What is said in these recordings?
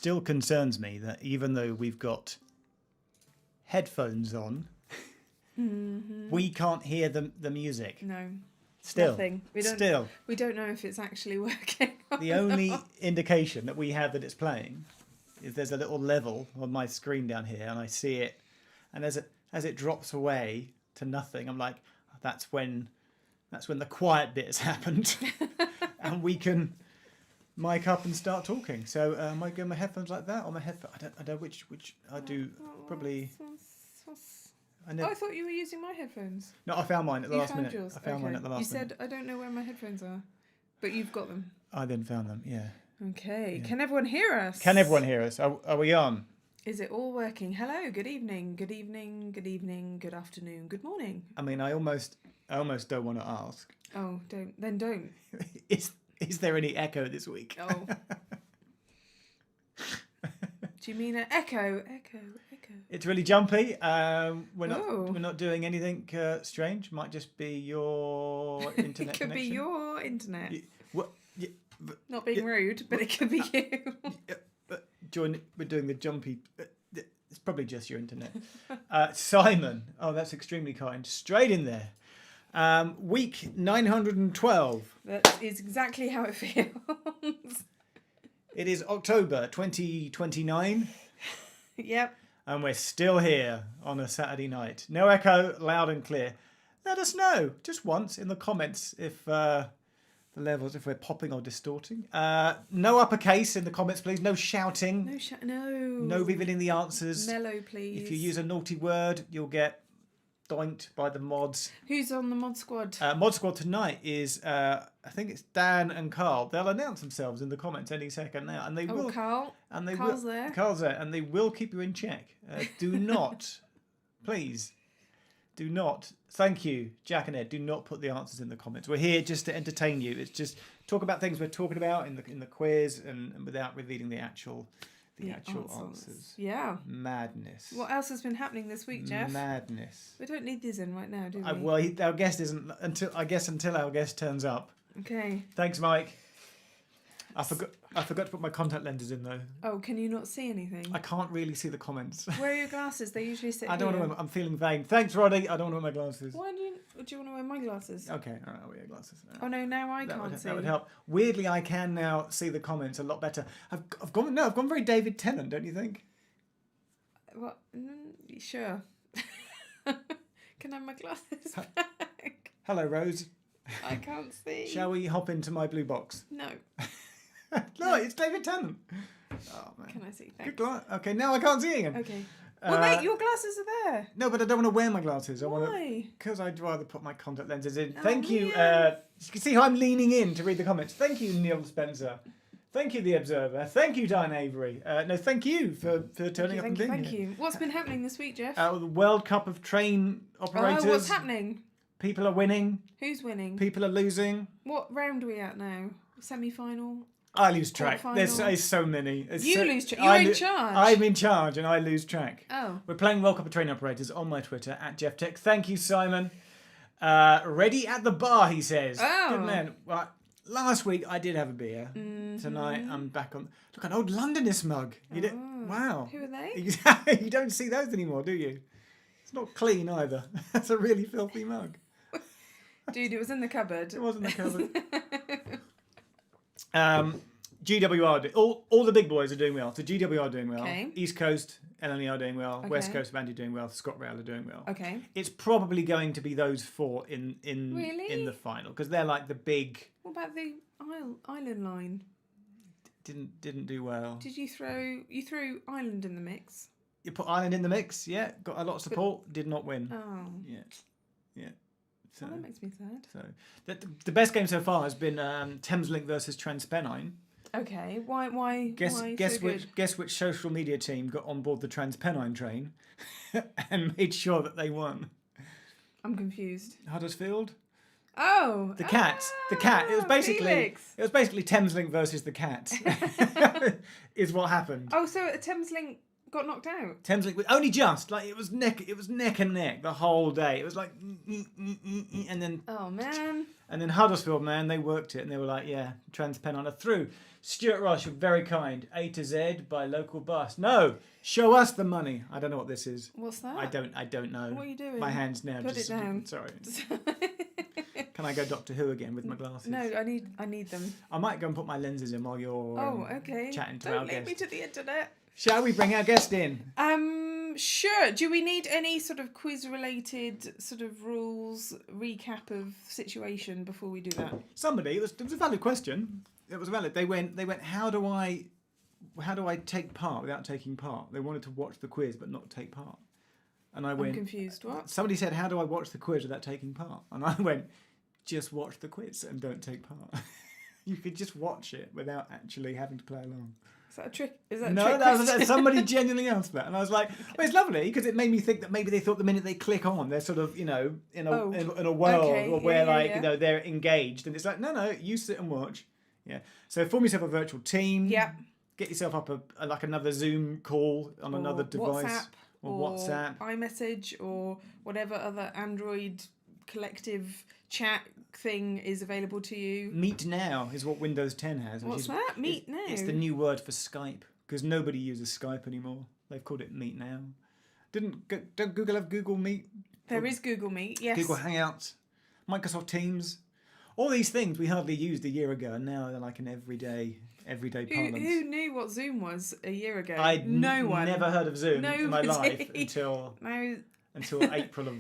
still concerns me that even though we've got headphones on, we can't hear the music. No. Still. Nothing. We don't know if it's actually working. The only indication that we have that it's playing is there's a little level on my screen down here, and I see it, and as it drops away to nothing, I'm like, that's when the quiet bit has happened, and we can mic up and start talking. So am I going my headphones like that, or my headphone? I don't know which I do probably. I thought you were using my headphones. No, I found mine at the last minute. Yours. I found mine at the last minute. You said, I don't know where my headphones are, but you've got them. I then found them, yeah. Okay. Yeah. Can everyone hear us? Can everyone hear us? Are we on? Is it all working? Hello, good evening, good evening, good evening, good afternoon, good morning. I mean, I almost don't want to ask. Oh, don't. Then don't. Is there any echo this week? Oh. Do you mean an echo? Echo. It's really jumpy. We're not doing anything strange. Might just be your internet It could connection. be your internet. Yeah, Not being rude, but it could be you. We're doing the jumpy. It's probably just your internet. Simon, oh, that's extremely kind. Straight in there. Week 912. That is exactly how it feels. It is October 2029. Yep. And we're still here on a Saturday night. No echo, loud and clear. Let us know just once in the comments if the levels, if we're popping or distorting. No uppercase in the comments, please. No shouting. No revealing the answers. Mellow, please. If you use a naughty word, you'll get doinked by the mods. Who's on the mod squad? Mod squad tonight is, I think it's Dan and Carl. They'll announce themselves in the comments any second now, and they will. Carl. And they Carl's will. there. Carl's there, and they will keep you in check. Do not, please, do not. Thank you, Jack and Ed. Do not put the answers in the comments. We're here just to entertain you. It's just talk about things we're talking about in the quiz, and without revealing the actual answers. Yeah. Madness. What else has been happening this week, Jeff? Madness. We don't need these in right now, do we? Well, our guest isn't until our guest turns up. Okay. Thanks, Mike. I forgot to put my contact lenses in though. Oh, can you not see anything? I can't really see the comments. Where are your glasses? They usually sit I don't want to wear, I'm feeling vain. Thanks, Roddy. I don't want to wear my glasses. Why do you want to wear my glasses? Okay, all right, I'll wear your glasses. Right. Oh no, now I can't see. That would help. Weirdly, I can now see the comments a lot better. I've gone very David Tennant, don't you think? What? Sure. Can I have my glasses back? Hello, Rose. I can't see. Shall we hop into my blue box? No. No, it's David Tennant. Oh man. Can I see? Thanks. Okay, now I can't see again. Okay. Well, mate, your glasses are there. No, but I don't want to wear my glasses. Why? Because I'd rather put my contact lenses in. Oh, Thank you. You can see how I'm leaning in to read the comments. Thank you, Neil Spencer. Thank you, The Observer. Thank you, Diane Avery. No, thank you for turning up and being here. Thank you. What's been happening this week, Jeff? The World Cup of Train Operators. Oh, what's happening? People are winning. Who's winning? People are losing. What round are we at now? Semi-final? I lose track. There's so many. You lose track. You're in charge. I'm in charge and I lose track. Oh. We're playing World Cup of Train Operators on my Twitter, @JeffTech. Thank you, Simon. Ready at the bar, he says. Oh. Good man. Well, last week I did have a beer. Mm-hmm. Tonight I'm back on... Look, an old Londonist mug. Wow. Who are they? You don't see those anymore, do you? It's not clean either. That's a really filthy mug. Dude, it was in the cupboard. It was in the cupboard. GWR, all the big boys are doing well. So GWR doing well. Okay. East Coast, LNE are doing well. Okay. West Coast, Vandy doing well. ScotRail are doing well. Okay. It's probably going to be those four in the final because they're like the big. What about the Island line? Didn't do well. Did you threw Ireland in the mix? You put Ireland in the mix, yeah. Got a lot of support. Did not win. Oh. Yeah. So, that makes me sad. So the best game so far has been Thameslink versus Transpennine. Okay, why? Guess which social media team got on board the Transpennine train and made sure that they won? I'm confused. Huddersfield. Oh, the cat. It was basically Felix. Thameslink versus the cat. Is what happened. Oh, so a Thameslink got knocked out. Thameslink was only just like it was neck and neck the whole day. It was like and then Oh man. and then Huddersfield, man, they worked it and they were like, yeah, TransPennine through. Stuart Ross, you're very kind. A to Z by local bus. No, show us the money. I don't know what this is. What's that? I don't know. What are you doing? My hands now. Put it down. Sorry. Can I go Doctor Who again with my glasses? No, I need them. I might go and put my lenses in while you're Okay. chatting to Don't our lead guest. me to the internet. Shall we bring our guest in? Sure. Do we need any sort of quiz-related sort of rules recap of situation before we do that? Somebody, it was a valid question. It was valid. They went. How do I take part without taking part? They wanted to watch the quiz but not take part. And I went. I'm confused. What? Somebody said, "How do I watch the quiz without taking part?" And I went, "Just watch the quiz and don't take part." You could just watch it without actually having to play along. Is that a trick? Is that a No, trick that was question? somebody genuinely answered that, and I was like, "Well, it's lovely because it made me think that maybe they thought the minute they click on, they're sort of in a world Okay, where yeah. they're engaged, and it's like no, you sit and watch." Yeah. So form yourself a virtual team. Yeah. Get yourself up like another Zoom call on Or another device WhatsApp, or WhatsApp. iMessage, or whatever other Android collective chat thing is available to you. Meet Now is what Windows 10 has. What's that? Meet Now? It's the new word for Skype because nobody uses Skype anymore. They've called it Meet Now. Don't Google have Google Meet? There is Google Meet, yes. Google Hangouts, Microsoft Teams. All these things we hardly used a year ago, and now they're like an everyday parlance. Who knew what Zoom was a year ago? I'd no one. never heard of Zoom in my life Nobody. until April of.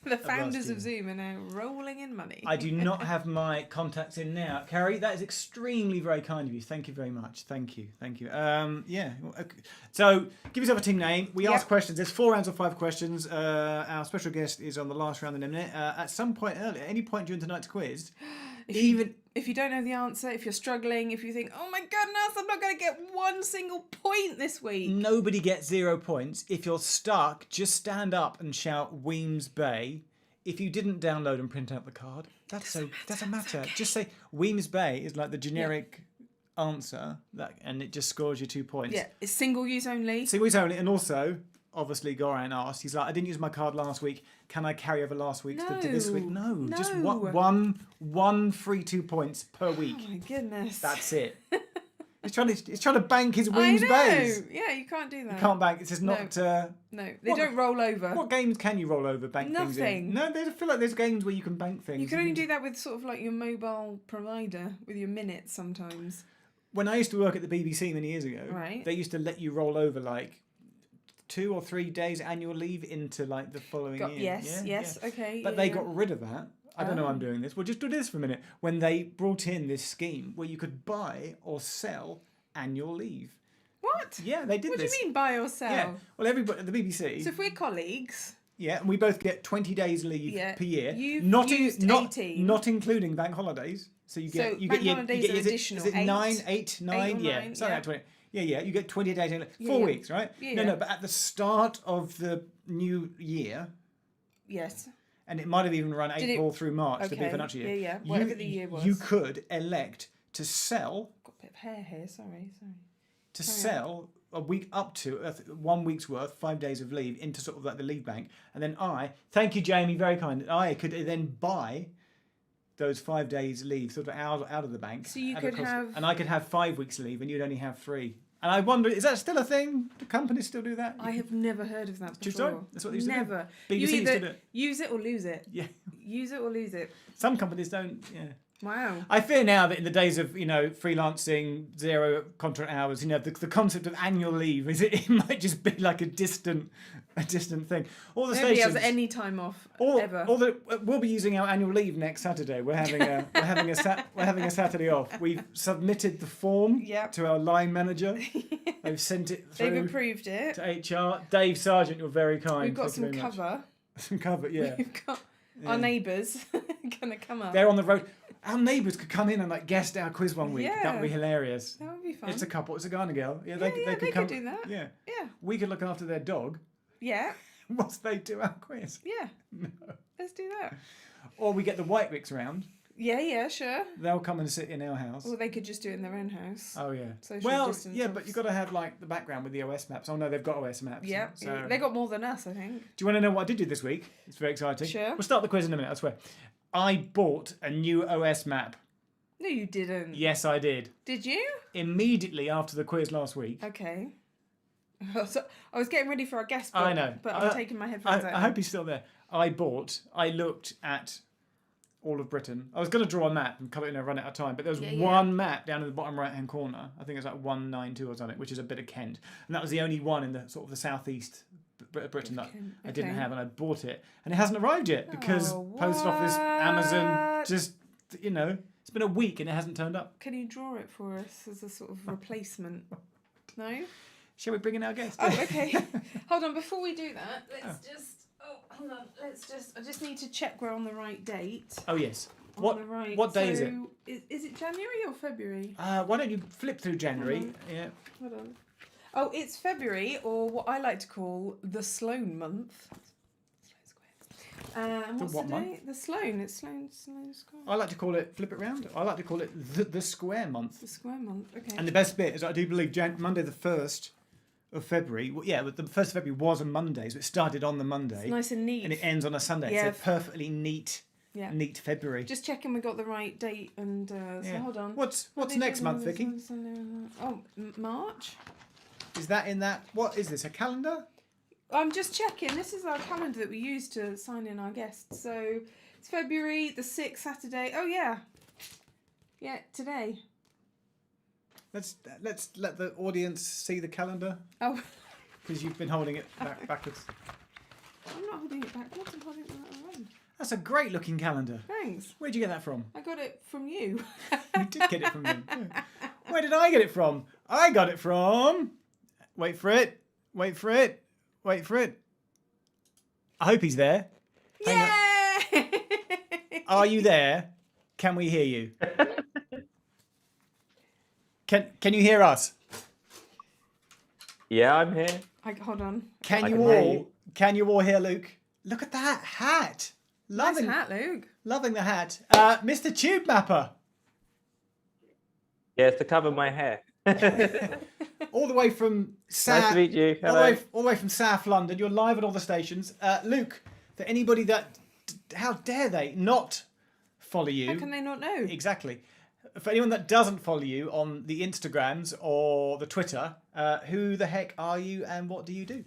The founders year. of Zoom are now rolling in money. I do not have my contacts in now. Carrie, that is extremely very kind of you. Thank you very much. Thank you. Yeah. Okay. So give yourself a team name. We ask questions. There's 4 rounds of 5 questions. Our special guest is on the last round in a minute. At some point earlier, any point during tonight's quiz, If you don't know the answer, if you're struggling, if you think, oh my goodness, I'm not going to get one single point this week. Nobody gets 0 points. If you're stuck, just stand up and shout Weems Bay. If you didn't download and print out the card, doesn't matter. Okay. Just say Weems Bay is like the generic answer, and it just scores you 2 points. Yeah, it's single use only. Single use only, and also, obviously, Goran asked, he's like, I didn't use my card last week. Can I carry over last week's to this week? No. Just one free 2 points per week. Oh my goodness. That's it. He's trying to bank his I Weems know. Bays. Yeah, you can't do that. You can't bank. It's just not. No, they don't roll over. What games can you roll over, bank things in? Nothing. No, I feel like there's games where you can bank things. You can only do that with sort of like your mobile provider with your minutes sometimes. When I used to work at the BBC many years ago, Right. they used to let you roll over like 2 or 3 days annual leave into like the following year. Yes, okay. But they got rid of that. I don't know why I'm doing this. Well, just do this for a minute. When they brought in this scheme where you could buy or sell annual leave. What? Yeah, they did What this. do you mean buy or sell? Yeah. Well, everybody at the BBC. So if we're colleagues... Yeah, and we both get 20 days leave per year. You've not used 18. Not including bank holidays. So you get holidays are additional. Is it 9, 8, 9? 8 or Yeah, 9, something like 20. Yeah, you get 20 days, 4 yeah. weeks, right? Yeah. No, but at the start of the new year, Yes. and it might have even run April through March, the new financial year. Yeah. Whatever the year was. You could elect to sell. Got a bit of hair here. Sorry. To sell a week up to 1 week's worth, 5 days of leave into sort of like the leave bank, and then thank you, Jamie, very kind. I could then buy those 5 days leave sort of out of the bank. So you could have, and I could have 5 weeks leave, and you'd only have 3. And I wonder, is that still a thing? Do companies still do that? I have never heard of that before. Just don't. That's what they used to do. Never. BBC You used to either do it. use it or lose it. Yeah. Use it or lose it. Some companies don't. Yeah. Wow. I fear now that in the days of freelancing, 0 contract hours, the concept of annual leave it might just be like a distant thing. All the Nobody stations has any time off ever. We'll be using our annual leave next Saturday. We're having a Saturday off. We've submitted the form to our line manager. They've sent it through. They've approved it to HR. Dave Sargent, you're very kind. We've got some cover. Some cover, yeah. We've got our neighbours gonna come up. They're on the road. Our neighbours could come in and guest our quiz one week. Yeah. That would be hilarious. That would be fun. It's a couple. It's a guy and a girl. Yeah, they could come. could do that. Yeah. Yeah. We could look after their dog Yeah. whilst they do our quiz. Yeah. No. Let's do that. Or we get the White Wicks round. Yeah, sure. They'll come and sit in our house. Or they could just do it in their own house. Oh yeah. Social distance. Yeah, but you've got to have like the background with the OS maps. Oh no, they've got OS maps. Yeah, So they got more than us, I think. do you want to know what I did do this week? It's very exciting. Sure. We'll start the quiz in a minute, I swear. I bought a new OS map. No, you didn't. Yes, I did. Did you? Immediately after the quiz last week. Okay. So, I was getting ready for our guest book, I know. but I'm taking my headphones out. I hope he's still there. I looked at all of Britain. I was going to draw a map and cut it in and run out of time, but there was one map down in the bottom right-hand corner. I think it's like 192 or something, which is a bit of Kent. And that was the only one in the sort of the southeast Britain that I didn't have, and I bought it. And it hasn't arrived yet because Post Office, Amazon, just, it's been a week and it hasn't turned up. Can you draw it for us as a sort of replacement? No? Shall we bring in our guest? Oh, okay. Hold on, before we do that, hold on. I just need to check we're on the right date. Oh, yes. What day is it? Is it January or February? Why don't you flip through January? Yeah. Hold on. Oh, it's February, or what I like to call the Sloan month. And what's what the month? date? The Sloan. It's Sloan Square. I like to call it, flip it round, I like to call it the square month. The Square month, okay. And the best bit is I do believe Monday the 1st of February, the 1st of February was a Monday, so it started on the Monday. It's nice and neat. And it ends on a Sunday. Yeah. It's a perfectly neat February. Just checking we got the right date and so hold on. What's next month, Vicky? Oh, March? Is that in that? What is this? A calendar? I'm just checking. This is our calendar that we use to sign in our guests. So it's February the 6th, Saturday. Oh yeah. Yeah, today. Let's let the audience see the calendar. Oh. Because you've been holding it backwards. I'm not holding it backwards. I'm holding it around. That's a great looking calendar. Thanks. Where'd you get that from? I got it from you. You did get it from me. Where did I get it from? I got it from... Wait for it. Wait for it. Wait for it. I hope he's there. Yeah! Are you there? Can we hear you? Can you hear us? Yeah, I'm here. Hold on. Can you all hear Luke? Look at that hat. Nice hat, Luke. Loving the hat. Mr. Tubemapper. Yeah, it's to cover my hair. All the way from Nice to meet you. Hello. All the way from South London. You're live at all the stations. Luke, for anybody that... How dare they not follow you? How can they not know? Exactly. For anyone that doesn't follow you on the Instagrams or the Twitter, who the heck are you and what do you do?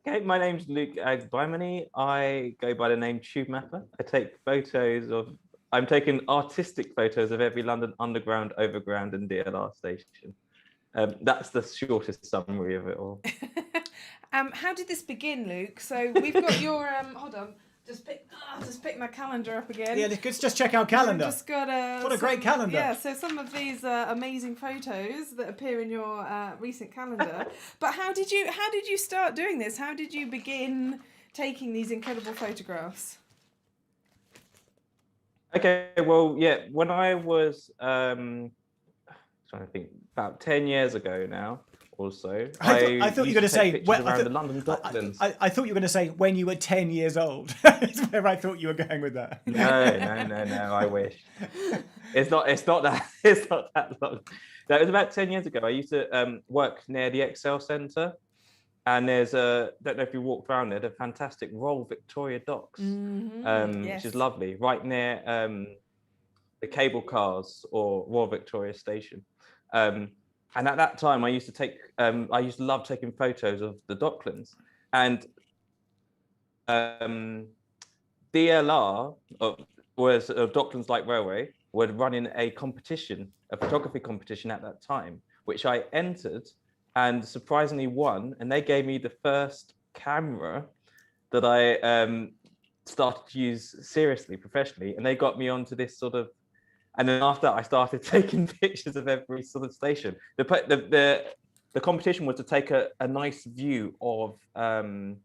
Okay, my name's Luke Agbaimoni. I go by the name Tubemapper. I take photos of... I'm taking artistic photos of every London Underground, Overground and DLR station. That's the shortest summary of it all. How did this begin, Luke? So we've got your... hold on. Just pick my calendar up again. Yeah, let's just check our calendar. I've just got what a great calendar. Yeah, so some of these amazing photos that appear in your recent calendar. But how did you start doing this? How did you begin taking these incredible photographs? Okay, well, yeah, when I was trying to think, about 10 years ago now or so, I thought you were going to say around the London Docklands. I thought you were going to say when you were 10 years old. That's where I thought you were going with that. No, I wish. It's not that long. That was about 10 years ago. I used to work near the Excel Centre. And there's don't know if you walked around there, the fantastic Royal Victoria Docks, which is lovely, right near the cable cars or Royal Victoria Station. And at that time, I used to love taking photos of the Docklands. And DLR, was Docklands Light Railway, were running a photography competition at that time, which I entered. And surprisingly won, and they gave me the first camera that I started to use seriously, professionally, and they got me onto this sort of, and then after that I started taking pictures of every sort of station. The competition was to take a nice view of from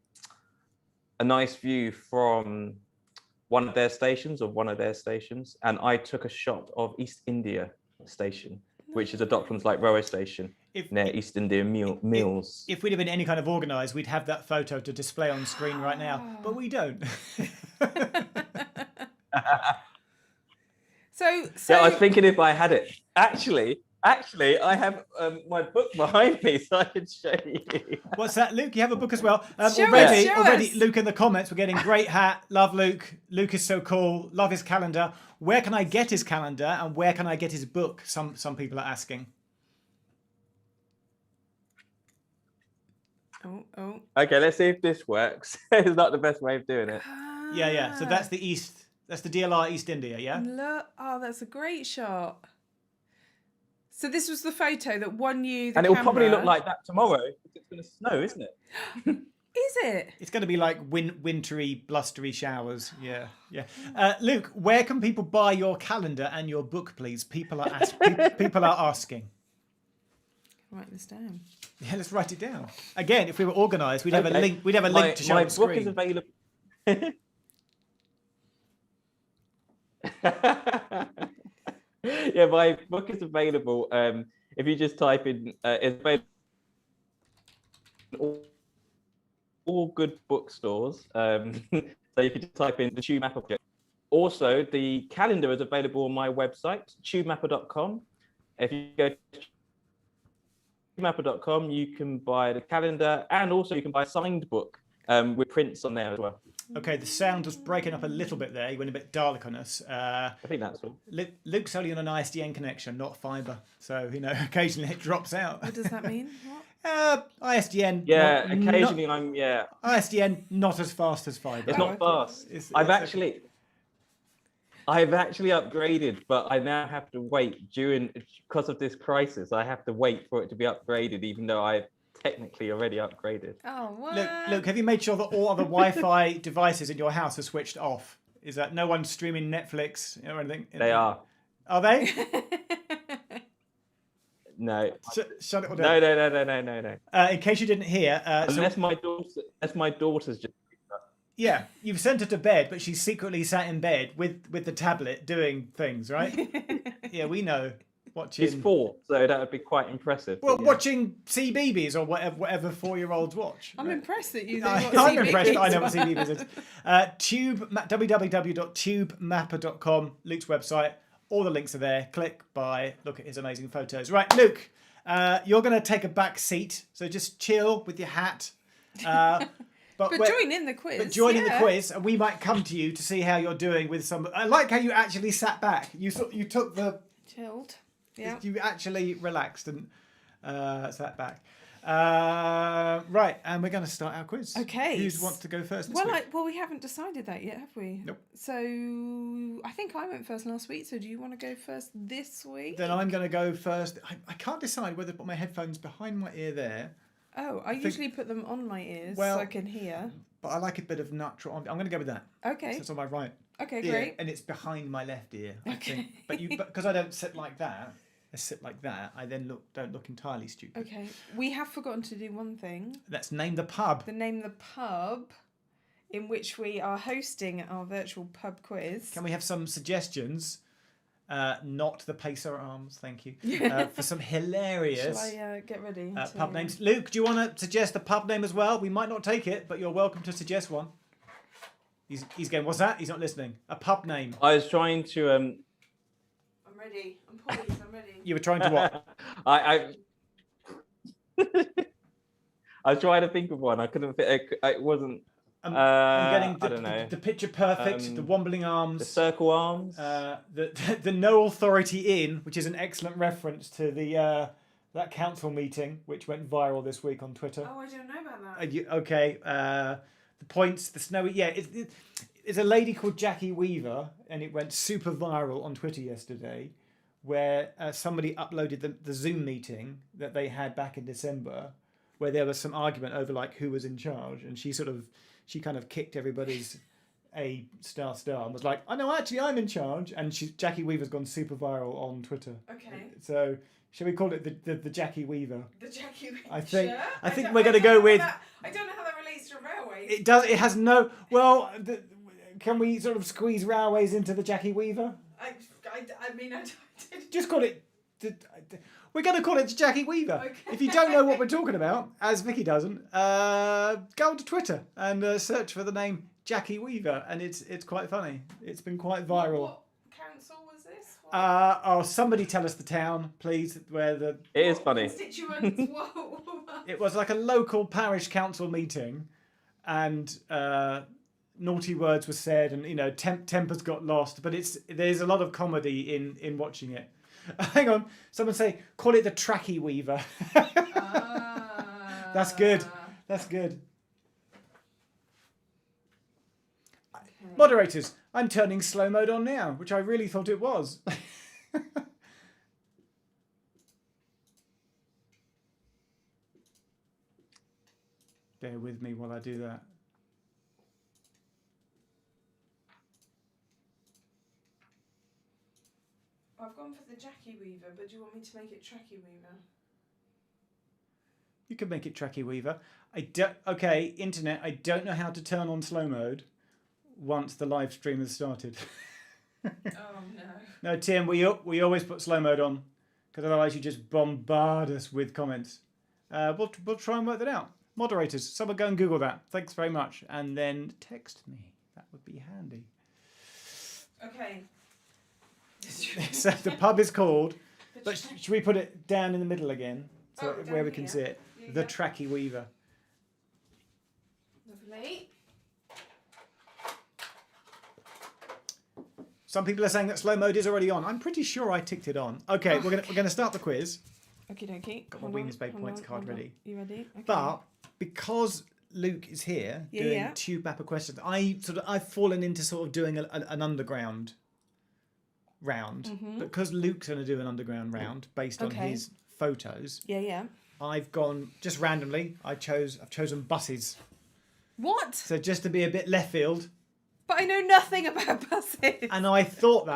one of their stations, and I took a shot of East India Station, which is a Docklands Light Railway Station near East India Mills. If we'd have been any kind of organised, we'd have that photo to display on screen right now, but we don't. So Yeah, I was thinking if I had it. Actually, I have my book behind me, so I can show you. What's that, Luke? You have a book as well. Show Already, us. Luke in the comments, we're getting great hat. Love Luke. Luke is so cool. Love his calendar. Where can I get his calendar and where can I get his book? Some people are asking. Oh. Okay, let's see if this works. It's not the best way of doing it. Yeah. So that's the East. That's the DLR East India, yeah? Look, that's a great shot. So this was the photo that won you the And it'll camera. probably look like that tomorrow because it's going to snow, isn't it? Is it? It's going to be like wintry, blustery showers. Yeah. Luke, where can people buy your calendar and your book, please? People are asking. Write this down. Yeah, let's write it down. Again, if we were organised, we'd have a link. We'd have a link to show on the My book is screen. available. Yeah, my book is available. If you just type in, it's available in all good bookstores. So you can just type in the Tubemapper project. Also, the calendar is available on my website, tubemapper.com. If you go to tubemapper.com, you can buy the calendar, and also you can buy a signed book with prints on there as well. Okay, the sound was breaking up a little bit there. You went a bit Dalek on us. I think that's all. Luke's only on an ISDN connection, not fibre. So, occasionally it drops out. What does that mean? What? ISDN. Yeah, occasionally ISDN, not as fast as fibre. It's not fast. I've actually upgraded, but I now have to wait because of this crisis. I have to wait for it to be upgraded, even though I've technically already upgraded. Oh, what? Luke, have you made sure that all other Wi-Fi devices in your house are switched off? Is that no one's streaming Netflix or anything? They are. Are they? No. Shut it all down. No. In case you didn't hear, Unless my daughter's just. Yeah, you've sent her to bed, but she's secretly sat in bed with the tablet doing things, right? Yeah, we know. Watching. She's 4, so that would be quite impressive. Well, watching CBeebies or whatever 4-year-olds watch. I'm impressed that you know I'm what impressed that I know what CBeebies CBeebies is. www.tubemapper.com, Luke's website. All the links are there. Click, buy, look at his amazing photos. Right, Luke, you're going to take a back seat, so just chill with your hat. But join in the quiz. But join in the quiz, and we might come to you to see how you're doing with some. I like how you actually sat back. You took the. Chilled. Yeah. You actually relaxed and sat back. Right, and we're going to start our quiz. Okay. Who wants to go first? Well, we haven't decided that yet, have we? Nope. So I think I went first last week. So do you want to go first this week? Then I'm going to go first. I can't decide whether to put my headphones behind my ear there. Oh, I usually put them on my ears Well, so I can hear. But I like a bit of natural. I'm going to go with that. Okay. So it's on my right. Okay, ear, great. and it's behind my left ear. I think. But because I don't sit like that. I sit like that. I then don't look entirely stupid. Okay. We have forgotten to do one thing. Let's name the pub. Name the pub in which we are hosting our virtual pub quiz. Can we have some suggestions? Not the Pacer Arms, thank you. For some hilarious Shall I get ready? pub names. Luke, do you want to suggest a pub name as well? We might not take it, but you're welcome to suggest one. He's going, what's that? He's not listening. A pub name. I was trying to. I'm ready. I'm poised. I'm ready. You were trying to what? I was trying to think of one. I couldn't fit. It wasn't. I'm I don't getting know. the picture perfect, the wobbling arms, The circle arms. the no authority in, which is an excellent reference to the that council meeting which went viral this week on Twitter. Oh, I don't know about that. Okay, the points, the snowy. Yeah, it's a lady called Jackie Weaver, and it went super viral on Twitter yesterday, where somebody uploaded the Zoom meeting that they had back in December, where there was some argument over like who was in charge, and she kind of kicked everybody's a star and was like, "I know, actually, I'm in charge." And Jackie Weaver's gone super viral on Twitter. Okay. So shall we call it the Jackie Weaver? The Jackie Weaver. I think Sure. I think we're going to go with. I don't know how that relates to railways. It does. It has no. Well, can we sort of squeeze railways into the Jackie Weaver? I mean, I don't. Just call it. We're going to call it Jackie Weaver. Okay. If you don't know what we're talking about, as Vicky doesn't, go onto Twitter and search for the name Jackie Weaver, and it's quite funny. It's been quite viral. What council was this? Somebody tell us the town, please, where the... It is funny. Constituents. Whoa. It was like a local parish council meeting, and naughty words were said, and tempers got lost. But there's a lot of comedy in watching it. Hang on, someone say call it the Tracky Weaver. That's good. That's good. Okay. Moderators, I'm turning slow mode on now, which I really thought it was. Bear with me while I do that. I've gone for the Jackie Weaver, but do you want me to make it Tracky Weaver? You could make it Tracky Weaver. Okay, internet, I don't know how to turn on slow mode once the live stream has started. Oh no. No, Tim, we always put slow mode on, because otherwise you just bombard us with comments. We'll try and work that out. Moderators, someone go and Google that. Thanks very much. And then text me. That would be handy. Okay. So the pub is called, but should we put it down in the middle again, so where we can here. see it? The Tracky Weaver. Lovely. Some people are saying that slow mode is already on. I'm pretty sure I ticked it on. Okay, we're gonna start the quiz. Okie dokie. Got my Wings Bay points card ready. You ready? Okay. But because Luke is here doing Tubemapper questions, I've fallen into sort of doing an underground round. But because Luke's going to do an underground round based on his photos, I've gone just randomly. I've chosen buses. What? So just to be a bit left field. But I know nothing about buses. And I thought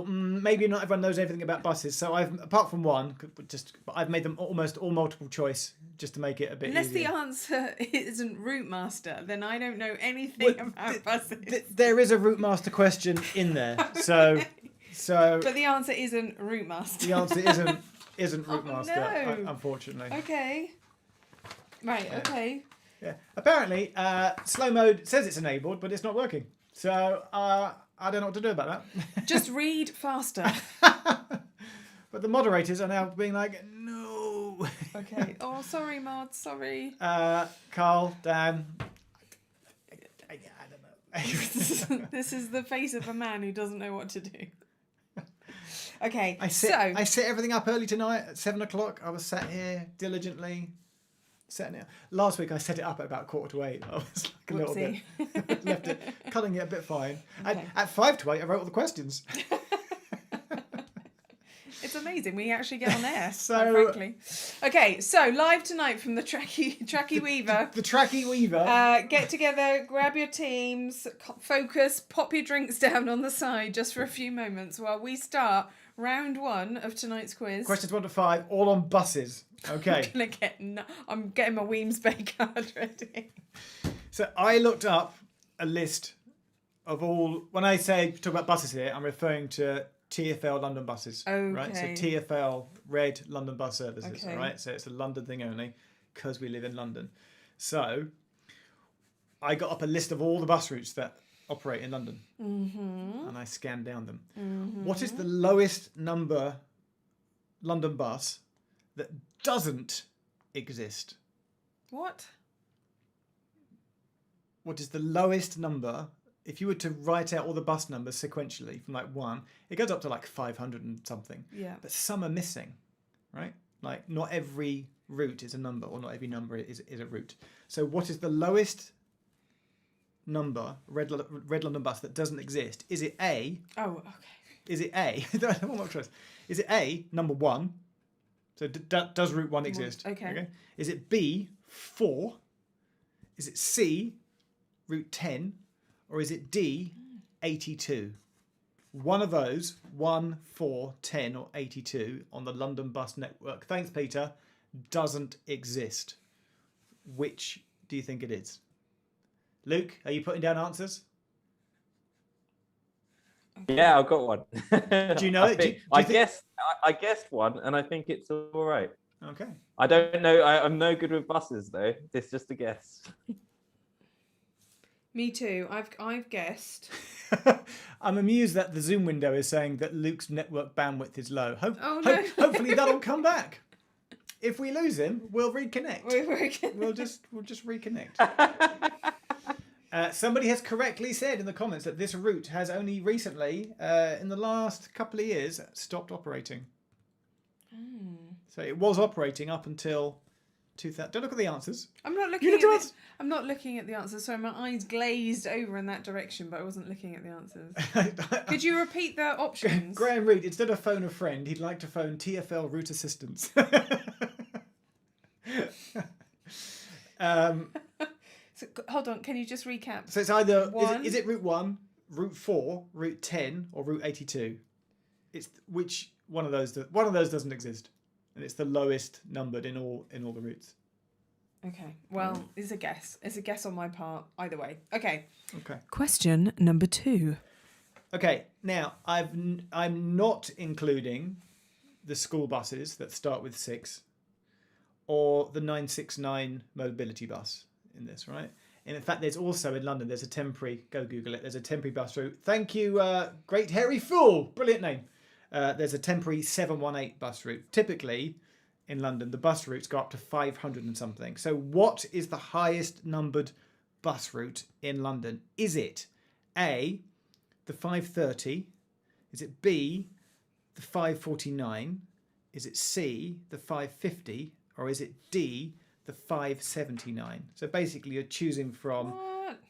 maybe not everyone knows everything about buses. So apart from one, I've made them almost all multiple choice just to make it a bit Unless easier. the answer isn't Route Master, then I don't know anything about buses. There is a Route Master question in there. So but the answer isn't Route Master. The answer isn't Route Master, unfortunately. Okay. Right. Okay. Yeah. Apparently, slow mode says it's enabled, but it's not working. So I don't know what to do about that. Just read faster. But the moderators are now being like, no. Okay. Oh, sorry, Mod. Sorry. Carl, Dan. I don't know. This is the face of a man who doesn't know what to do. Okay. I set everything up early tonight at 7 o'clock. I was sat here diligently. Setting it. Last week I set it up at about 7:45. I was like a little bit left it, cutting it a bit fine. Okay. At 7:55 I wrote all the questions. It's amazing. We actually get on air. Frankly. Okay, so live tonight from the Tracky Weaver. The Tracky Weaver. Get together, grab your teams, focus, pop your drinks down on the side just for a few moments while we start round 1 of tonight's quiz. Questions 1 to 5, all on buses. Okay. I'm getting my Weems Bay card ready. So I looked up a list of all. When I talk about buses here, I'm referring to TfL London buses. Okay. Right. So TfL Red London Bus Services. Okay. Right. So it's a London thing only because we live in London. So I got up a list of all the bus routes that operate in London, and I scanned down them. What is the lowest number London bus that doesn't exist? What is the lowest number? If you were to write out all the bus numbers sequentially from like 1, it goes up to like 500 and something. Yeah. But some are missing, right? Like not every route is a number, or not every number is a route. So what is the lowest number Red London bus that doesn't exist? Is it A? Oh, okay. Is it A? Is it A, number 1? So does route 1 exist? Okay. Is it B, 4? Is it C, route 10? Or is it D, 82? One of those, 1, 4, 10 or 82 on the London bus network, thanks Peter, doesn't exist. Which do you think it is? Luke, are you putting down answers? Yeah, I've got one. Do you know it? I guessed one, and I think it's all right. Okay. I don't know. I'm no good with buses, though. It's just a guess. Me too. I've guessed. I'm amused that the Zoom window is saying that Luke's network bandwidth is low. Oh, no. Hopefully that'll come back. If we lose him, we'll reconnect. We're We'll just reconnect. Somebody has correctly said in the comments that this route has only recently, in the last couple of years, stopped operating. So it was operating up until 2000. Don't look at the answers. I'm not looking I'm not looking at the answers. Sorry, my eyes glazed over in that direction, but I wasn't looking at the answers. Could you repeat the options? Graham Reed, instead of phone a friend, he'd like to phone TfL route assistance. So, hold on, can you just recap? So it's either is it route 1, route 4, route 10, or route 82? It's which one of those doesn't exist, and it's the lowest numbered in all the routes. Okay. Well, it's a guess. It's a guess on my part. Either way. Okay. Okay. Question number 2. Okay. Now I'm not including the school buses that start with 6, or the 969 mobility bus in this, right? And in fact, there's also in London, there's a temporary, go Google it, there's a temporary bus route. Thank you, Great Hairy Fool. Brilliant name. There's a temporary 718 bus route. Typically, in London, the bus routes go up to 500 and something. So what is the highest numbered bus route in London? Is it A, the 530? Is it B, the 549? Is it C, the 550? Or is it D, the 579? So basically you're choosing from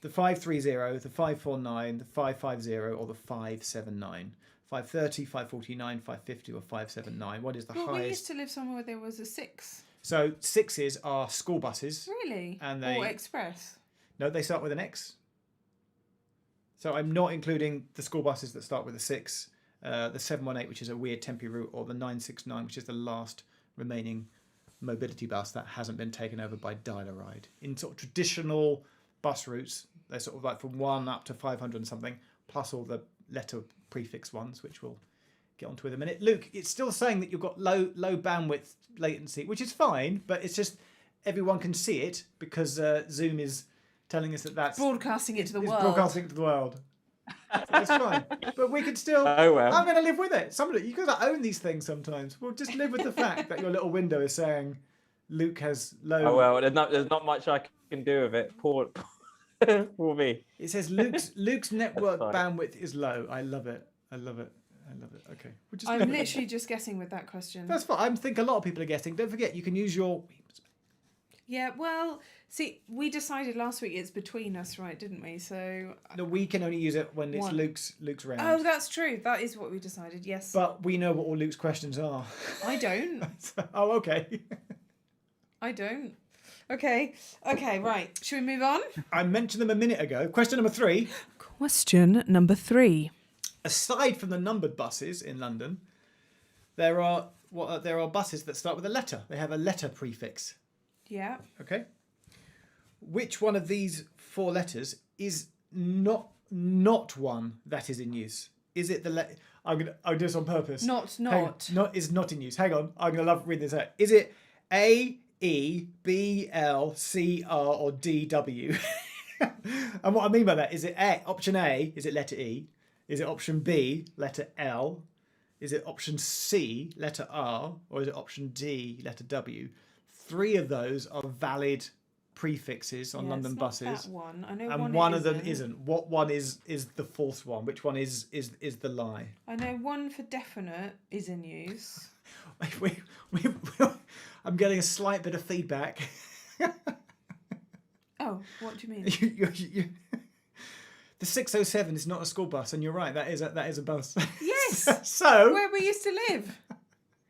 the 530, the 549, the 550, or the 579. 530, 549, 550, or 579. What is the highest? We used to live somewhere where there was a 6. So 6s are school buses. Really? And or express? No, they start with an X. So I'm not including the school buses that start with a 6, the 718, which is a weird temporary route, or the 969, which is the last remaining mobility bus that hasn't been taken over by Dial-A-Ride. In sort of traditional bus routes, they're sort of like from 1 up to 500 and something, plus all the letter prefix ones, which we'll get onto in a minute. Luke, it's still saying that you've got low bandwidth latency, which is fine, but it's just everyone can see it because Zoom is telling us that's broadcasting it to the world. Broadcasting it to the world. So it's fine, but we can still. Oh well. I'm going to live with it. Somebody, you got to own these things sometimes. We'll just live with the fact that your little window is saying Luke has low. Oh well, there's not much I can do with it. Poor me. It says Luke's network bandwidth is low. I love it. Okay. I'm literally just guessing with that question. That's fine. I think a lot of people are guessing. Don't forget, you can use your. Yeah, well, see, we decided last week it's between us, right, didn't we? So no, we can only use it when it's Luke's round. Oh, that's true. That is what we decided. Yes. But we know what all Luke's questions are. I don't. Oh, okay. I don't. Okay, right. Should we move on? I mentioned them a minute ago. Question number 3. Question number 3. Aside from the numbered buses in London, there are buses that start with a letter. They have a letter prefix. Yeah. Okay. Which one of these 4 letters is not one that is in use? Is it the I'll do this on purpose. Not. Is not in use. Hang on. I'm gonna love reading this out. Is it A, E, B, L, C, R, or D, W? And what I mean by that is it option A, is it letter E? Is it option B, letter L? Is it option C, letter R? Or is it option D, letter W? 3 of those are valid prefixes on London buses. That one. I know and one of them isn't. What one is the false one? Which one is the lie? I know one for definite is in use. I'm getting a slight bit of feedback. Oh, what do you mean? The 607 is not a school bus, and you're right. That is a bus. Yes. So where we used to live.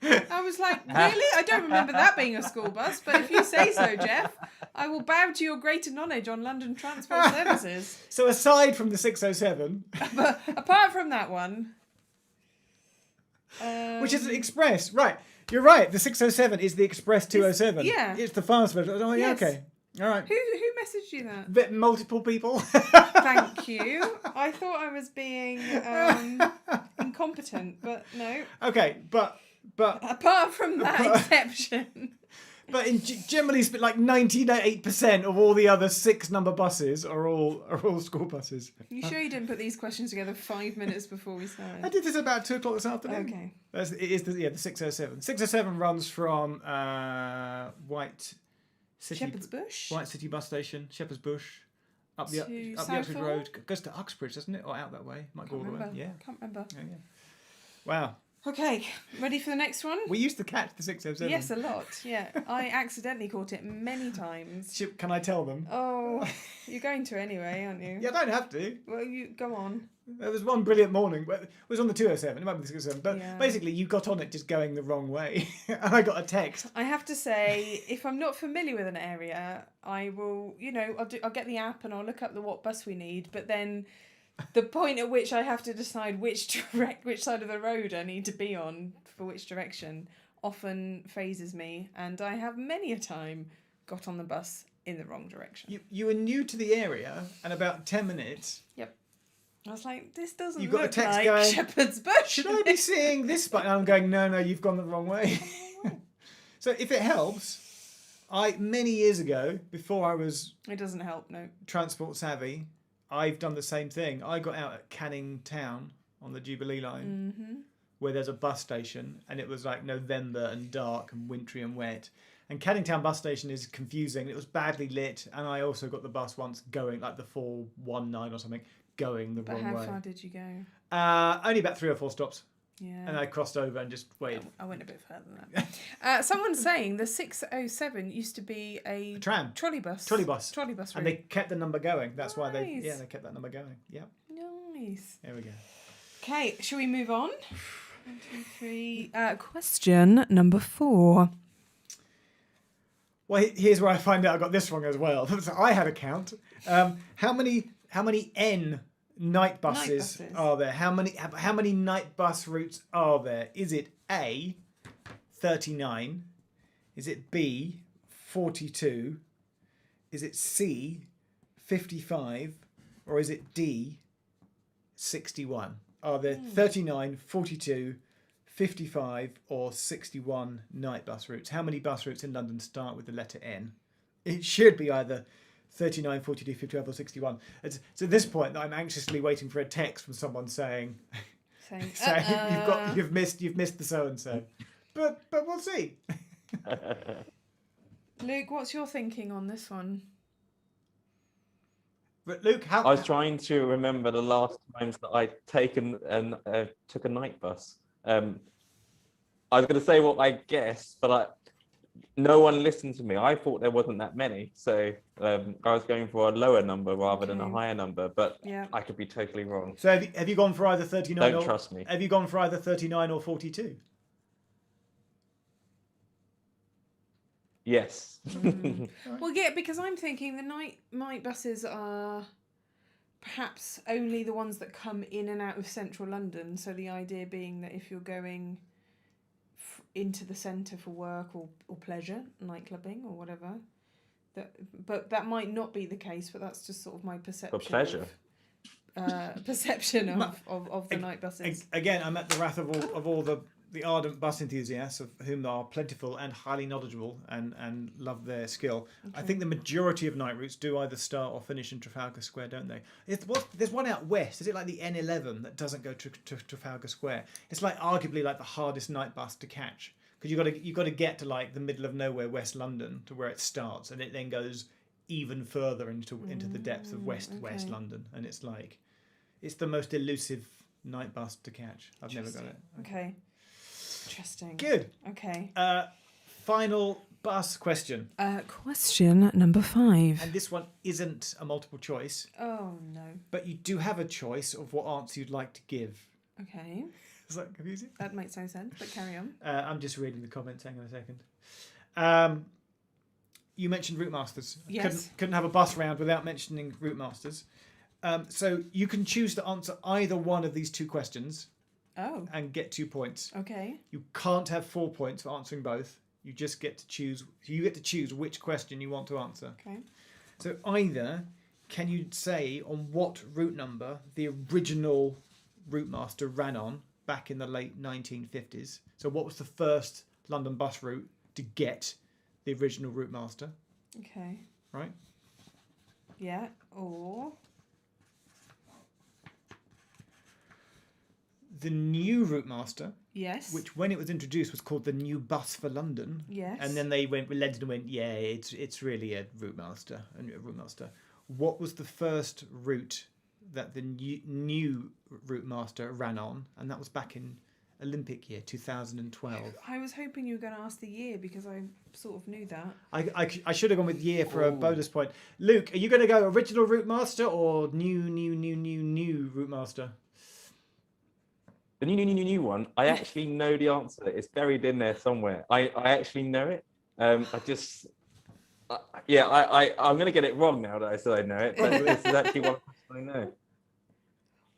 I was like, really? I don't remember that being a school bus, but if you say so, Jeff, I will bow to your greater knowledge on London transport services. So aside from the 607, but apart from that one, which is an express, right? You're right. The 607 is the Express 207. Yeah, it's the fast version. Oh, yeah, yes. Okay, all right. Who messaged you that? But multiple people. Thank you. I thought I was being incompetent, but no. Okay, but apart from that exception. But generally, like 98% of all the other 6-number buses are all school buses. You sure you didn't put these questions together 5 minutes before we I started? did this about 2 o'clock this afternoon. Okay. It is the 607. 607 runs from White Shepherd's Bush. White City bus station, Shepherd's Bush, up the To Oxford Southall? Road, goes to Uxbridge, doesn't it, or out that way? Might go all the way. Remember. Yeah. Can't remember. Yeah. Wow. Okay, ready for the next one? We used to catch the 607. Yes, a lot. Yeah, I accidentally caught it many times. Can I tell them? Oh, you're going to anyway, aren't you? Yeah, I don't have to. Well, you go on. There was one brilliant morning, but it was on the 207, it might be the 607, but Yeah. basically you got on it just going the wrong way. And I got a text. I have to say, if I'm not familiar with an area, I will, I'll get the app and I'll look up what bus we need, but then the point at which I have to decide which side of the road I need to be on for which direction often phases me, and I have many a time got on the bus in the wrong direction. You were new to the area, and about 10 minutes, I was like, this doesn't You got a look text like going, Shepherd's Bush. should I be seeing this button? And I'm going, no, you've gone the wrong way. So if it helps, many years ago, before I was It doesn't help, no. transport savvy, I've done the same thing. I got out at Canning Town on the Jubilee line, where there's a bus station, and it was like November and dark and wintry and wet. And Canning Town bus station is confusing. It was badly lit, and I also got the bus once going, like the 419 or something, going the But wrong how way. far did you go? Only about 3 or 4 stops, Yeah. and I crossed over and just waited. I went a bit further than that. Someone's saying the 607 used to be a Tram. trolley bus. Trolley bus. Trolley bus And route. they kept the number going. That's why they Nice. they kept that number going. Yeah, Nice. there we go. Okay, shall we move on? 1, 2, 3. Question number 4. Well, here's where I find out I got this wrong as well. So I had a count. How many N night buses buses. are there? How many night bus routes are there? Is it A, 39? Is it B, 42? Is it C, 55? Or is it D, 61? Are there 39, 42, 55 or 61 night bus routes? How many bus routes in London start with the letter N? It should be either 39, 42, 55 or 61. It's at this point that I'm anxiously waiting for a text from someone saying you've missed the so and so. But we'll see. Luke, what's your thinking on this one? But Luke, how I was trying to remember the last times that I'd took a night bus. I was going to say what I guessed, but no one listened to me. I thought there wasn't that many, so I was going for a lower number rather than a Okay. higher number. But Yeah. I could be totally wrong. So have you gone for either 39 Don't or trust me. Have you gone for either 39 or 42? Yes. Well, yeah, because I'm thinking the night buses are perhaps only the ones that come in and out of central London. So the idea being that if you're going into the centre for work or pleasure, nightclubbing or whatever, but that might not be the case. But that's just sort of my perception. For pleasure. Perception of the night buses. Again, I'm at the wrath of all the ardent bus enthusiasts, of whom are plentiful and highly knowledgeable and love their skill. Okay. I think the majority of night routes do either start or finish in Trafalgar Square, don't they? There's one out west. Is it like the N11 that doesn't go to Trafalgar Square? It's like arguably like the hardest night bus to catch, because you got to get to like the middle of nowhere, West London, to where it starts, and it then goes even further into the depths of West London, and it's the most elusive night bus to catch. I've never got it. Okay. Interesting. Good. Okay. Final bus question. Question number 5. And this one isn't a multiple choice, Oh no. but you do have a choice of what answer you'd like to give. Okay. Is that confusing? That makes no sense, but carry on. I'm just reading the comments. Hang on a second. You mentioned route masters. Yes. Couldn't have a bus round without mentioning route masters. So you can choose to answer either one of these two questions Oh. and get 2 points. Okay. You can't have 4 points for answering both. You just get to choose. You get to choose which question you want to answer. Okay. So either can you say on what route number the original route master ran on back in the late 1950s? So what was the first London bus route to get the original route master, Okay. right? Yeah. Or The new route master, yes. which when it was introduced was called the New Bus for London. Yes. And then they relented and went, yeah, it's really a route master. What was the first route that the new route master ran on? And that was back in Olympic year 2012. I was hoping you were going to ask the year because I sort of knew that. I should have gone with year for a bonus point. Luke, are you going to go original route master or new route master? The new one, I actually know the answer. It's buried in there somewhere. I actually know it. I'm going to get it wrong now that I said I know it, but this is actually one question I know.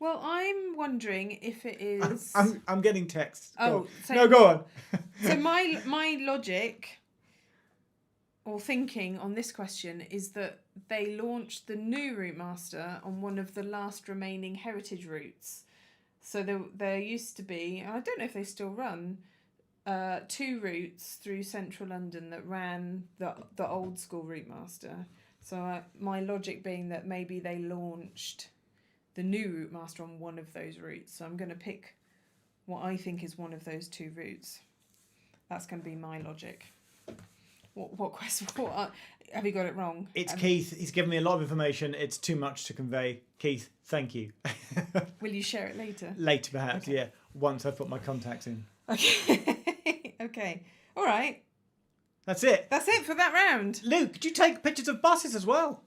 Well, I'm wondering if it is. I'm getting texts. Oh, go on. So my logic or thinking on this question is that they launched the new route master on one of the last remaining heritage routes. So there used to be, and I don't know if they still run, 2 routes through central London that ran the old school route master. So my logic being that maybe they launched the new route master on one of those routes. So I'm going to pick what I think is one of those 2 routes. That's going to be my logic. What question? Have you got it wrong? It's Keith. He's given me a lot of information. It's too much to convey. Keith, thank you. Will you share it later? Later, perhaps, Okay. yeah. Once I've put my contacts in. Okay. Okay. All right. That's it. That's it for that round. Luke, do you take pictures of buses as well?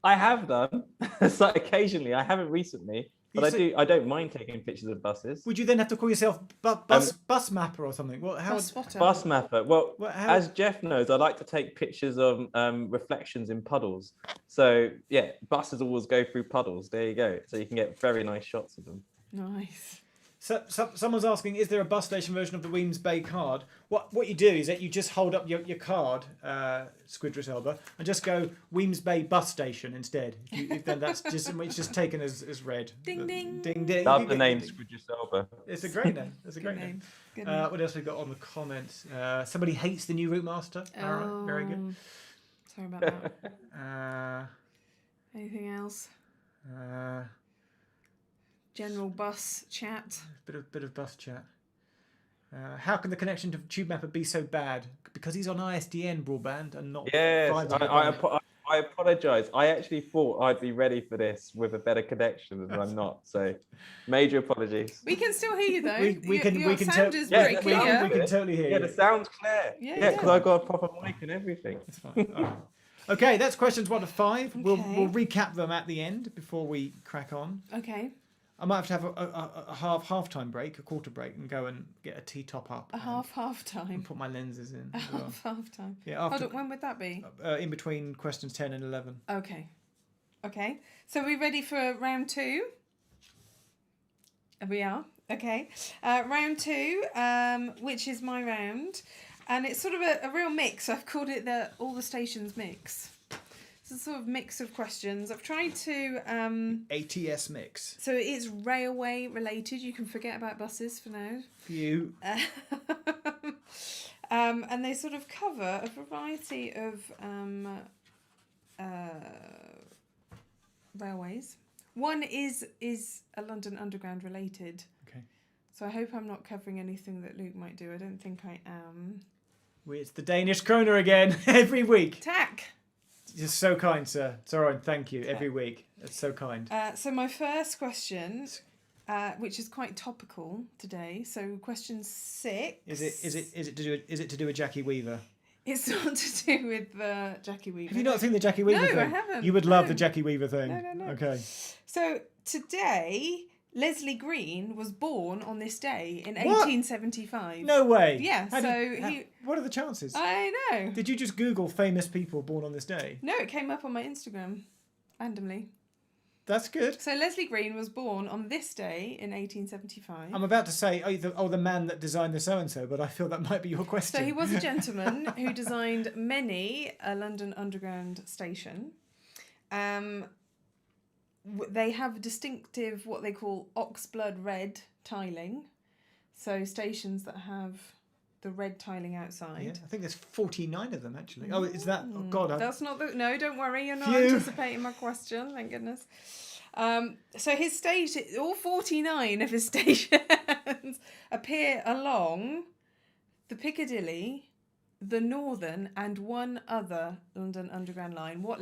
I have done. So occasionally, I haven't recently, but I don't mind taking pictures of buses. Would you then have to call yourself bus mapper or something? Well, how? Bus spotter. Bus mapper. Well, how- as Jeff knows, I like to take pictures of reflections in puddles. So yeah, buses always go through puddles. There you go. So you can get very nice shots of them. Nice. So someone's asking, is there a bus station version of the Weems Bay card? What you do is that you just hold up your card, Squidris Elba, and just go Weems Bay bus station instead. Then that's just it's just taken as read. Ding, ding. Ding ding. Love the name Squidris Elba. It's a great name. It's a great name. Good name. What else we got on the comments? Somebody hates the new route master. All right, very good. Sorry about that. Anything else? General bus chat. Bit of bus chat. How can the connection to Tubemapper be so bad? Because he's on ISDN broadband and not. Yes, fibre. I apologise. I actually thought I'd be ready for this with a better connection, and I'm not. So, major apologies. We can still hear you though. We can sound is Yeah, very we clear. We can totally hear Yeah, you. the sound's clear. Yeah. Because I got a proper mic and everything. It's fine. All right. Okay, that's questions 1 to 5. Okay. We'll recap them at the end before we crack on. Okay. I might have to have a half-time break, a quarter break, and go and get a tea top up. A half time. And put my lenses in. A as well. half time. Yeah, Hold after on, when would that be? in between questions 10 and 11. Okay. Okay. So we ready for round 2? We are. Okay. Round 2, which is my round. And it's sort of a real mix. I've called it all the stations mix. It's a sort of mix of questions. I've tried to... ATS mix. So it's railway related. You can forget about buses for now. Phew. And they sort of cover a variety of railways. One is a London Underground related. Okay. So I hope I'm not covering anything that Luke might do. I don't think I am. It's the Danish kroner again, every week. Tack! You're so kind, sir. Sorry, thank you, every week. It's so kind. So my first question, which is quite topical today. So question 6. Is it to do with Jackie Weaver? It's not to do with Jackie Weaver. Have you not seen the Jackie Weaver thing? No, I haven't. You would love No. the Jackie Weaver thing. No. Okay. So today, Leslie Green was born on this day in What? 1875. No way. Yeah, What are the chances? I know. Did you just Google famous people born on this day? No, it came up on my Instagram randomly. That's good. So Leslie Green was born on this day in 1875. I'm about to say, the man that designed the so-and-so, but I feel that might be your question. So he was a gentleman who designed many a London Underground station. They have distinctive, what they call oxblood red tiling. So stations that have the red tiling outside. Yeah, I think there's 49 of them actually. Oh, is that? Oh God, That's not the. No, don't worry. You're not Phew. anticipating my question. Thank goodness. So his station, all 49 of his stations appear along the Piccadilly, the Northern, and one other London Underground line. What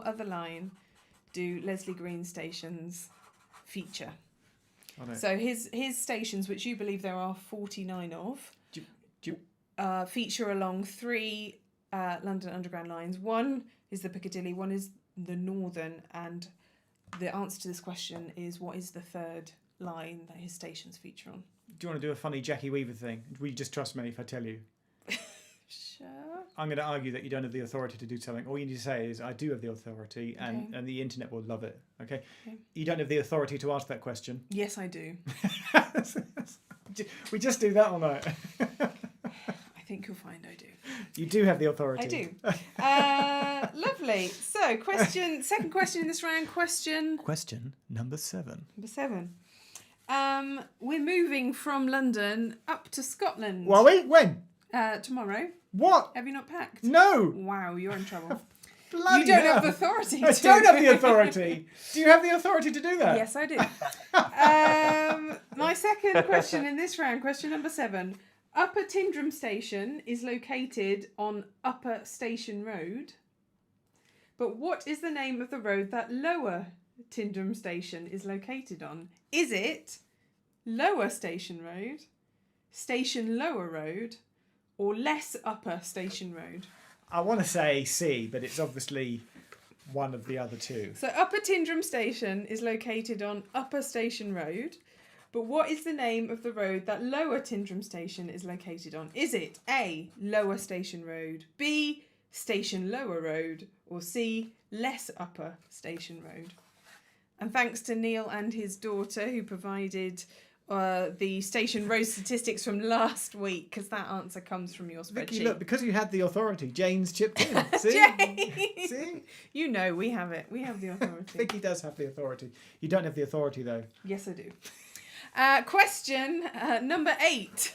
other line do Leslie Green stations feature? So his stations, which you believe there are 49 of, feature along 3 London Underground lines. One is the Piccadilly, one is the Northern, and the answer to this question is, what is the third line that his stations feature on? Do you want to do a funny Jackie Weaver thing? Will you just trust me if I tell you? Sure. I'm going to argue that you don't have the authority to do something. All you need to say is, I do have the authority, and the internet will love it. Okay? You don't have the authority to ask that question. Yes, I do. We just do that all night. I think you'll find I do. You do have the authority. I do. Lovely. So, second question in this round. Question number 7. Number 7. We're moving from London up to Scotland. Well, when? Tomorrow. What? Have you not packed? No. Wow, you're in trouble. Bloody you don't hell. have the authority I to. don't have the authority. Do you have the authority to do that? Yes, I do. My second question in this round, question number 7. Upper Tyndrum Station is located on Upper Station Road. But what is the name of the road that Lower Tyndrum Station is located on? Is it Lower Station Road, Station Lower Road, or Less Upper Station Road? I want to say C, but it's obviously one of the other two. So Upper Tyndrum Station is located on Upper Station Road, but what is the name of the road that Lower Tyndrum Station is located on? Is it A, Lower Station Road, B, Station Lower Road, or C, Less Upper Station Road? And thanks to Neil and his daughter who provided the station road statistics from last week, because that answer comes from your spreadsheet. Vicky, look, because you had the authority, Jane's chipped in. See? Jane! See? You know we have it. We have the authority. Vicky does have the authority. You don't have the authority, though. Yes, I do. Question number 8.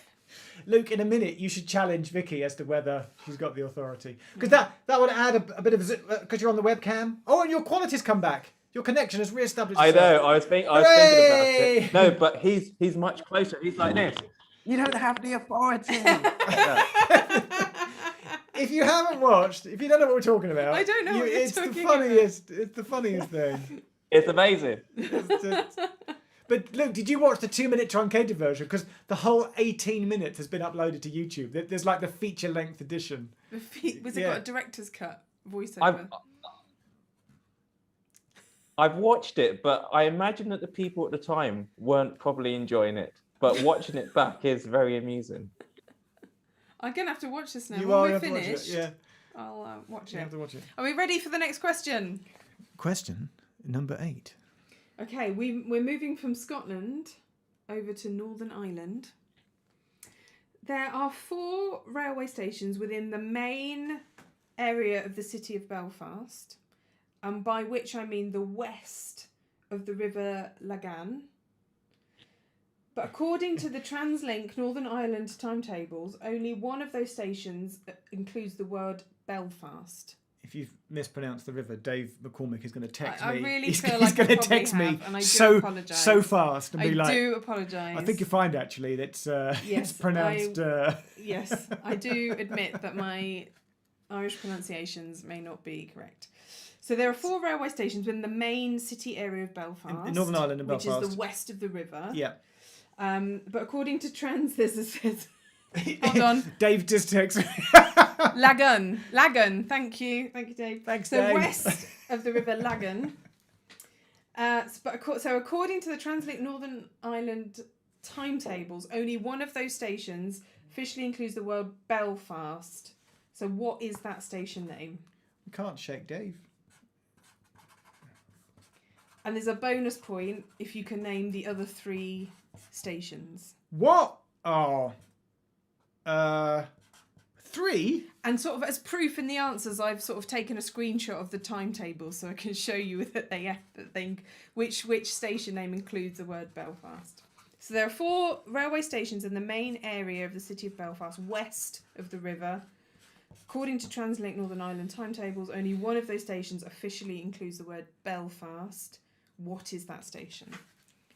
Luke, in a minute, you should challenge Vicky as to whether she's got the authority. Because that would add a bit of... Because you're on the webcam. Oh, and your quality's come back. Your connection has re-established I itself. know. I was thinking about it. No, but he's much closer. He's like this. You don't have the authority. If you haven't watched, if you don't know what we're talking about, I don't know what you're it's talking the funniest. It's the funniest thing. It's amazing. But look, did you watch the 2-minute truncated version? Because the whole 18 minutes has been uploaded to YouTube. There's like the feature-length edition. Was it got a director's cut voiceover? I've watched it, but I imagine that the people at the time weren't probably enjoying it. But watching it back is very amusing. I'm going to have to watch this now. You when are we're have to watch finished, it, yeah. I'll watch You it. have to watch it. Are we ready for the next question? Question number 8. Okay, we're moving from Scotland over to Northern Ireland. There are 4 railway stations within the main area of the city of Belfast, and by which I mean the west of the River Lagan. But according to the TransLink Northern Ireland timetables, only one of those stations includes the word Belfast. If you've mispronounced the river, Dave McCormick is going to text me. I really he's, feel he's like going I to probably text me have, and I do so apologise. so fast and be like, I do apologise. I think you find actually that it's pronounced. Yes, I do admit that my Irish pronunciations may not be correct. So there are 4 railway stations within the main city area of Belfast, in Northern Ireland and Belfast, which is the west of the river. Yeah. But according to Trans, there's hold on. Dave just texted me. Lagan. Thank you, Dave. Thanks, so Dave. West of the River Lagan. So according to the TransLink Northern Ireland timetables, only one of those stations officially includes the word Belfast. So what is that station name? We can't shake Dave. And there's a bonus point if you can name the other 3 stations. What? Oh. 3? And sort of as proof in the answers, I've sort of taken a screenshot of the timetable so I can show you that which station name includes the word Belfast. So there are 4 railway stations in the main area of the city of Belfast, west of the river. According to Translink Northern Ireland timetables, only one of those stations officially includes the word Belfast. What is that station?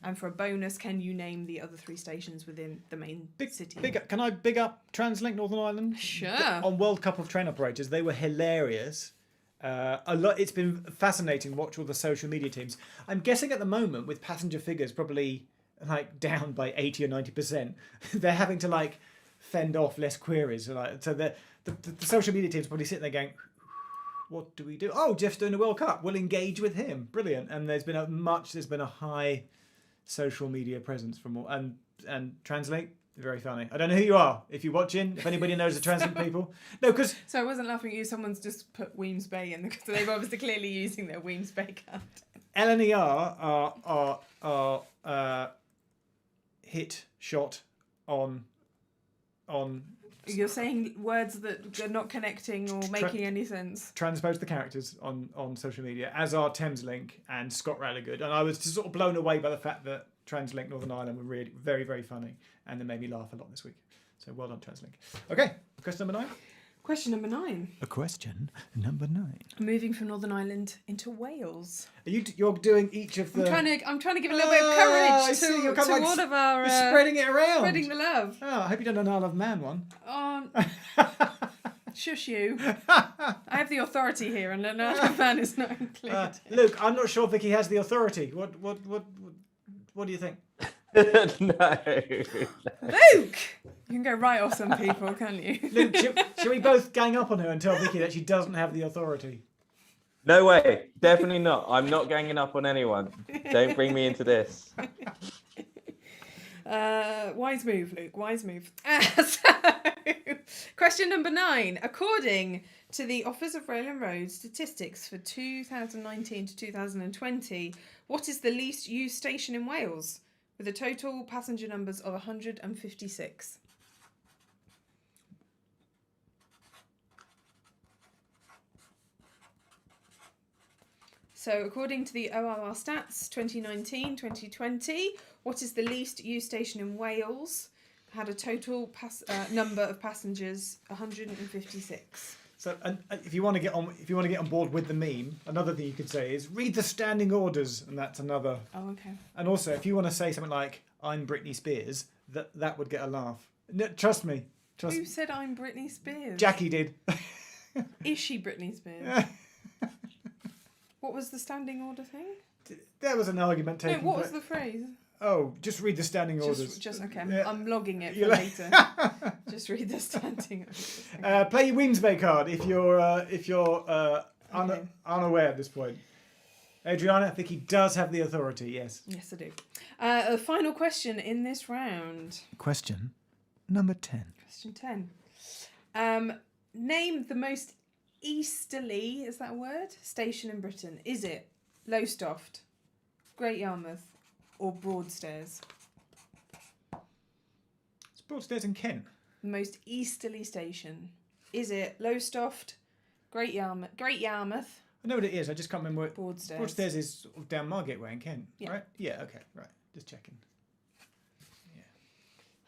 And for a bonus, can you name the other 3 stations within the main city? Can I big up Translink Northern Ireland? Sure. On World Cup of Train Operators, they were hilarious. It's been fascinating to watch all the social media teams. I'm guessing at the moment, with passenger figures probably like down by 80 or 90%, they're having to like fend off less queries. So the social media team's probably sitting there going, what do we do? Oh, Jeff's doing a World Cup. We'll engage with him. Brilliant. And there's been a high social media presence from all, and Translink, very funny. I don't know who you are. If you're watching, if anybody knows the Translink people. No, because... So I wasn't laughing at you. Someone's just put Weems Bay in because they've obviously clearly using their Weems Bay card. LNER are hit shot on... You're saying words that are not connecting or making any sense. Transpose the characters on social media, as are Thameslink and Scott Ralligood. And I was just sort of blown away by the fact that Translink Northern Ireland were really very, very funny. And they made me laugh a lot this week. So well done, Translink. Okay, question number 9. Question number 9. A question number 9. Moving from Northern Ireland into Wales. You're doing each of the... I'm trying to give a little bit of courage to like, all of our... You're spreading it around. Spreading the love. Oh, I hope you done an Isle of Man one. Shush you. I have the authority here and an Isle of Man is not included. Luke, I'm not sure Vicky has the authority. What do you think? No. Luke! You can go right off some people, can't you? Luke, should we both gang up on her and tell Vicky that she doesn't have the authority? No way. Definitely not. I'm not ganging up on anyone. Don't bring me into this. Wise move, Luke. Wise move. So, question number 9. According to the Office of Rail and Road statistics for 2019 to 2020, what is the least used station in Wales, with a total passenger numbers of 156? So according to the ORR stats 2019-2020, what is the least used station in Wales? Had a total number of passengers 156. So, and if you want to get on board with the meme, another thing you could say is read the standing orders, and that's another. Oh, okay. And also, if you want to say something like "I'm Britney Spears," that would get a laugh. No, trust me. Who said I'm Britney Spears? Jackie did. Is she Britney Spears? What was the standing order thing? There was an argument taken. No, what was the phrase? Oh, just read the standing orders. Just okay. Yeah. I'm logging it for later. Just read the standing orders. Okay. Play your Weems Bay card if you're unaware at this point. Adriana, Vicky does have the authority. Yes. Yes, I do. The final question in this round. Question number 10. Question 10. Name the most easterly, is that a word? Station in Britain. Is it Lowstuft, Great Yarmouth, or Broadstairs? It's Broadstairs in Kent. The most easterly station. Is it Lowstuft, Great Yarmouth? I know what it is. I just can't remember what. Broadstairs. Broadstairs is sort of down Margate way in Kent, Yeah. right? Yeah. Okay. Right. Just checking.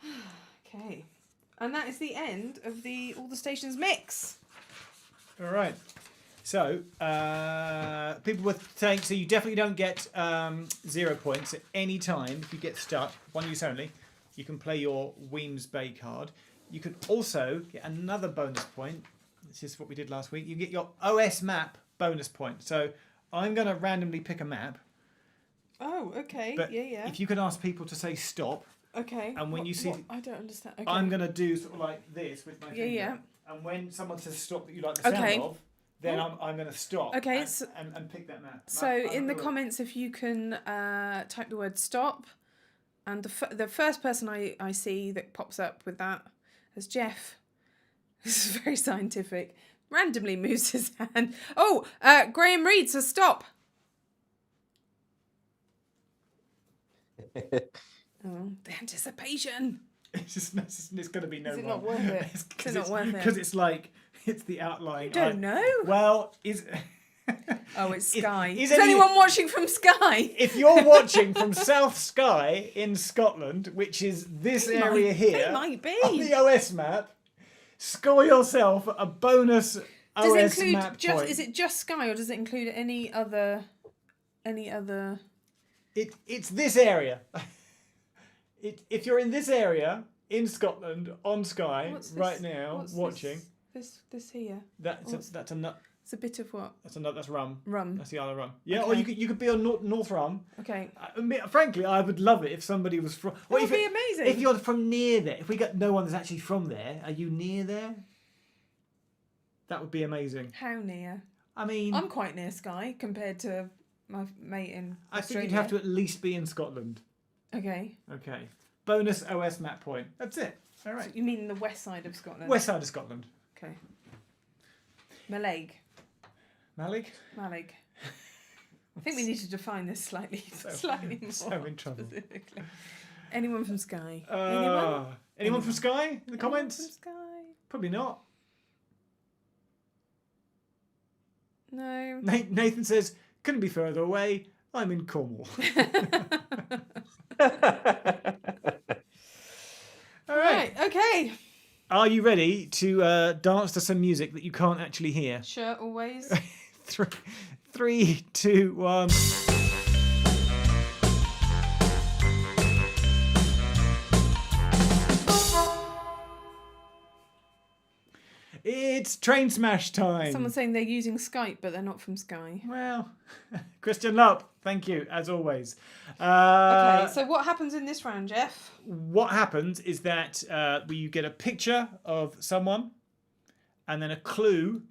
Yeah. Okay. And that is the end of all the stations mix. All right. So, people were saying, so you definitely don't get 0 points at any time if you get stuck. One use only. You can play your Weems Bay card. You can also get another bonus point. This is what we did last week. You get your OS map bonus point. So, I'm going to randomly pick a map. Oh, okay. But yeah. if you can ask people to say stop. Okay. And when you see... I don't understand. Okay. I'm going to do sort of like this with my finger. Yeah. And when someone says stop that you like the sound of, then I'm going to stop and pick that map. So in the comments, if you can type the word stop, and the first person I see that pops up with that is Jeff. This is very scientific. Randomly moves his hand. Oh, Graham Reed says stop. Oh, the anticipation. It's going to be no. Is it not worth it? Is it not worth it? Because it's like it's the outline. I don't know. Well, Oh, it's Skye. is Is any- anyone watching from Skye? If you're watching from South Skye in Scotland, which is this area here, They might be. on the OS map, score yourself a bonus Does OS it include map just? point. Is it just Skye, or does it include any other? It's this area. If you're in this area in Scotland on Skye What's this? right now What's watching, This here. that's a nut. It's a bit of what? That's rum. Rum. That's the Isle of Rum. Yeah, Okay. or you could be on North Rum. Okay. I mean, frankly, I would love it if somebody was from. That would be amazing. If you're from near there, if we got no one that's actually from there, are you near there? That would be amazing. How near? I mean, I'm quite near Skye compared to my mate in I think Australia. you'd have to at least be in Scotland. Okay. Okay. Bonus OS map point. That's it. All So right. you mean the west side of Scotland? West side of Scotland. Okay. Mallaig. Malik? Mallaig. I think we need to define this slightly more So in trouble. specifically. Anyone from Skye? Anyone from Skye in the Anyone comments? from Skye? Probably not. No. Nathan says, couldn't be further away. I'm in Cornwall. All right. Right. Okay. Are you ready to dance to some music that you can't actually hear? Sure. Always. Three, two, one. It's train smash time. Someone's saying they're using Skype, but they're not from Skye. Well, Christian Lupp, thank you, as always. Okay, so what happens in this round, Jeff? What happens is that you get a picture of someone and then a clue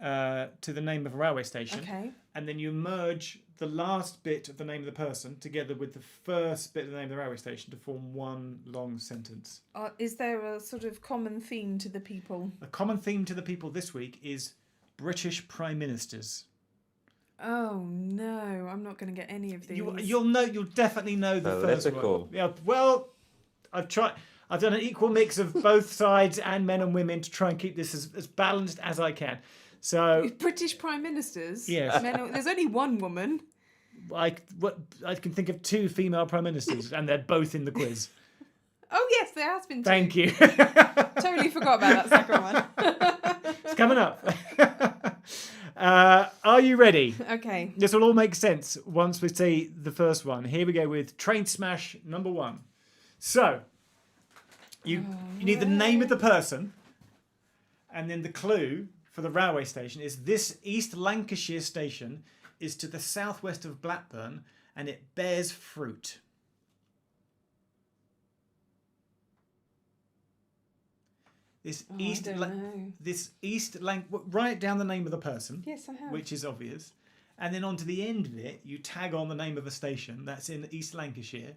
to the name of a railway station. Okay. And then you merge the last bit of the name of the person together with the first bit of the name of the railway station to form one long sentence. Is there a sort of common theme to the people? A common theme to the people this week is British Prime Ministers. Oh no, I'm not going to get any of these. You'll definitely know the first Political. one. Yeah, well, I've done an equal mix of both sides and men and women to try and keep this as balanced as I can. So British Prime Ministers? Yes. There's only one woman. I can think of two female prime ministers, and they're both in the quiz. Oh yes, there has been two. Thank you. Totally forgot about that second one. It's coming up. Are you ready? Okay. This will all make sense once we see the first one. Here we go with Train Smash number 1. So, you need the name of the person, and then the clue for the railway station is this East Lancashire station is to the southwest of Blackburn, and it bears fruit. Write down the name of the person. Yes, I have. Which is obvious. And then onto the end of it, you tag on the name of a station that's in East Lancashire.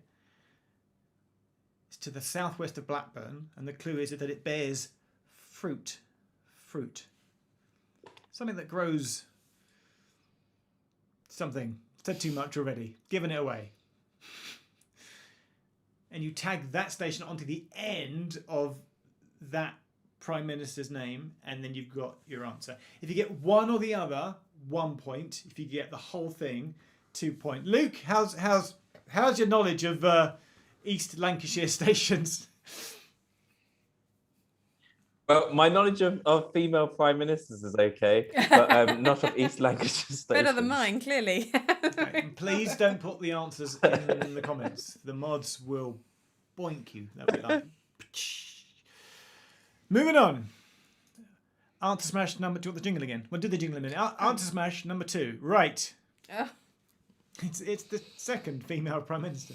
It's to the southwest of Blackburn, and the clue is that it bears fruit. Fruit. Something that grows something. Said too much already. Giving it away. And you tag that station onto the end of that Prime Minister's name, and then you've got your answer. If you get one or the other, 1 point. If you get the whole thing, 2 points. Luke, how's your knowledge of East Lancashire stations? Well, my knowledge of female prime ministers is okay, but not of East Lancashire stations. Better than mine, clearly. Okay, and please don't put the answers in the comments. The mods will boink you. That'll be like... Moving on. Answer smash number... Do you want the jingle again? We'll do the jingle in a minute. Answer smash number 2. Right. It's the second female prime minister.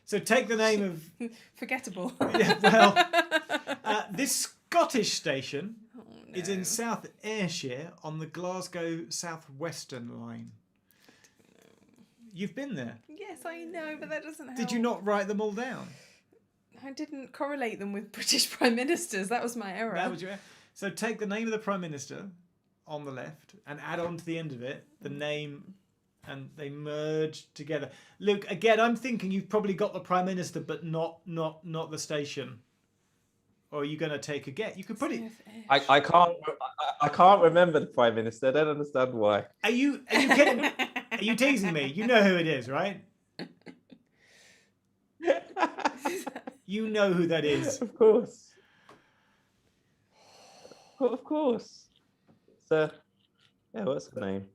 So take the name of... Forgettable. Yeah, well, this Scottish station is in South Ayrshire on the Glasgow South Western line. You've been there. Yes, I know, but that doesn't help. Did you not write them all down? I didn't correlate them with British Prime Ministers. That was my error. That was your... So take the name of the Prime Minister on the left and add on to the end of it the name, and they merge together. Luke, again, I'm thinking you've probably got the Prime Minister, but not the station or are you going to take a guess? You could put it. I can't remember the Prime Minister. I don't understand why. Are you kidding? Are you teasing me? You know who it is, right? You know who that is. Of course. Of course. So, yeah, what's her name?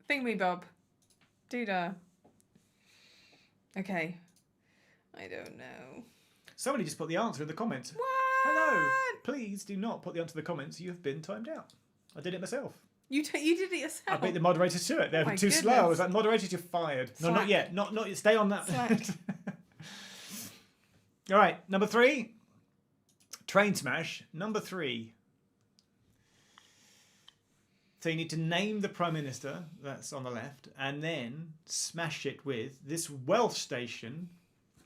Thingamy-bob. Doodah. Okay. I don't know. Somebody just put the answer in the comments. What? Hello. Please do not put the answer in the comments. You have been timed out. I did it myself. You did it yourself. I beat the moderators to it. They were my too slow. I goodness. was like, moderators, you're fired. No, not Slack. yet. Not yet. Stay on that. Slack. All right. Number 3. Train smash. Number 3. So you need to name the Prime Minister, that's on the left, and then smash it with this Welsh station,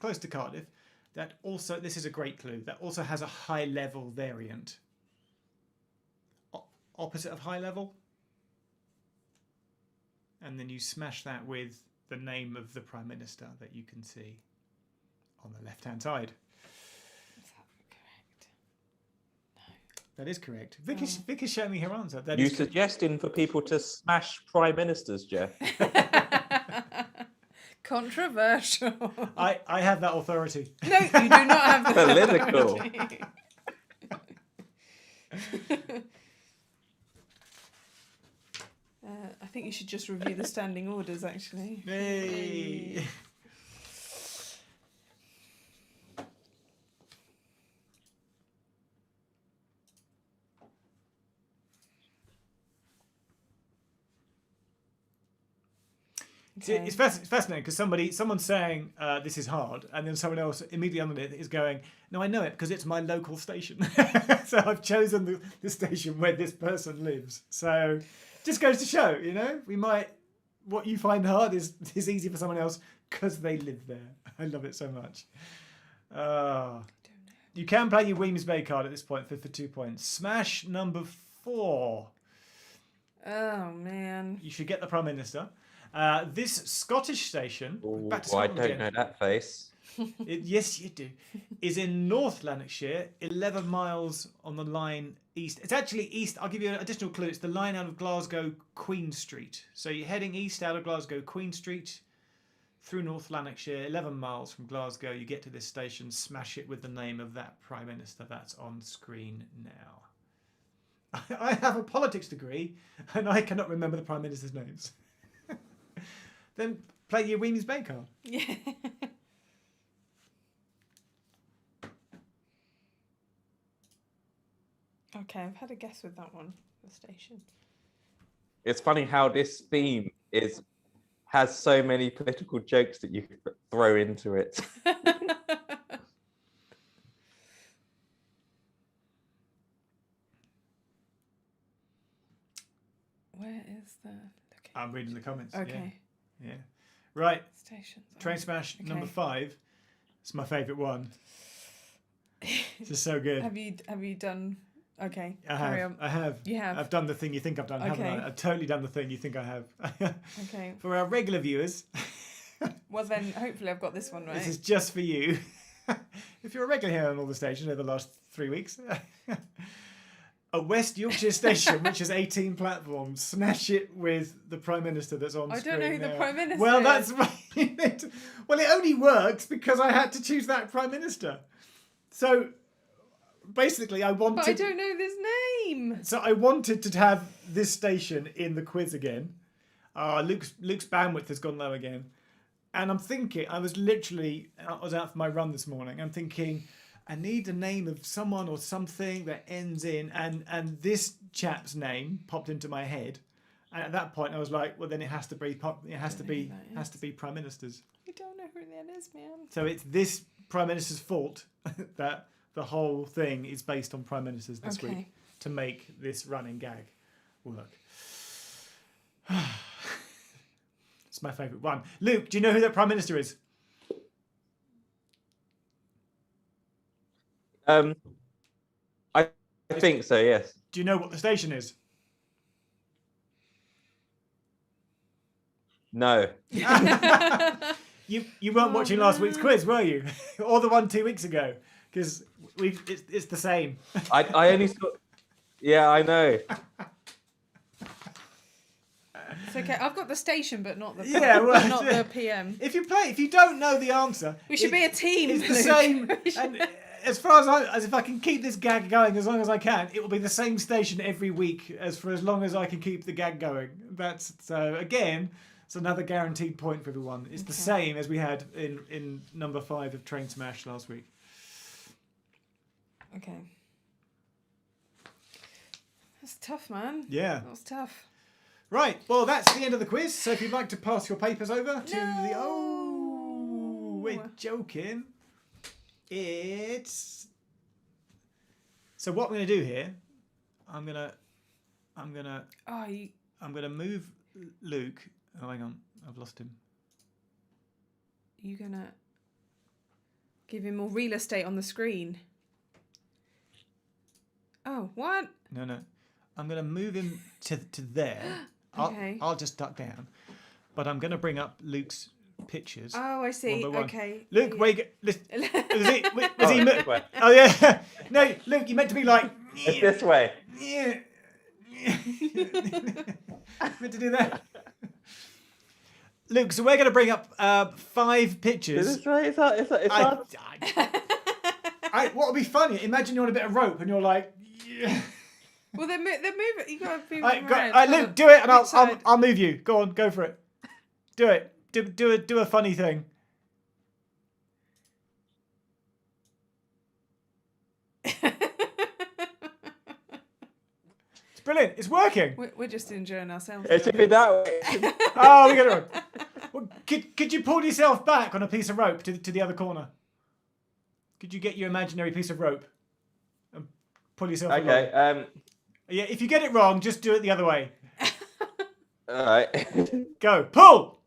close to Cardiff, that also, this is a great clue, that also has a high level variant. Opposite of high level. And then you smash that with the name of the Prime Minister that you can see on the left-hand side. Is that correct? That is correct. Vic is showing me her answer. That You is correct. suggesting for people to smash Prime Ministers, Jeff? Controversial. I have that authority. No, you do not have that. Political. I think you should just review the standing orders, actually. Hey. See, Okay. it's fascinating because someone's saying this is hard, and then someone else immediately under it is going, "No, I know it because it's my local station." So I've chosen the station where this person lives. So just goes to show, what you find hard is easy for someone else because they live there. I love it so much. You can play your Weems Bay card at this point for 2 points. Smash number 4. Oh, man. You should get the Prime Minister. This Scottish station, back to I Scotland don't again. know that face. Yes, you do. Is in North Lanarkshire, 11 miles on the line east. It's actually east. I'll give you an additional clue. It's the line out of Glasgow, Queen Street. So you're heading east out of Glasgow, Queen Street, through North Lanarkshire, 11 miles from Glasgow. You get to this station, smash it with the name of that Prime Minister that's on screen now. I have a politics degree, and I cannot remember the Prime Minister's names. Then play your Weems Bay card. Yeah. Okay, I've had a guess with that one. The station. It's funny how this theme has so many political jokes that you could throw into it. Where is the location? I'm reading the comments. Okay. Yeah. Right. Stations. Train smash okay. number 5. It's my favourite one. This is so good. Have you done? Okay. I carry have. on. I have. You have. I've done the thing you think I've done, haven't Okay. I? I've totally done the thing you think I have. Okay. For our regular viewers, Well then, hopefully I've got this one right. this is just for you. If you're a regular here on all the stations over the last 3 weeks. A West Yorkshire station which has 18 platforms. Smash it with the Prime Minister that's on I screen don't know who the now. Prime Minister Well, is. that's right. Well, it only works because I had to choose that Prime Minister. So basically, I wanted. But I don't know this name. So I wanted to have this station in the quiz again. Luke's bandwidth has gone low again, and I'm thinking. I was out for my run this morning. I'm thinking, I need the name of someone or something that ends in, and this chap's name popped into my head. And at that point, I was like, well, then it has to be Prime Ministers. I don't know who that is, man. So it's this Prime Minister's fault that the whole thing is based on Prime Ministers this week to make this running gag work. It's my favourite one. Luke, do you know who that Prime Minister is? I think so, yes. Do you know what the station is? No. You weren't watching last week's quiz, were you? Or the one 2 weeks ago? Because It's the same. I only saw. Yeah, I know. It's okay. I've got the station, but not the not the PM. If you don't know the answer, We should be a team. It's the same. And as far as if I can keep this gag going as long as I can, it will be the same station every week for as long as I can keep the gag going. That's so again. It's another guaranteed point for everyone. It's the same as we had in number 5 of Train Smash last week. Okay. That's tough, man. Yeah. That was tough. Right. Well, that's the end of the quiz. So if you'd like to pass your papers over to the... Oh, we're joking. It's... So what I'm going to do here, I'm going to move Luke... Oh, hang on. I've lost him. You gonna give him more real estate on the screen? Oh, what? No. I'm going to move him to there. Okay. I'll just duck down. But I'm going to bring up Luke's pictures. Oh, I see. One by one. Okay. Luke, where you go? Was he... This way. Oh, yeah. No, Luke, you meant to be like... It's this way. Yeah. Meant to do that. Luke, so we're going to bring up 5 pictures. Is this right? It's hard. What would be funny? Imagine you're on a bit of rope and you're like... Yeah. Well, they're moving. You got to move Right, around. Luke, do it, and Which side? I'll move you. Go on, go for it. Do it. Do a funny thing. It's brilliant. It's working. We're just enjoying ourselves. It should be that way. Oh, we got it wrong. Well, could you pull yourself back on a piece of rope to the other corner? Could you get your imaginary piece of rope and pull yourself along? Okay. Yeah, if you get it wrong, just do it the other way. All right. Go. Pull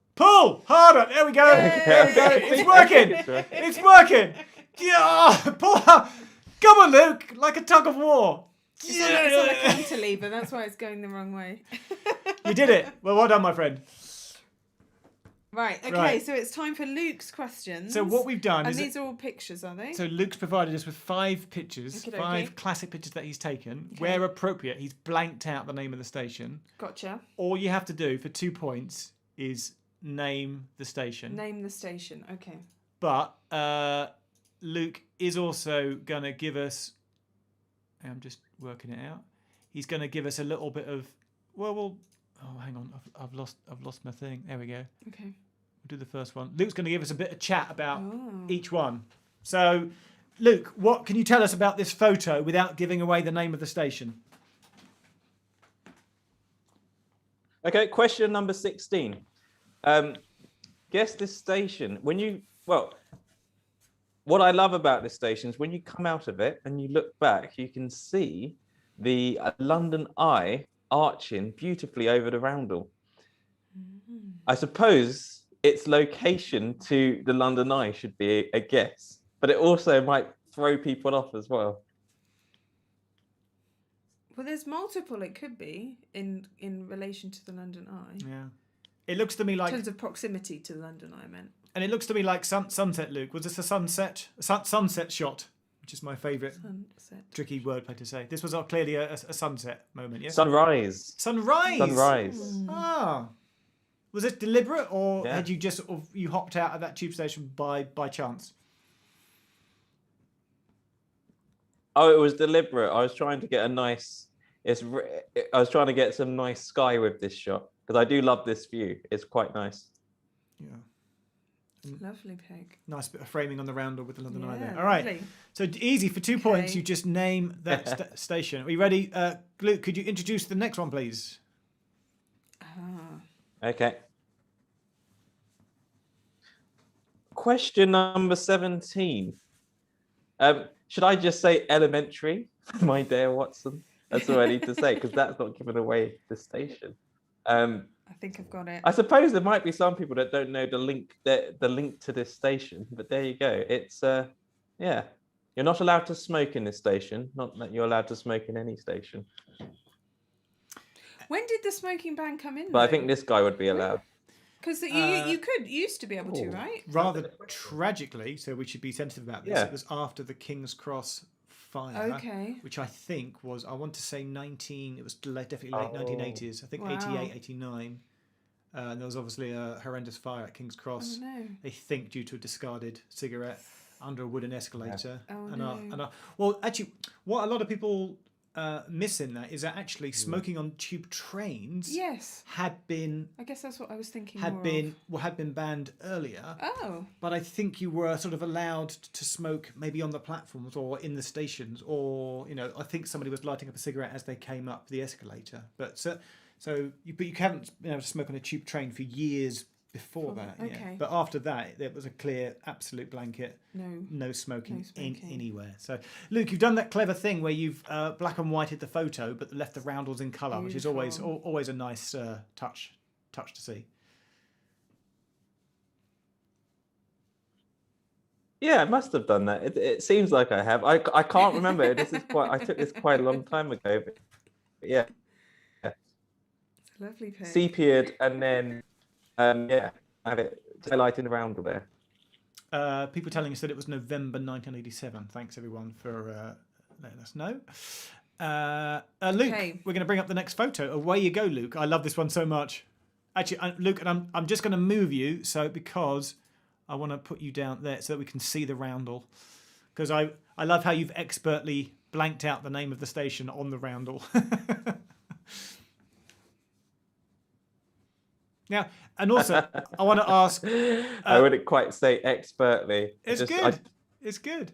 harder. There we go. There we go. It's working. It's working. Yeah. Pull up. Come on, Luke. Like a tug of war. It's on a cantilever. That's why it's going the wrong way. You did it. Well done, my friend. Right. Okay. Right. So it's time for Luke's questions. So what we've done and is... these are all pictures, are they? So Luke's provided us with 5 pictures, Okey-dokey. 5 classic pictures that he's taken. Okay. Where appropriate, he's blanked out the name of the station. Gotcha. All you have to do for 2 points is name the station. Name the station. Okay. But Luke is also going to give us... I'm just working it out. He's going to give us a little bit of... Oh, hang on. I've lost my thing. There we go. Okay. We'll do the first one. Luke's going to give us a bit of chat about Oh. each one. So, Luke, what can you tell us about this photo without giving away the name of the station? Okay, question number 16. Guess this station. What I love about this station is when you come out of it and you look back, you can see the London Eye arching beautifully over the roundel. Mm-hmm. I suppose its location to the London Eye should be a guess, but it also might throw people off as well. Well, there's multiple. It could be in relation to the London Eye. Yeah. It looks to me like... In terms of proximity to the London Eye, I meant. And it looks to me like sunset, Luke. Was this a sunset shot? Which is my favourite Sunset. tricky wordplay to say. This was clearly a sunset moment, yeah? Sunrise. Sunrise! Sunrise. Ah. Was it deliberate, or Yeah. had you just you hopped out of that tube station by chance? Oh, it was deliberate. I was trying to get I was trying to get some nice sky with this shot because I do love this view. It's quite nice. Yeah. Lovely pig. Nice bit of framing on the roundel with the London Eye there. Yeah, All right. lovely. So easy for 2 points. Okay. You just name that station. Are you ready? Luke, could you introduce the next one, please? Okay. Question number 17. Should I just say elementary, my dear Watson? That's all I need to say because that's not giving away the station. I think I've got it. I suppose there might be some people that don't know the link to this station, but there you go. It's yeah. You're not allowed to smoke in this station. Not that you're allowed to smoke in any station. When did the smoking ban come in? But I though? think this guy would be allowed. Because you used to be able to, Oh. right? Rather tragically, so we should be sensitive about this. Yeah. It was after the King's Cross fire, Okay. which I think was, I want to say it was definitely late Oh. 1980s. I think Wow. 88, 89. And there was obviously a horrendous fire at King's Cross. Oh no. They think due to a discarded cigarette under a wooden escalator. Oh, and no. well, actually, what a lot of people miss in that is that actually smoking on tube trains Yes. had been I guess that's what I was thinking. had more been well, had been banned earlier. Of. Oh. But I think you were sort of allowed to smoke maybe on the platforms or in the stations, or I think somebody was lighting up a cigarette as they came up the escalator. But you haven't been able to smoke on a tube train for years before that. Yeah. Okay. But after that, there was a clear, absolute blanket. No. No smoking, No smoking. anywhere. So, Luke, you've done that clever thing where you've black and whited the photo, but left the roundels in colour, which is always a nice touch to see. Yeah, I must have done that. It seems like I have. I can't remember. I took this quite a long time ago. But yeah. It's a lovely pic. Sepia'd, and then I have it highlighting the roundel there. People telling us that it was November 1987. Thanks everyone for letting us know. Luke, Okay. we're going to bring up the next photo. Away you go, Luke. I love this one so much. Actually, Luke, and I'm just going to move you because I want to put you down there so that we can see the roundel. Because I love how you've expertly blanked out the name of the station on the roundel. Now, and also, I want to ask. I wouldn't quite say expertly. It's good. It's good.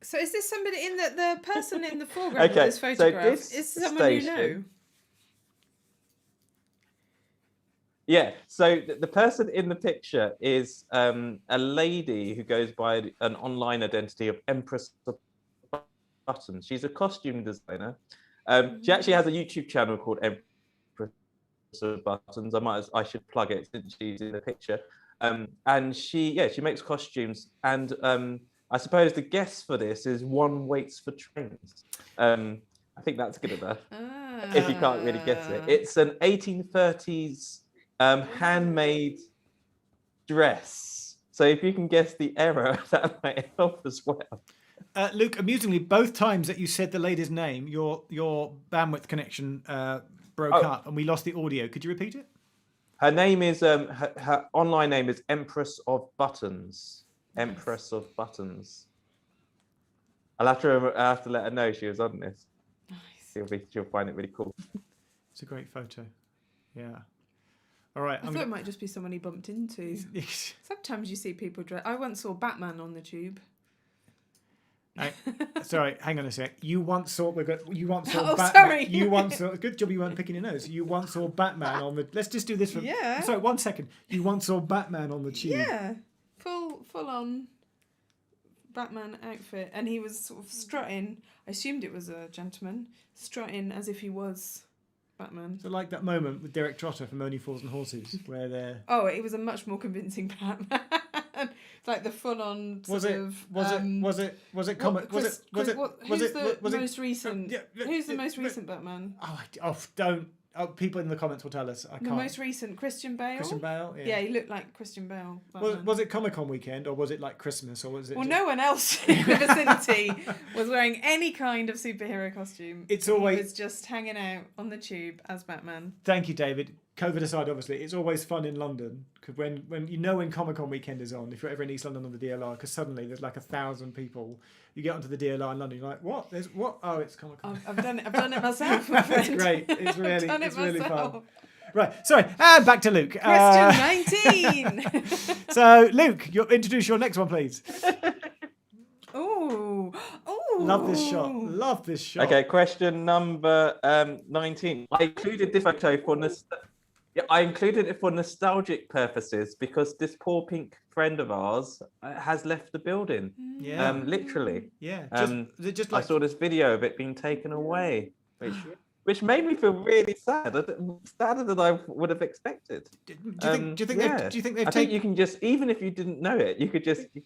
So is this somebody in the person in the foreground of this so photograph? this Is someone you know? station- Yeah, so the person in the picture is a lady who goes by an online identity of Empress of Buttons. She's a costume designer. She actually has a YouTube channel called Empress of Buttons. I should plug it since she's in the picture. And she makes costumes. And I suppose the guess for this is one waits for trains. I think that's good enough. If you can't really guess it, it's an 1830s handmade dress. So if you can guess the error, that might help as well. Luke, amusingly, both times that you said the lady's name, your bandwidth connection broke up and we lost the audio. Could you repeat it? Her name is her online name is Empress of Buttons. Empress of Buttons. I'll have to let her know she was on this. Nice. She'll find it really cool. It's a great photo. Yeah. All right. I thought it might just be someone he bumped into. Sometimes you see people dress. I once saw Batman on the tube. Sorry, hang on a sec. You once saw Batman. Sorry. You once saw. Good job you weren't picking your nose. You once saw Batman on the. Let's just do this for. Yeah. Sorry, 1 second. You once saw Batman on the tube. Yeah, full on Batman outfit, and he was sort of strutting. I assumed it was a gentleman strutting as if he was Batman. So like that moment with Derek Trotter from Only Fools and Horses, where they're. Oh, it was a much more convincing Batman. Like the full-on Was sort it? of. Was it comic? Who's the most recent? Who's the most yeah, recent Batman? Don't. Oh, people in the comments will tell us. I The can't. most recent, Christian Bale. Christian Bale. Yeah, he looked like Christian Bale. Was it Comic-Con weekend or was it like Christmas or was it? Well, no one else in the vicinity was wearing any kind of superhero costume. It's He always. was just hanging out on the tube as Batman. Thank you, David. COVID aside, obviously, it's always fun in London because when Comic-Con weekend is on, if you're ever in East London on the DLR, because suddenly there's like 1,000 people. You get onto the DLR in London, you're like, what? There's what? Oh, it's Comic-Con. I've done it myself. My friend. It's great. It's really, I've done it's it really myself. fun. Right, sorry. And back to Luke. Question 19. So, Luke, introduce your next one, please. Oh, Love this shot. Love this shot. Okay, question number 19. I included this photo I included it for nostalgic purposes because this poor pink friend of ours has left the building. Yeah. Literally. Yeah. Just I like saw this video of it being taken away, which made me feel really sad. Sadder than I would have expected. Do you think they've I think you can just, even if you didn't know it, you could just. Do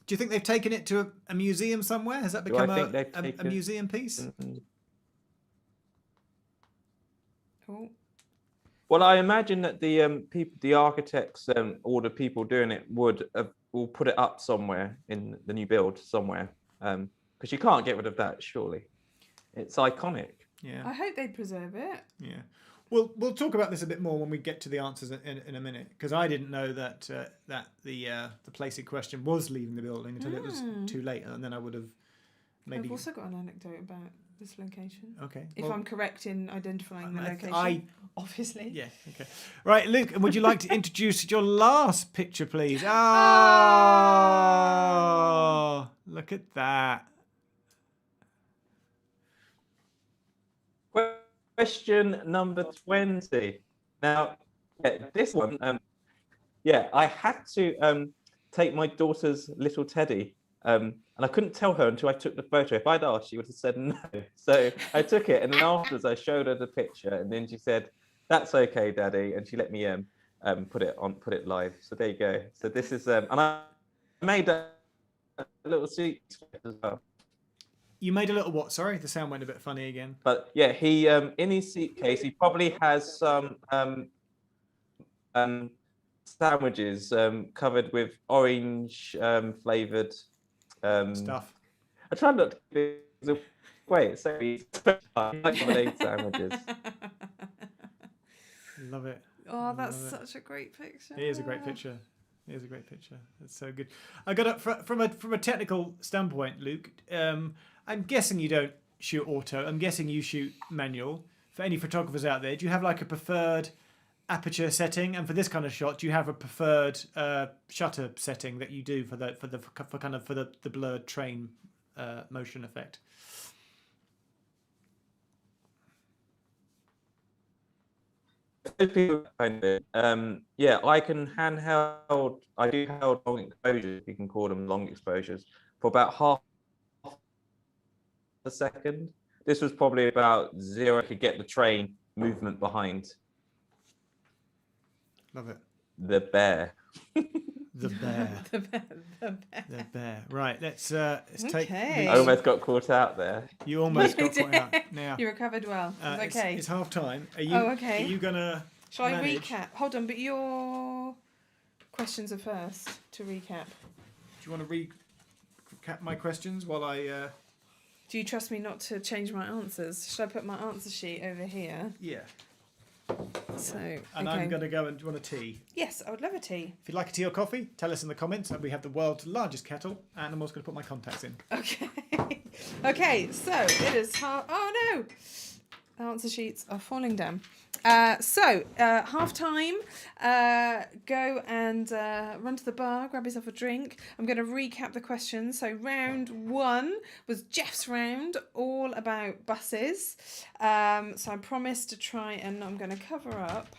you think they've taken it to a museum somewhere? Has that become a museum piece? Oh, Well, I imagine that the architects, or the people doing it will put it up somewhere in the new build somewhere, because you can't get rid of that, surely. It's iconic. Yeah. I hope they preserve it. Yeah. We'll talk about this a bit more when we get to the answers in a minute, because I didn't know that that the place in question was leaving the building until it was too late, and then I would have maybe. I've also got an anecdote about this location. Okay. If I'm correct in identifying the location, obviously. Yeah. Okay. Right, Luke. Would you like to introduce your last picture, please? Oh, look at that. Question number 20. Now, this one, I had to take my daughter's little teddy, and I couldn't tell her until I took the photo. If I'd asked, she would have said no. So I took it, and then afterwards I showed her the picture, and then she said, "That's okay, Daddy," and she let me put it live. So there you go. So this is and I made a little seat as well. You made a little what? Sorry, the sound went a bit funny again. But yeah, he in his suitcase he probably has some sandwiches covered with orange flavored Stuff. I tried not to give it away. So like sandwiches. Love it. Oh, that's such a great picture. It is a great picture. It is a great picture. It's so good. I got it from a technical standpoint, Luke. I'm guessing you don't shoot auto. I'm guessing you shoot manual. For any photographers out there, do you have like a preferred aperture setting? And for this kind of shot, do you have a preferred shutter setting that you do for the blurred train motion effect? I can handheld. I do held long exposures. You can call them long exposures for about half a second. This was probably about 0. I could get the train movement behind. Love it. The bear. The bear. The bear. The bear. Right. Let's take. Okay. I almost got caught out there. You almost got caught out. Now You recovered well. Okay. It's half time. Are you? Okay. Are you gonna? Shall manage? I recap? Hold on, but your questions are first to recap. Do you want to recap my questions while I? Do you trust me not to change my answers? Should I put my answer sheet over here? Yeah. So. And okay. I'm going to go and do you want a tea? Yes, I would love a tea. If you'd like a tea or coffee, tell us in the comments. And we have the world's largest kettle, and I'm also going to put my contacts in. Okay. Okay, so it is oh no! Answer sheets are falling down. Half time. Go and run to the bar, grab yourself a drink. I'm going to recap the questions. So round 1 was Jeff's round, all about buses. So I promised to try, and I'm going to cover up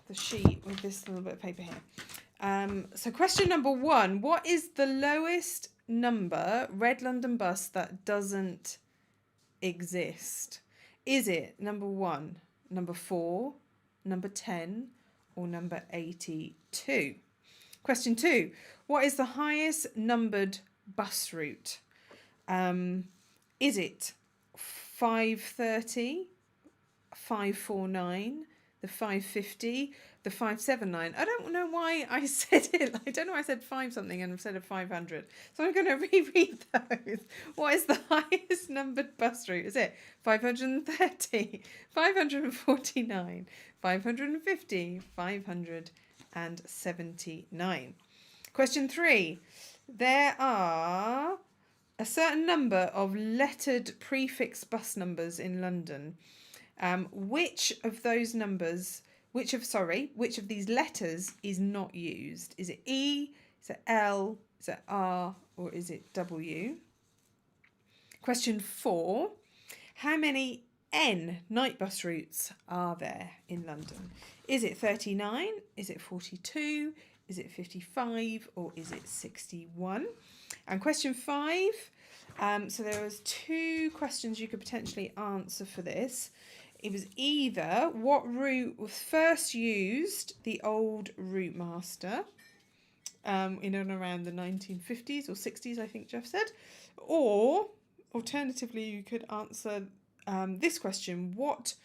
the sheet with this little bit of paper here. So question number 1: what is the lowest number Red London bus that doesn't exist? Is it number 1, number 4, number 10, or number 82? Question 2. What is the highest numbered bus route? Is it 530, 549, the 550, the 579? I don't know why I said it. I don't know why I said 5 something instead of 500. So I'm going to reread those. What is the highest numbered bus route? Is it 530, 549, 550, 579? Question 3. There are a certain number of lettered prefix bus numbers in London. Which of these letters is not used? Is it E, is it L, is it R, or is it W? Question 4. How many N night bus routes are there in London? Is it 39? Is it 42? Is it 55? Or is it 61? And question 5. So there was 2 questions you could potentially answer for this. It was either what route was first used, the old route master, in and around the 1950s or 60s, I think Jeff said, or alternatively you could answer this question: what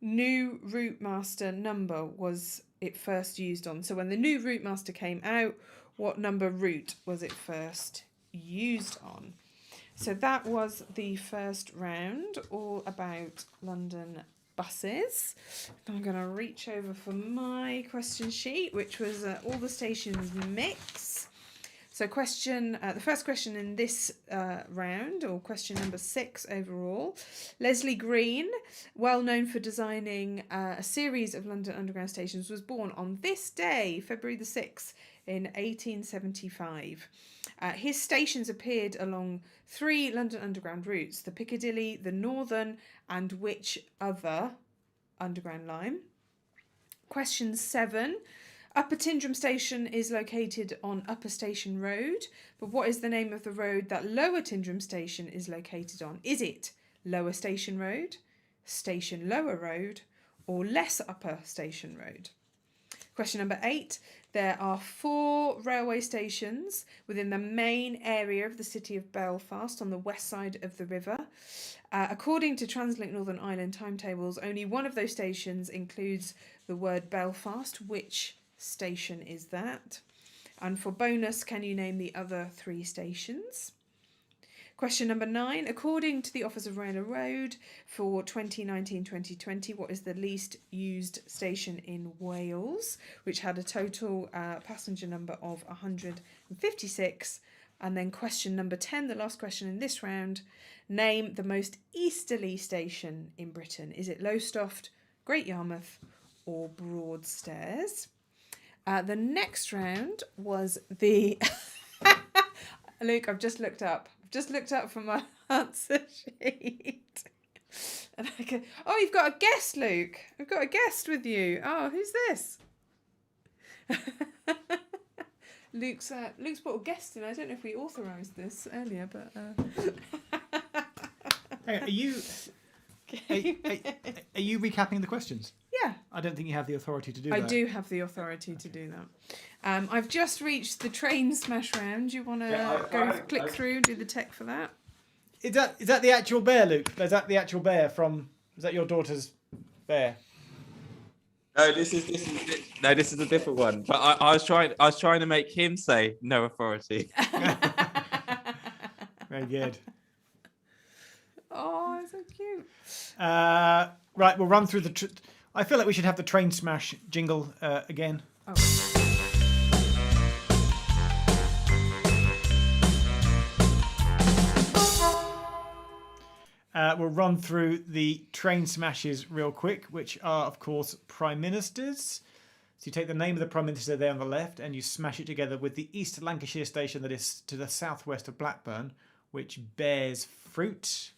new route master number was it first used on? So when the new route master came out, what number route was it first used on? So that was the first round, all about London buses. I'm going to reach over for my question sheet, which was all the stations mix. So the first question in this round, or question number 6 overall. Leslie Green, well known for designing a series of London Underground stations, was born on this day, February the 6th, in 1875. His stations appeared along 3 London Underground routes, the Piccadilly, the Northern, and which other Underground line? Question 7. Upper Tyndrum Station is located on Upper Station Road, but what is the name of the road that Lower Tyndrum Station is located on? Is it Lower Station Road, Station Lower Road, or Less Upper Station Road? Question number 8. There are 4 railway stations within the main area of the city of Belfast on the west side of the river. According to Translink Northern Ireland timetables, only one of those stations includes the word Belfast. Which station is that? And for bonus, can you name the other 3 stations? Question number 9. According to the Office of Rail and Road for 2019-2020, what is the least used station in Wales, which had a total passenger number of 156? And then question number 10, the last question in this round. Name the most easterly station in Britain. Is it Lowstuft, Great Yarmouth, or Broadstairs? The next round was the... Luke, I've just looked up. From my answer sheet. And I go, oh, you've got a guest, Luke. I've got a guest with you. Oh, who's this? Luke's brought a guest in. I don't know if we authorised this earlier, but... Hey, are you recapping the questions? Yeah. I don't think you have the authority to do that. I do have the authority to do that. I've just reached the train smash round. You want to click through, do the tech for that? Is that the actual bear, Luke? Is that the actual bear from... Is that your daughter's bear? No, this is a different one. But I was trying to make him say no authority. Very good. Oh, so cute. Right, we'll run through the... I feel like we should have the train smash jingle again. Oh. We'll run through the train smashes real quick, which are, of course, Prime Ministers. So you take the name of the Prime Minister there on the left and you smash it together with the East Lancashire station that is to the southwest of Blackburn, which bears fruit.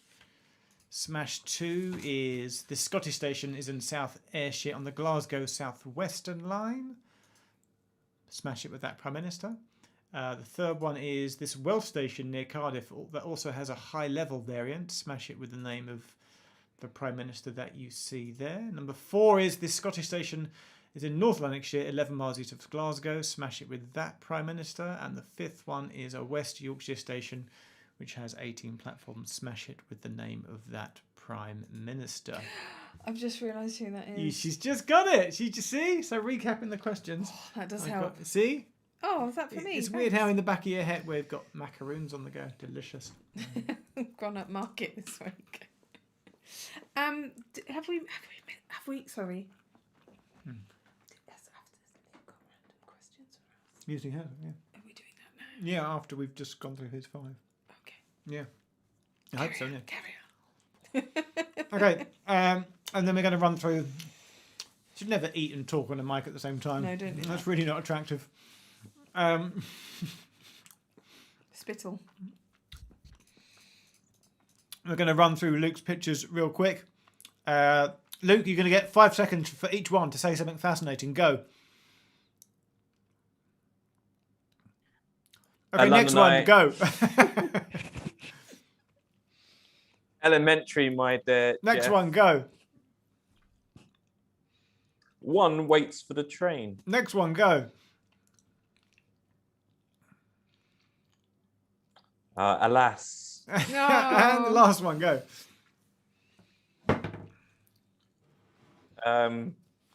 Smash 2 is the Scottish station is in South Ayrshire on the Glasgow Southwestern line. Smash it with that Prime Minister. The third one is this Welsh station near Cardiff that also has a high level variant. Smash it with the name of the Prime Minister that you see there. Number 4 is this Scottish station is in North Lanarkshire, 11 miles east of Glasgow. Smash it with that Prime Minister. And the 5th one is a West Yorkshire station which has 18 platforms. Smash it with the name of that Prime Minister. I've just realised who that is. She's just got it. She just see. So recapping the questions. Oh, that does help. See? Oh, is that for me? It's weird how in the back of your head we've got macaroons on the go. Delicious. Gone up market this week. Have we? Sorry. Yes, after they've got random questions for us. Usually have, yeah. Are we doing that now? Yeah, after we've just gone through his 5. Okay. Yeah. I hope so, yeah. Carry on. Okay, and then we're going to run through... Should never eat and talk on a mic at the same time. No, don't do That's that. really not attractive. Spittle. We're going to run through Luke's pictures real quick. Luke, you're going to get 5 seconds for each one to say something fascinating. Go. Okay, next one. Go. Elementary, my dear. Next Jeff. one. Go. One waits for the train. Next one. Go. Alas. No. And the last one. Go.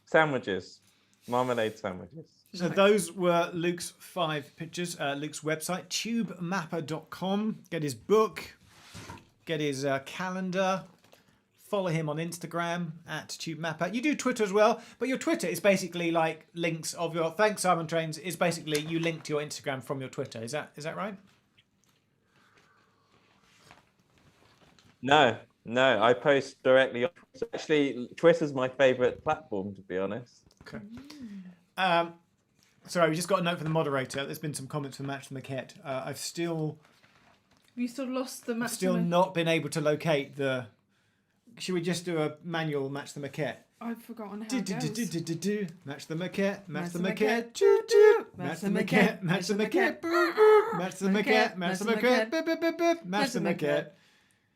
Sandwiches, marmalade sandwiches. So those were Luke's 5 pictures. Luke's website, tubemapper.com. Get his book, get his calendar. Follow him on Instagram at Tubemapper. You do Twitter as well, but your Twitter is basically like links of your. Thanks, Simon Trains. Is basically you link to your Instagram from your Twitter. Is that right? No, I post directly. Actually, Twitter's my favourite platform, to be honest. Okay. Sorry, we just got a note from the moderator. There's been some comments from Match the Maquette. Have you still lost the match? Still not been able to locate the. Should we just do a manual Match the Maquette? I've forgotten how it goes. Match the Maquette, match the Maquette, Match the Maquette, match the Maquette, match the Maquette, match the Maquette, match the Maquette.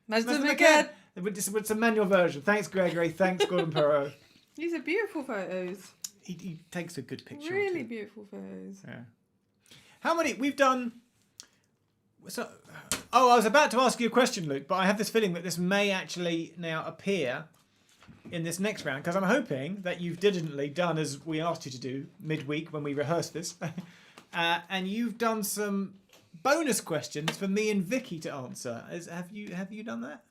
Match the Maquette. It's a manual version. Thanks, Gregory. Thanks, Gordon Perot. These are beautiful photos. He takes a good picture. Really beautiful photos. Yeah. How many we've done? So, I was about to ask you a question, Luke, but I have this feeling that this may actually now appear in this next round because I'm hoping that you've diligently done as we asked you to do midweek when we rehearsed this, and you've done some bonus questions for me and Vicky to answer. Have you done that?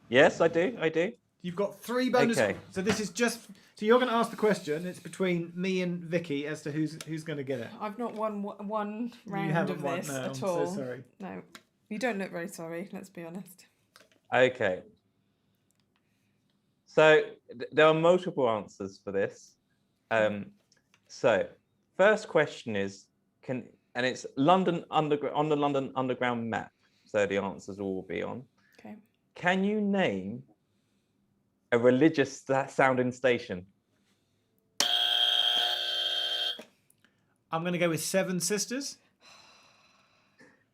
Yes, I do. You've got 3 bonus. Okay. So this is just. So you're going to ask the question. It's between me and Vicky as to who's going to get it. I've not won one round You haven't of won. this No, at I'm all. so sorry. No, you don't look very sorry. Let's be honest. Okay. So there are multiple answers for this. So first question is, and it's London Underground on the London Underground map. So the answers will be on. Okay. Can you name a religious sounding station? I'm going to go with Seven Sisters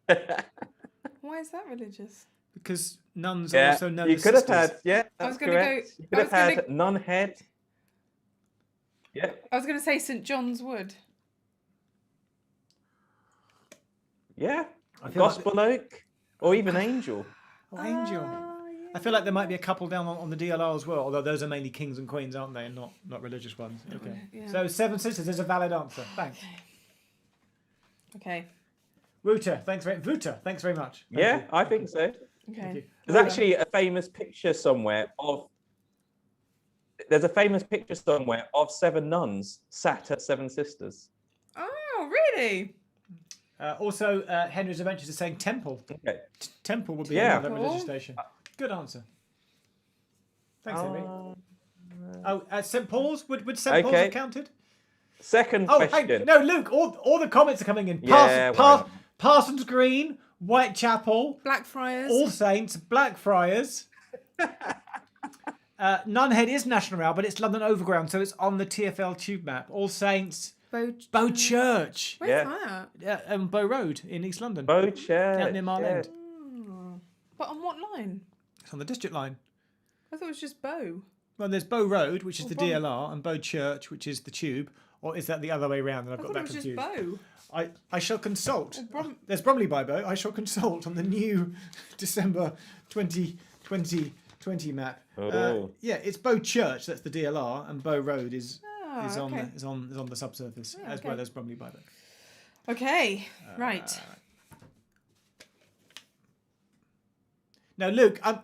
Why is that religious? because nuns are also known you as could have sisters. had, yeah, I was that's gonna correct. go- You could I have was had Nunhead. Yeah. I was going to say St John's Wood. Yeah. I feel like Gospel Oak or even Angel. Oh, Angel. Yeah. I feel like there might be a couple down on the DLR as well, although those are mainly kings and queens, aren't they, and not religious ones. Okay. Yeah. So Seven Sisters is a valid answer. Thanks. Okay. Vuta, thanks very much. Thank Yeah, you. I think so. Okay. you. There's actually a famous picture somewhere of. There's a famous picture somewhere of 7 nuns sat at 7 sisters. Oh, really? Also, Henry's Adventures is saying temple. Okay. Temple would be Yeah. another religious Cool. station. Good answer. Thanks, Henry. Uh, St Paul's would St Paul's Okay. have counted? Second Oh, question. hey, no, Luke. All the comments are coming in. Yeah, well. Parsons Green, Whitechapel, Blackfriars. All Saints, Blackfriars. Nunhead is National Rail, but it's London Overground, so it's on the TfL tube map. All Saints, Bow Church, Where's Yeah. that? Bow Road in East London. Bow Church. Out near Mile yeah. End. Oh. But on what line? It's on the district line. I thought it was just Bow. Well, there's Bow Road, which is the Brom- DLR, and Bow Church, which is the tube. Or is that the other way around? And I've I got thought it that was confused. just Bow. I shall consult. Or There's Bromley by Bow. I shall consult on the new December 2020 map. Oh. Yeah, it's Bow Church. That's the DLR, and Bow Road is Oh, on okay. is on the subsurface Yeah, as okay. well as Bromley by Bow. Okay, right. Now, Luke, I'm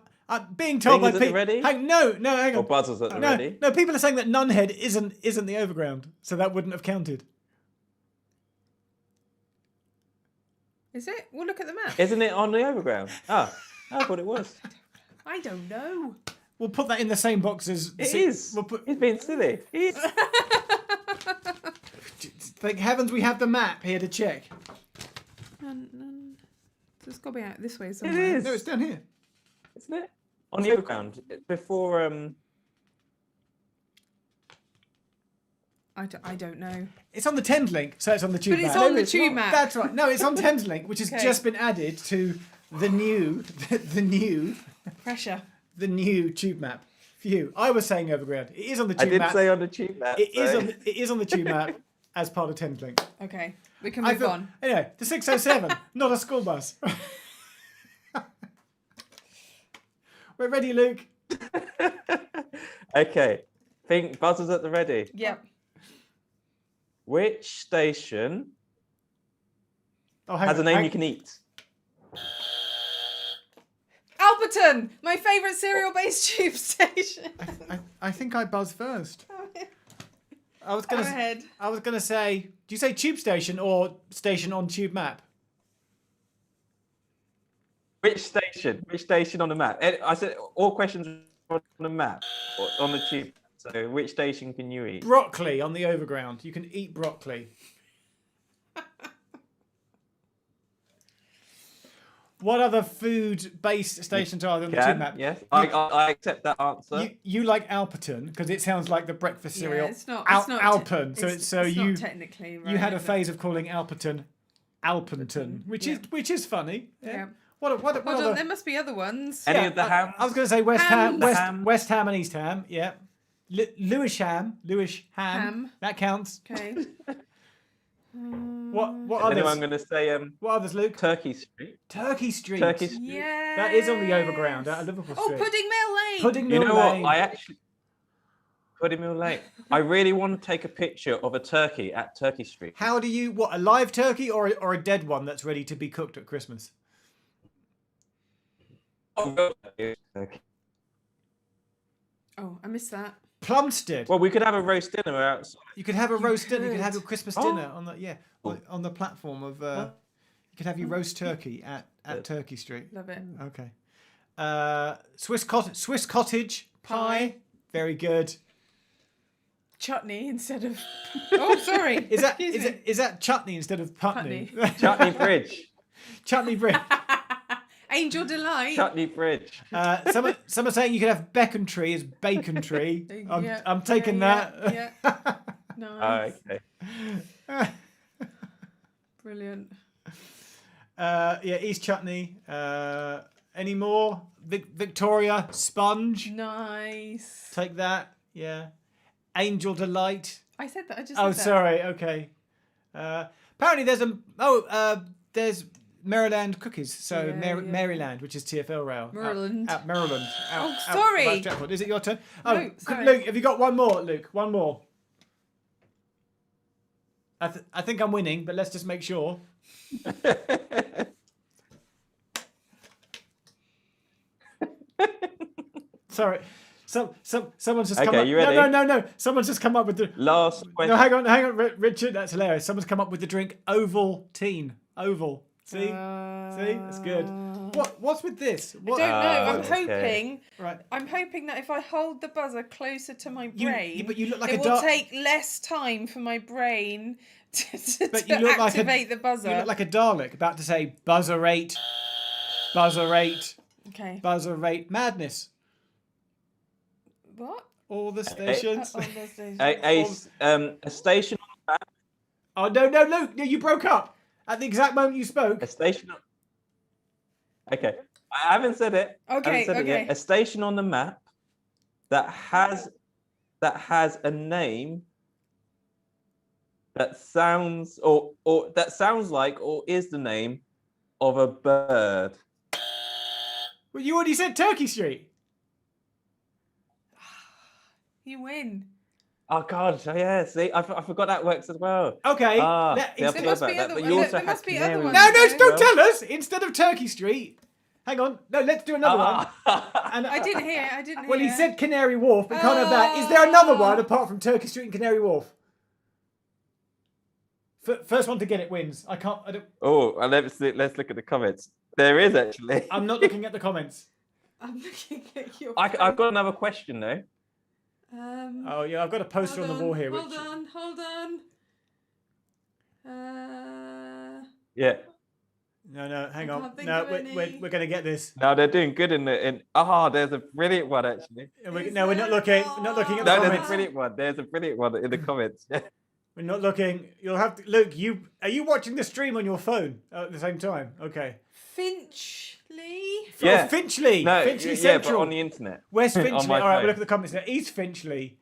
being told by Fingers at the people. ready? Hang on. Or buzzers at the No, ready. no, people are saying that Nunhead isn't the overground, so that wouldn't have counted. Is it? We'll look at the map. Isn't it on the overground? I thought it was. I don't know. We'll put that in the same box as. It is. We'll put. He's being silly. He is. Thank heavens we have the map here to check. So it's got to be out this way It somewhere. is. No, it's down here. Isn't it? On the overground. Before I don't know. It's on the Thames link, so it's on the tube But it's map. on the tube map. That's right. No, it's on Thames link, which has Okay. just been added to the new Pressure. tube map. Phew. I was saying overground. It is on the I tube did map. say on the tube map. It is so- on the tube map as part of Thames link. Okay, we can move on. Anyway, the 607, not a school bus. We're ready, Luke. Okay. Think buzzers at the ready. Yep. Which station Oh, has a name you can eat? Alberton, my favourite cereal-based tube station. I think I buzzed first. I was Go gonna. ahead. I was gonna say. Do you say tube station or station on tube map? Which station? Which station on the map? I said all questions on the map or on the tube. So which station can you eat? Broccoli on the overground. You can eat broccoli. What other food-based stations are there on the tube map? Yes, I accept that answer. You like Alperton because it sounds like the breakfast cereal. Yeah, it's not. Alpen. It's you not technically right. you had a is it? phase of calling Alperton Alpenton, which is funny. Yeah. What Hold other? on, there must be other ones. Any of the hams? I was going to say West Hams. Ham, West Ham and East Ham. Yeah. Lewisham. Ham. That counts. Okay. What others? Anyone going to say What others, Luke? Turkey Street? Turkey Street. Turkey Street. Yeah. That is on the overground out of Liverpool Oh, Street. Pudding Mill Lane. Pudding You Mill know Lane. what? I actually Pudding Mill Lane. I really want to take a picture of a turkey at Turkey Street. How do you a live turkey or a dead one that's ready to be cooked at Christmas? Oh, I missed that. Plumstead. well, we could have a roast dinner outside. You could have a roast dinner. You could have could. your Christmas Oh. dinner on the on the platform of. You could have your roast turkey at Turkey Street. Love it. Okay. Swiss cottage pie. Very good. Chutney instead of. Oh, sorry. Is that Excuse me. is that chutney instead of putney? Chutney Bridge. Chutney bread. Angel Delight. Chutney Bridge. Some are saying you could have beacon tree as bacon tree. Yeah, I'm taking that. Yeah. Nice. Okay. Brilliant. East Chutney. Any more? Victoria Sponge. Nice. Take that. Yeah. Angel Delight. I said that. I just. Oh, said that. sorry. Okay. Apparently there's Maryland cookies. So Yeah, Maryland, which is TfL rail. Maryland. Out Maryland. Sorry. Out Stratford. Is it your turn? Oh, No, sorry. Luke, have you got one more? Luke, one more. I think I'm winning, but let's just make sure. Sorry. Someone's just come Okay, up. you ready? No. Someone's just come up with the Last question. No, hang on, Richard. That's hilarious. Someone's come up with the drink Ovaltine. Oval. See, that's good. What's with this? I don't know. I'm okay. hoping. Right. I'm hoping that if I hold the buzzer closer to my brain, but you look like it a will dark. take less time for my brain to But you look like activate the buzzer. You look like a Dalek about to say buzzer rate, Okay. buzzer rate, madness. What? All the stations. Oh, those days. A station on the map. Oh no, Luke! No, you broke up at the exact moment you spoke. A station. Okay, I haven't said it. I Okay, haven't said it yet. okay. A station on the map that has a name that sounds or that sounds like or is the name of a bird. Well, you already said Turkey Street. You win. Oh God, yeah. See, I forgot that works as well. Okay. See, I There forgot must about be that, other- but there- you also there had must be other canary. ones. No, Okay. don't tell us. Instead of Turkey Street. Hang on. No, let's do another one. Ah. And, I didn't hear. Well, he said Canary Wharf, but can't have that. Is there another one apart from Turkey Street and Canary Wharf? First one to get it wins. I don't. Oh, and let's look at the comments. There is actually. I'm not looking at the comments. I'm looking at your. I've got another question though. Oh yeah, I've got a poster on the wall here. Hold Which... on. Yeah. No, hang I on. can't think No, of any. we're going to get this. No, they're doing good in. There's a brilliant one actually. We're not looking. We're not looking at the No, there's a comments. brilliant one. There's a brilliant one in the comments. We're not looking. You'll have to. Luke, are you watching the stream on your phone at the same time? Okay. Finchley. Oh, Finchley. No, Finchley yeah, Central. but on the internet. West On Finchley. my All right, phone. we'll look at the comments now. East Finchley.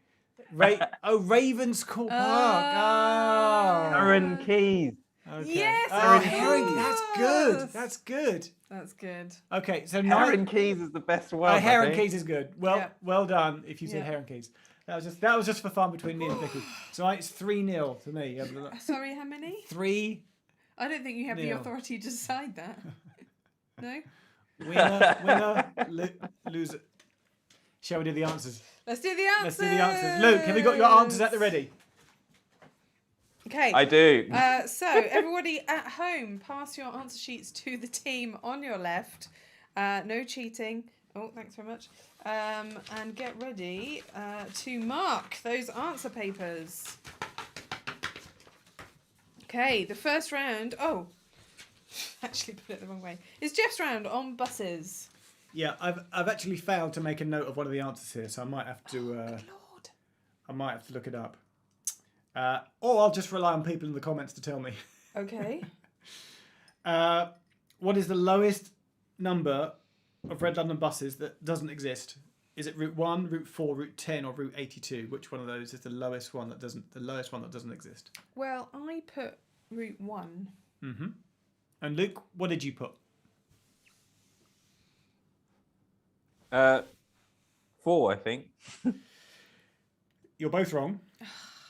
Ravenscourt Park. Ah. Aaron Keys. Okay. Yes, Oh, it Herring, was. that's good. That's good. That's good. Okay, so Heron Keys is the best one. I Heron think. Keys is good. Well, Yeah. well done. If you said Yeah. Heron Keys, that was just for fun between me and Vicky. So it's 3-0 to me. Sorry, how many? 3 I don't think you have the Nil. authority to decide that. No? winner, loser. Shall we do the answers? Let's do the answers. Let's do the answers. Luke, have you got your answers at the ready? Okay. I do. So, everybody at home, pass your answer sheets to the team on your left. No cheating. Oh, thanks very much. And get ready to mark those answer papers. Okay, the first round. Oh, actually put it the wrong way. It's Jeff's round on buses. Yeah, I've actually failed to make a note of one of the answers here, so I might have to. Good Lord. I might have to look it up. Or I'll just rely on people in the comments to tell me. Okay. What is the lowest number of Red London buses that doesn't exist? Is it Route 1, Route 4, Route 10, or Route 82? Which one of those is the lowest one that doesn't exist? Well, I put Route 1. Mm-hmm. And Luke, what did you put? 4, I think. You're both wrong.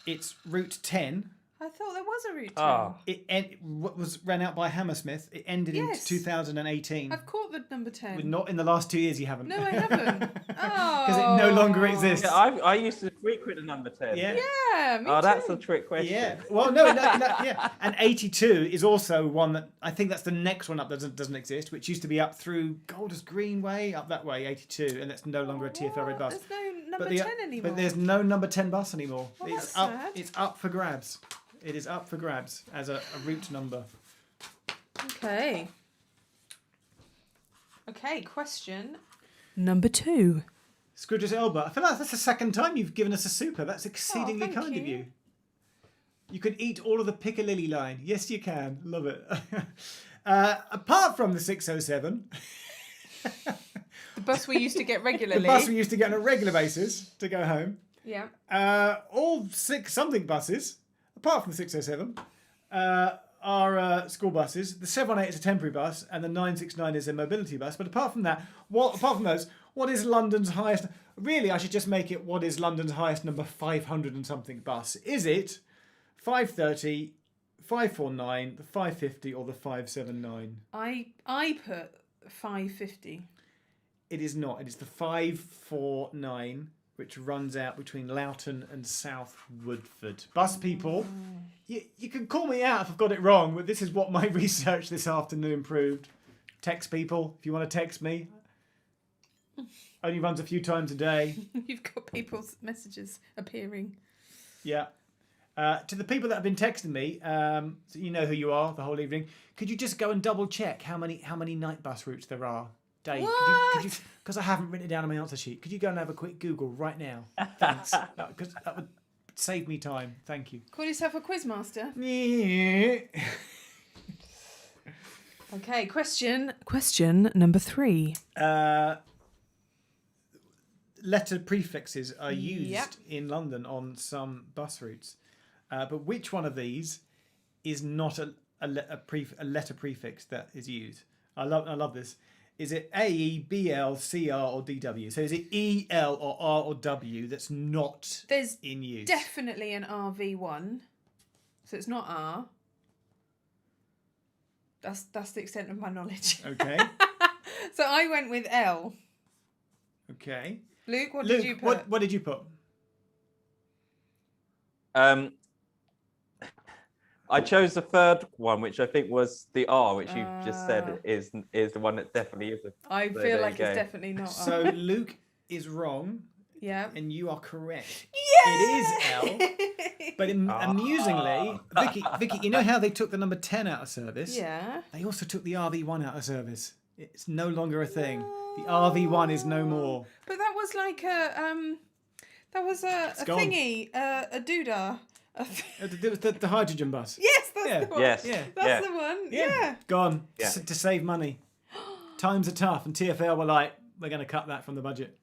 It's Route 10. I thought there was a Route 10. Oh. It was ran out by Hammersmith. It ended in Yes. 2018. I've caught the number 10. Not in the last 2 years, you haven't. No, I haven't. Oh. Because it no longer exists. Yeah, I used to frequent the number 10. Yeah. Yeah, me Oh, that's too. a trick question. Yeah. Well, no, yeah. And 82 is also one that I think that's the next one up that doesn't exist, which used to be up through Golders Green Way, up that way, 82, and that's no longer a TfL Red bus. There's no number 10 anymore. But there's no number 10 bus anymore. Well, it's that's up. sad. It's up for grabs. It is up for grabs as a route number. Okay. Okay, question number 2. Scrooge's Elba. I feel like that's the second time you've given us a super. That's exceedingly thank kind of you. you. You can eat all of the Piccadilly line. Yes, you can. Love it. Apart from the 607, The bus we used to get regularly. the bus we used to get on a regular basis to go home, Yeah. all 6-something buses, apart from the 607, are school buses. The 718 is a temporary bus, and the 969 is a mobility bus. But apart from that, apart from those, what is London's highest? Really, I should just make it what is London's highest number 500 and something bus? Is it 530, 549, the 550, or the 579? I put 550. It is not. It is the 549, which runs out between Loughton and South Woodford. Bus people, you can call me out if I've got it wrong, but this is what my research this afternoon proved. Text people, if you want to text me. Only runs a few times a day. You've got people's messages appearing. Yeah. To the people that have been texting me, so you know who you are the whole evening, could you just go and double check how many night bus routes there are? Dave, What? because I haven't written it down on my answer sheet. Could you go and have a quick Google right now? Thanks. Because that would save me time. Thank you. Call yourself a quizmaster. Yeah. Okay, question number 3. Letter prefixes are used Yep. in London on some bus routes. But which one of these is not a letter prefix that is used? I love this. Is it AE, BL, CR, or DW? So is it EL or R or W that's not There's in use? definitely an RV1. So it's not R. That's the extent of my knowledge. Okay. So I went with L. Okay. Luke, what Luke, did you put? what did you put? I chose the third one, which I think was the R, which you just said is the one that definitely isn't. I So feel there like you it's go. definitely not R. So Luke is wrong, Yeah. and you are correct. Yeah. It is L. But amusingly, Vicky, you know how they took the number 10 out of service? Yeah. They also took the RV1 out of service. It's no longer a thing. The RV1 is no more. But that was like a a gone. thingy, a doodah. The hydrogen bus. Yes, that's the one. Yes. Yeah. That's the one. Yeah. Gone. Yeah. To save money. Times are tough, and TfL were like, we're going to cut that from the budget.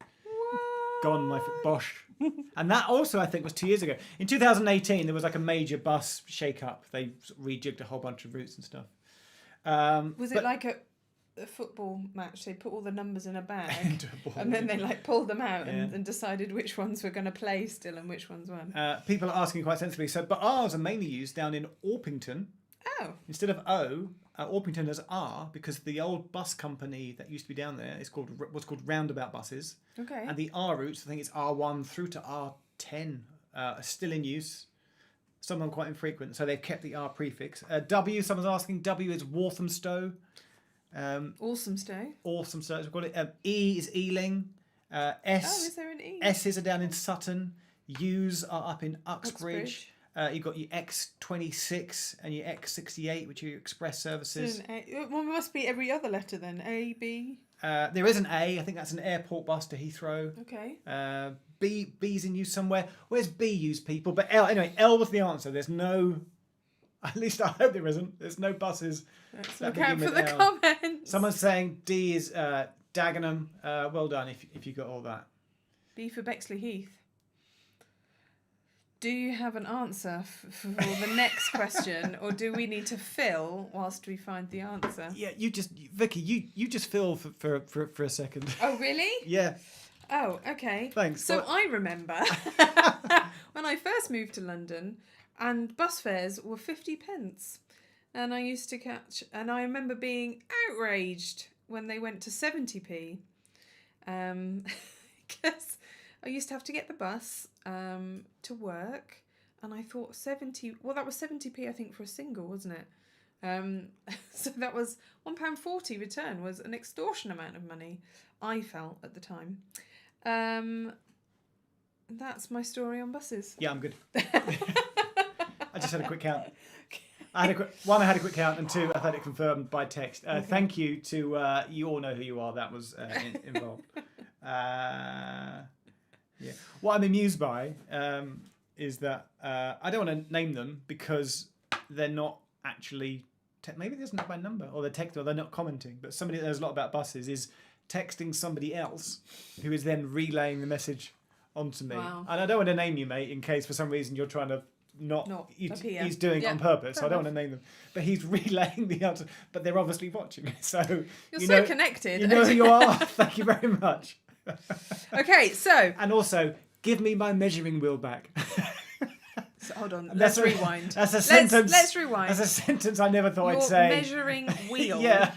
gone my Bosh. And that also, I think, was 2 years ago. In 2018, there was like a major bus shake-up. They sort of rejigged a whole bunch of routes and stuff. Was it like a football match? They put all the numbers in a bag and then they like pulled them out and decided which ones were going to play still and which ones weren't. People are asking quite sensibly. So, but R's are mainly used down in Orpington. Oh. Instead of O, Orpington has R because the old bus company that used to be down there is called what's called Roundabout Buses. Okay. And the R routes, I think it's R1 through to R10, are still in use. Some of them quite infrequent, so they've kept the R prefix. W, someone's asking, W is Walthamstow. Walthamstow. Walthamstow, we've got it. E is Ealing. S. Oh, is there an E? S's are down in Sutton. U's are up in Uxbridge. You've got your X26 and your X68, which are your express services. Well, it must be every other letter then. A, B. There is an A. I think that's an airport bus to Heathrow. Okay. B's in use somewhere. Where's B used, people? But L. Anyway, L was the answer. There's no. At least I hope there isn't. There's no buses. Let's look out for the comments. Someone's saying D is Dagenham. Well done if you got all that. B for Bexley Heath. Do you have an answer for the next question, or do we need to fill whilst we find the answer? Yeah, Vicky, you just fill for a second. Oh, really? Yeah. Oh, okay. Thanks. So I remember when I first moved to London, and bus fares were 50p, and I used to catch, and I remember being outraged when they went to 70p, because I used to have to get the bus to work, and I thought that was 70p I think for a single, wasn't it? So that was £1.40 return was an extortion amount of money, I felt at the time. That's my story on buses. Yeah, I'm good. I just had a quick count. I had a quick count, and two, I've had it confirmed by text. Thank you to you all know who you are. That was involved. Yeah. What I'm amused by is that I don't want to name them because they're not actually. Maybe there's not by number, or they're text, or they're not commenting. But somebody that knows a lot about buses is texting somebody else, who is then relaying the message onto me. Wow. And I don't want to name you, mate, in case for some reason you're trying to appear. He's doing it on purpose. So I don't want to name them, but he's relaying the answer. But they're obviously watching, so you're so connected. You know who you are. Thank you very much. Okay, so and also give me my measuring wheel back. So, hold on, let's rewind. That's a sentence. Let's rewind. That's a sentence I never thought I'd say. Measuring wheel. Yeah.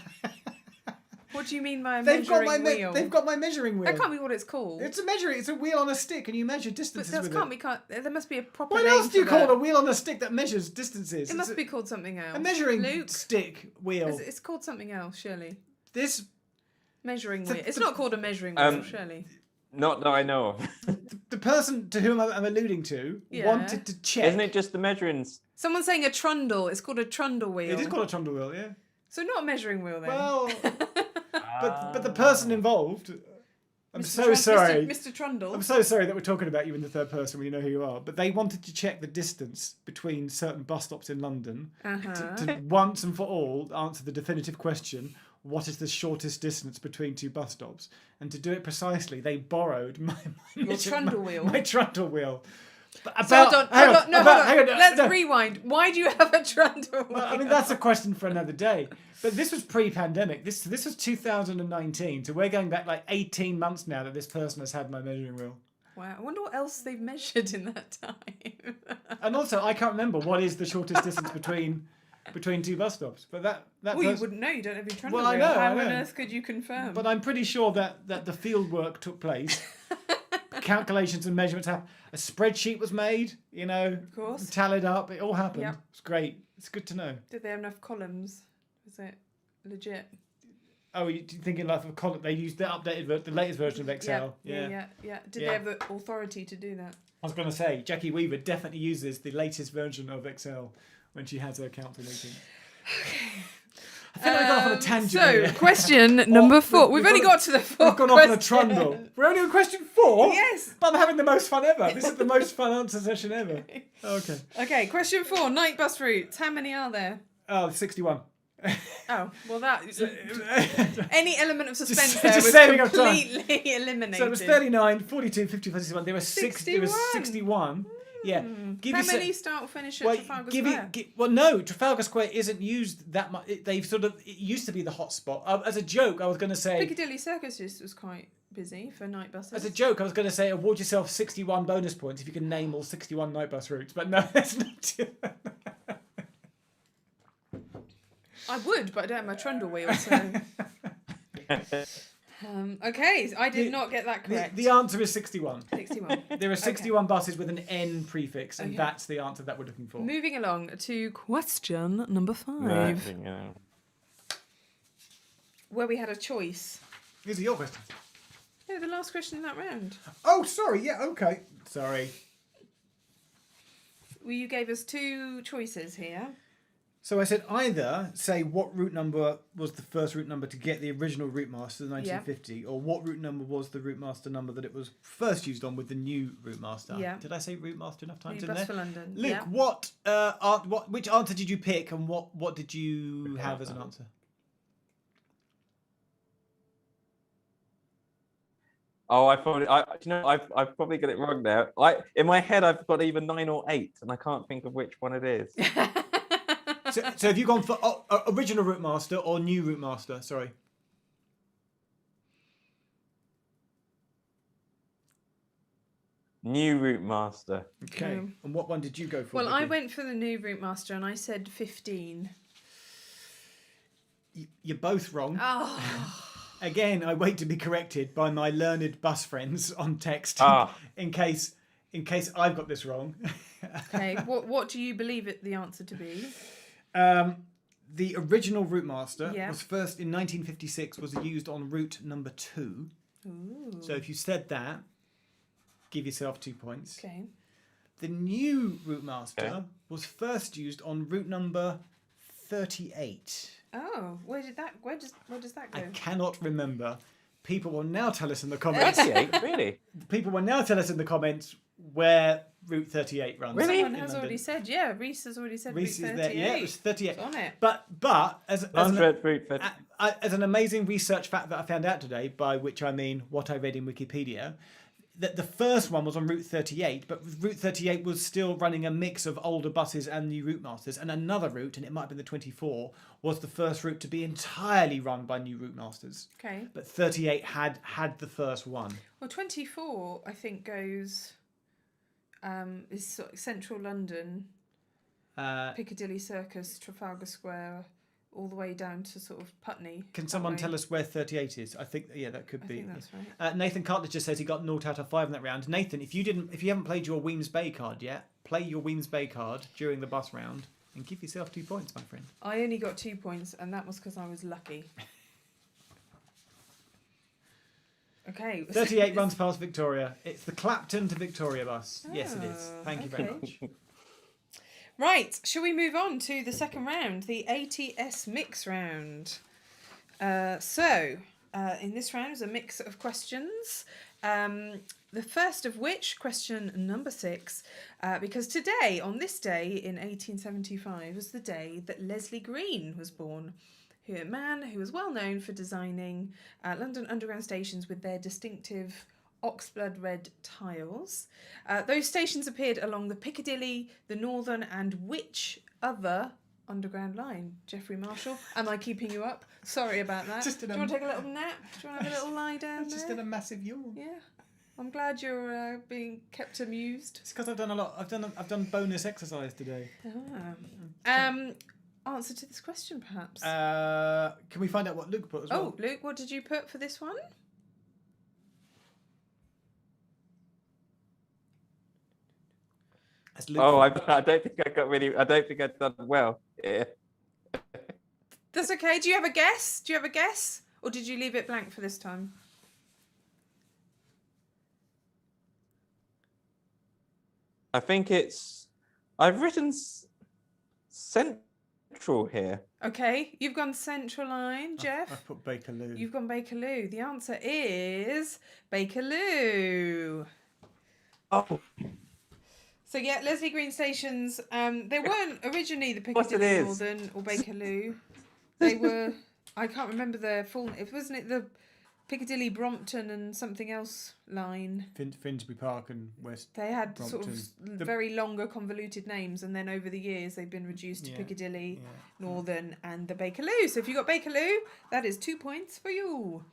What do you mean by a measuring wheel? They've got my measuring wheel. That can't be what it's called. It's a measuring. It's a wheel on a stick, and you measure distances but with it. There must be a proper name. What else do you call a wheel on a stick that measures distances? It must be called something else. A measuring stick wheel. It's called something else, surely. This measuring wheel. It's not called a measuring wheel, surely. Not that I know of. The person to whom I'm alluding to wanted to check. Isn't it just the measuring? Someone's saying a trundle. It's called a trundle wheel. It is called a trundle wheel, yeah. So not a measuring wheel then. Well, but the person involved. I'm Mr. so sorry, Mr. Trundle. I'm so sorry that we're talking about you in the third person when you know who you are. But they wanted to check the distance between certain bus stops in London to once and for all answer the definitive question: what is the shortest distance between two bus stops? And to do it precisely, they borrowed my trundle wheel. My trundle wheel. Hold on. Let's rewind. Why do you have a trundle wheel? Well, I mean, that's a question for another day. But this was pre-pandemic. This was 2019. So we're going back like 18 months now that this person has had my measuring wheel. Wow. I wonder what else they've measured in that time. And also, I can't remember what is the shortest distance between two bus stops. But that you wouldn't know. You don't have your trundle wheel. I know. How on earth could you confirm? But I'm pretty sure that the field work took place. Calculations and measurements happened. A spreadsheet was made, of course, tallied up. It all happened. Yep. It's great. It's good to know. Did they have enough columns? Was it legit? Oh, you're thinking like of column? They used the updated, the latest version of Excel. Yeah. Did they have the authority to do that? I was going to say, Jackie Weaver definitely uses the latest version of Excel when she has her calculating. I think we got off on a tangent. So, question number 4. We've only got to the 4th. We've gone off on a trundle. We're only on question 4? Yes. But I'm having the most fun ever. This is the most fun answer session ever. Okay. Okay, question 4. Night bus routes. How many are there? Oh, 61. Oh, well, that any element of suspense there just was saving up time. completely eliminated. So it was 39, 42, 50, 61. There were 61. Yeah. How many start or finish at Trafalgar Square? Well, no, Trafalgar Square isn't used that much. They've sort of. It used to be the hot spot. As a joke, I was going to say. Piccadilly Circus just was quite busy for night buses. As a joke, I was going to say award yourself 61 bonus points if you can name all 61 night bus routes. But no, that's not. I would, but I don't have my trundle wheel, so. Okay, I did not get that correct. The answer is 61. 61. There are 61 buses with an N prefix, and that's the answer that we're looking for. Moving along to question number 5. Where we had a choice. These are your questions. No, the last question in that round. Oh, sorry. Yeah, okay. Sorry. Well, you gave us 2 choices here. So I said either say what route number was the first route number to get the original route master in 1950, or what route number was the route master number that it was first used on with the new route master. Yeah. Did I say route master enough times in Bus there? for London. Luke, Yeah. which answer did you pick, and what did you have as an answer? Oh, I've probably got it wrong there. In my head, I've got either 9 or 8, and I can't think of which one it is. So have you gone for original route master or new route master? Sorry. New route master. Okay. And what one did you go for? Well, Vicky? I went for the new route master, and I said 15. You're both wrong. Oh. Again, I wait to be corrected by my learned bus friends on text in case I've got this wrong. Okay. What do you believe the answer to be? The original route master Yeah. was first in 1956. Was used on route number 2. Ooh. So if you said that, give yourself 2 points. Okay. The new route master was first used on route number 38. Oh, where does that go? I cannot remember. People will now tell us in the comments. 38, really? People will now tell us in the comments where Route 38 runs. Really? Someone has already said, yeah. Reese has already said Reese Route is 38. there. Yeah, it was 38. It's on it. But as an amazing research fact that I found out today, by which I mean what I read in Wikipedia, that the first one was on Route 38, but Route 38 was still running a mix of older buses and new route masters, and another route, and it might have been the 24, was the first route to be entirely run by new route masters. Okay. But 38 had the first one. Well, 24, I think, goes... is sort of central London, Piccadilly Circus, Trafalgar Square, all the way down to sort of Putney. Can someone tell us where 38 is? I think that could be. I think that's right. Nathan Cartlett just says he got 0 out of 5 in that round. Nathan, if you haven't played your Weems Bay card yet, play your Weems Bay card during the bus round and give yourself 2 points, my friend. I only got 2 points, and that was because I was lucky. Okay. 38 runs past Victoria. It's the Clapton to Victoria bus. Yes, it is. Thank you very much. Right, shall we move on to the second round, the ATS mix round? In this round is a mix of questions. The first of which, question number 6, because today, on this day in 1875, was the day that Leslie Green was born. A man who was well known for designing London Underground stations with their distinctive oxblood red tiles. Those stations appeared along the Piccadilly, the Northern, and which other underground line? Jeffrey Marshall, am I keeping you up? Sorry about that. Do you want to take a little nap? Do you want to have a little lie down there? Just in a massive yawn. Yeah, I'm glad you're being kept amused. It's because I've done a lot. I've done bonus exercise today. Answer to this question, perhaps. Can we find out what Luke put as well? Oh, Luke, what did you put for this one? I don't think I've done well. Yeah. That's okay. Do you have a guess? Or did you leave it blank for this time? I think I've written Central here. Okay, you've gone Central Line, Jeff. I've put Bakerloo. You've gone Bakerloo. The answer is Bakerloo. Oh. So yeah, Leslie Green stations. They weren't originally the Piccadilly is? Northern or Bakerloo. They were. I can't remember their full. Wasn't it the Piccadilly, Brompton, and something else line? Finsbury Park and West. They had Brompton. sort of very longer, convoluted names, and then over the years they've been reduced to Yeah, Piccadilly, yeah. Northern, and the Bakerloo. So if you got Bakerloo, that is 2 points for you.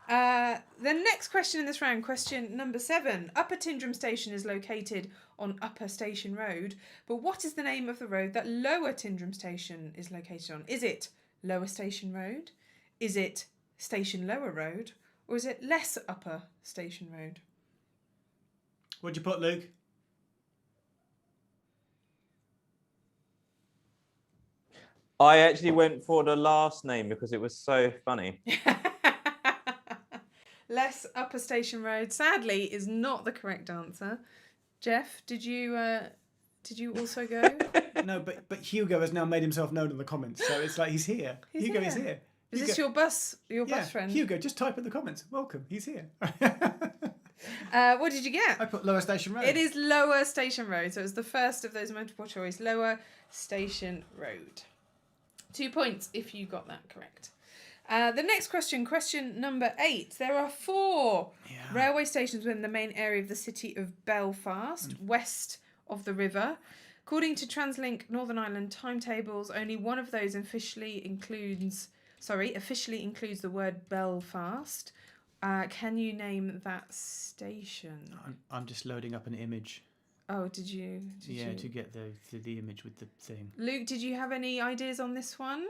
The next question in this round, question number 7. Upper Tyndrum Station is located on Upper Station Road, but what is the name of the road that Lower Tyndrum Station is located on? Is it Lower Station Road? Is it Station Lower Road? Or is it Less Upper Station Road? What'd you put, Luke? I actually went for the last name because it was so funny. Less Upper Station Road, sadly, is not the correct answer. Jeff, did you also go? No, but Hugo has now made himself known in the comments, so it's like he's here. Hugo is here. Is Hugo. this your bus friend? Hugo, just type in the comments. Welcome, he's here. What did you get? I put Lower Station Road. It is Lower Station Road, so it was the first of those multiple choice. Lower Station Road. 2 points if you got that correct. The next question, question number 8. There are 4 railway stations within the main area of the city of Belfast, west of the river. According to TransLink Northern Ireland timetables, only one of those officially includes the word Belfast. Can you name that station? I'm just loading up an image. Oh, did you? To get the image with the thing. Luke, did you have any ideas on this one?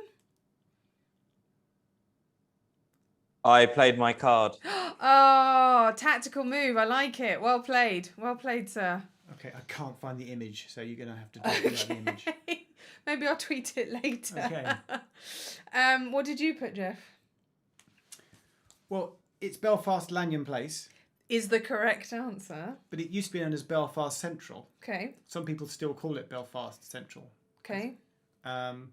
I played my card. Oh, tactical move. I like it. Well played. Well played, sir. Okay, I can't find the image, so you're going to have to do it without the image. Maybe I'll tweet it later. Okay. What did you put, Jeff? Well, it's Belfast Lanyon Place, Is the correct answer. but it used to be known as Belfast Central. Okay. Some people still call it Belfast Central. Okay. Um,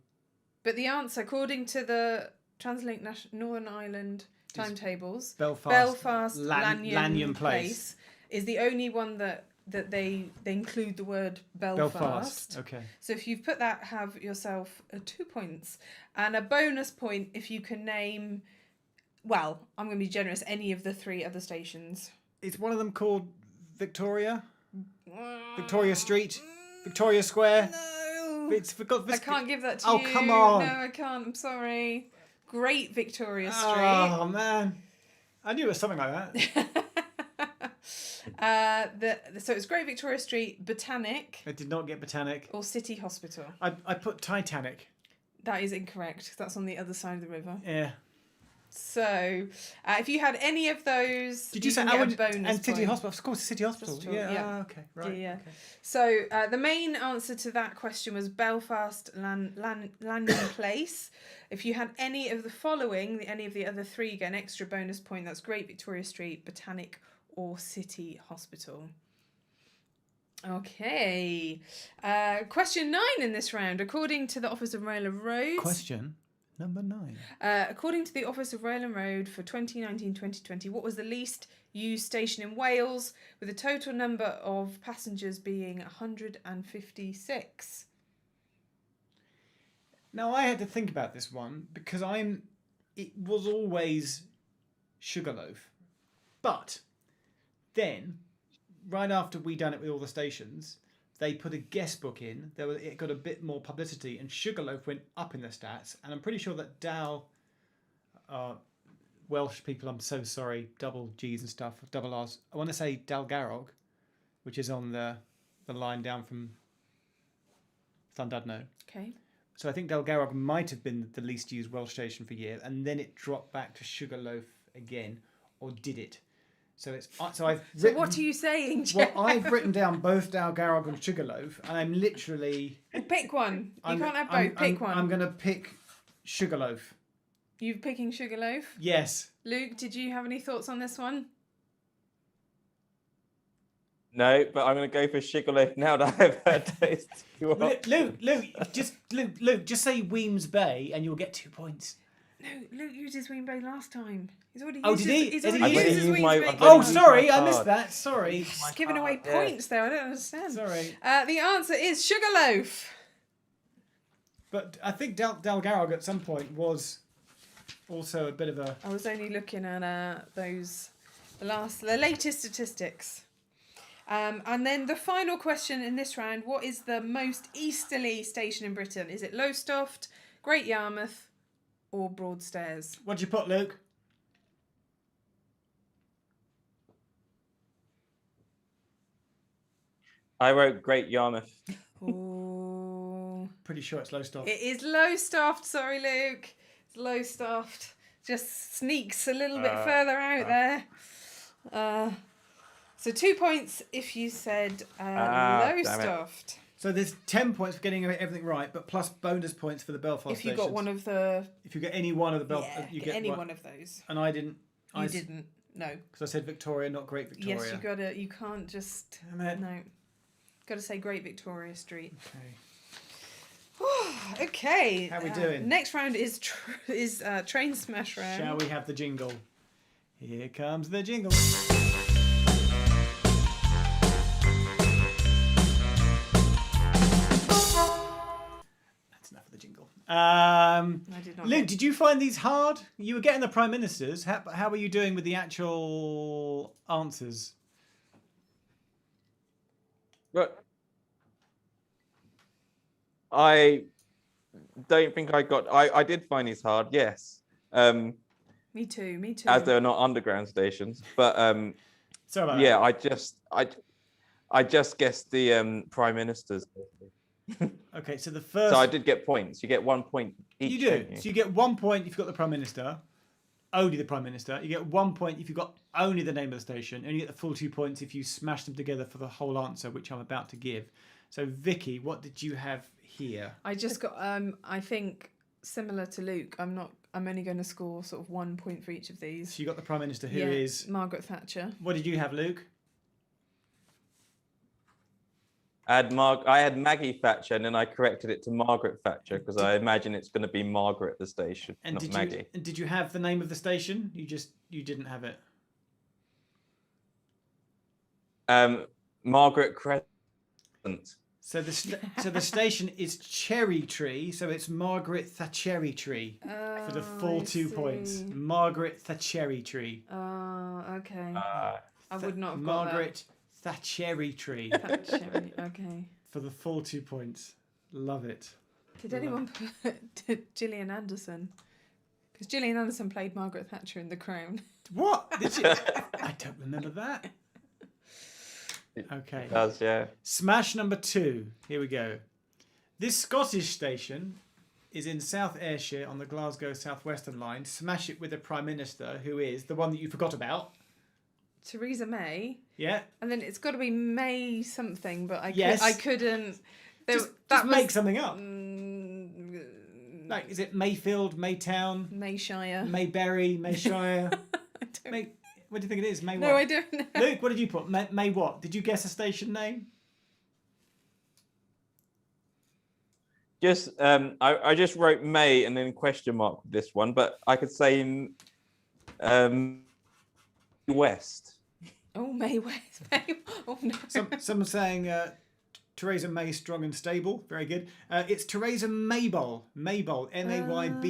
But the answer, according to the TransLink Northern Ireland timetables, Belfast Lanyon Place is the only one that they include the word Belfast. Okay. So if you've put that, have yourself 2 points. And a bonus point if you can name, well, I'm going to be generous, any of the 3 other stations. Is one of them called Victoria Street? Victoria Square? No. I can't give that to you. Oh, come on. No, I can't. I'm sorry. Great Victoria Street. Oh, man. I knew it was something like that. So it's Great Victoria Street, Botanic. I did not get Botanic. Or City Hospital. I put Titanic. That is incorrect, because that's on the other side of the river. Yeah. So, if you had any of those, did you say get a bonus and City point. Hospital? Of course, City Hospital. Yeah. Yeah. Okay. Right. Yeah. Okay. So the main answer to that question was Belfast Lanyon Place. If you had any of the following, any of the other 3, you get an extra bonus point. That's Great Victoria Street, Botanic, or City Hospital. Okay. Question 9 in this round. According to the Office of Rail and Roads. Question number 9. According to the Office of Rail and Road for 2019-2020, what was the least used station in Wales, with a total number of passengers being 156? Now, I had to think about this one because it was always Sugarloaf. But then, right after we done it with all the stations, they put a guest book in. It got a bit more publicity, and Sugarloaf went up in the stats. And I'm pretty sure that Welsh people, I'm so sorry, double G's and stuff, double R's. I want to say Dalgarrog, which is on the line down from Llandudno. Okay. So I think Dalgarrog might have been the least used Welsh station for years, and then it dropped back to Sugarloaf again, or did it? So what are you saying, Jeff? Well, I've written down both Dalgarrog and Sugarloaf, and I'm literally... Well, pick one. You can't have both. Pick one. I'm going to pick Sugarloaf. You're picking Sugarloaf? Yes. Luke, did you have any thoughts on this one? No, but I'm going to go for Sugarloaf now that I've heard taste. Luke, just say Weems Bay, and you'll get 2 points. No, Luke used his Ween Bay last time. He's already used did he? He's Did he already use used his use Ween my- Bay. I've Oh, used sorry, my I missed card. that. Sorry. He's giving away points there. I don't understand. Sorry. The answer is Sugarloaf. But I think Dalgarrog at some point was also a bit of a... I was only looking at the latest statistics. And then the final question in this round, what is the most easterly station in Britain? Is it Lowstuft, Great Yarmouth or Broadstairs? What'd you put, Luke? I wrote Great Yarmouth. Oh, Pretty sure it's Lowstuft. it is Lowstuft. Sorry, Luke. It's Lowstuft. Just sneaks a little bit further out there. So 2 points if you said Lowstuft. So there's 10 points for getting everything right, but plus bonus points for the Belfast If you stations. got one of the... If you get any one of the Belfast... you get any one of those. And I didn't. You didn't. No. Because I said Victoria, not Great Victoria. Yes, you can't just... Damn it. No. Got to say Great Victoria Street. Okay. Okay. How are we doing? Next round is Train Smash round. Shall we have the jingle? Here comes the jingle. That's enough of the jingle. I did not. Luke, did you find these hard? You were getting the Prime Ministers. How were you doing with the actual answers? But I don't think I got. I did find these hard. Yes. Me too. As they're not underground stations, but Sorry about yeah, that. I just guessed the Prime Ministers. Okay, so the first. So I did get points. You get 1 point each. You do. don't you? So you get 1 point if you've got the Prime Minister, only the Prime Minister. You get 1 point if you've got only the name of the station, and you get the full 2 points if you smash them together for the whole answer, which I'm about to give. So Vicky, what did you have here? I just got. I think similar to Luke. I'm only going to score sort of 1 point for each of these. So you got the Prime Minister, who is Margaret Thatcher. What did you have, Luke? I had Maggie Thatcher, and then I corrected it to Margaret Thatcher because I imagine it's going to be Margaret the station, And not Maggie. did you have the name of the station? You didn't have it. Margaret Crescent. So the station is Cherry Tree, so it's Margaret Thatchery Tree for the full 2 points. Margaret Thatchery Tree. Oh, okay. I would not have got Margaret Thatchery Tree that. Thatchery, okay. for the full 2 points. Love it. Did anyone put Gillian Anderson? Because Gillian Anderson played Margaret Thatcher in The Crown. What? Did you? I don't remember that. Okay. It does, yeah. Smash number 2. Here we go. This Scottish station is in South Ayrshire on the Glasgow South Western line. Smash it with a Prime Minister who is the one that you forgot about. Theresa May. Yeah. And then it's got to be May something, but I couldn't. Just make something up. Like, is it Mayfield, Maytown, Mayshire, Mayberry, Mayshire? What do you think it is? May what? No, I don't know. Luke, what did you put? May what? Did you guess a station name? Just I just wrote May and then question mark this one, but I could say West. Oh, May West. Oh no. Someone's saying Theresa May strong and stable. Very good. It's Theresa Maybole. Maybole. Maybaole.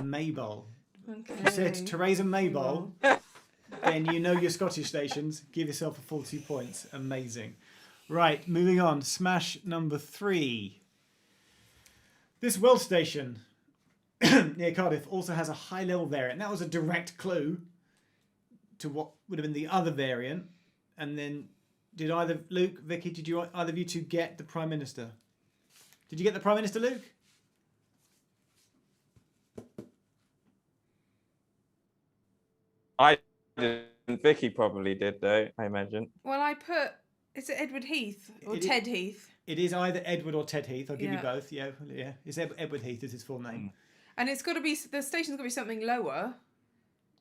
Maybole. Okay. If you said Theresa Maybole, then you know your Scottish stations. Give yourself a full 2 points. Amazing. Right, moving on. Smash number 3. This Welsh station near Cardiff also has a high level variant. That was a direct clue to what would have been the other variant. And then did either Luke, Vicky, did you either of you two get the Prime Minister? Did you get the Prime Minister, Luke? I didn't. Vicky probably did, though, I imagine. Well, I put. Is it Edward Heath or Ted Heath? It is either Edward or Ted Heath. I'll give you Yeah. both. Yeah. It's Edward Heath is his full name. And it's got to be the station's got to be something lower.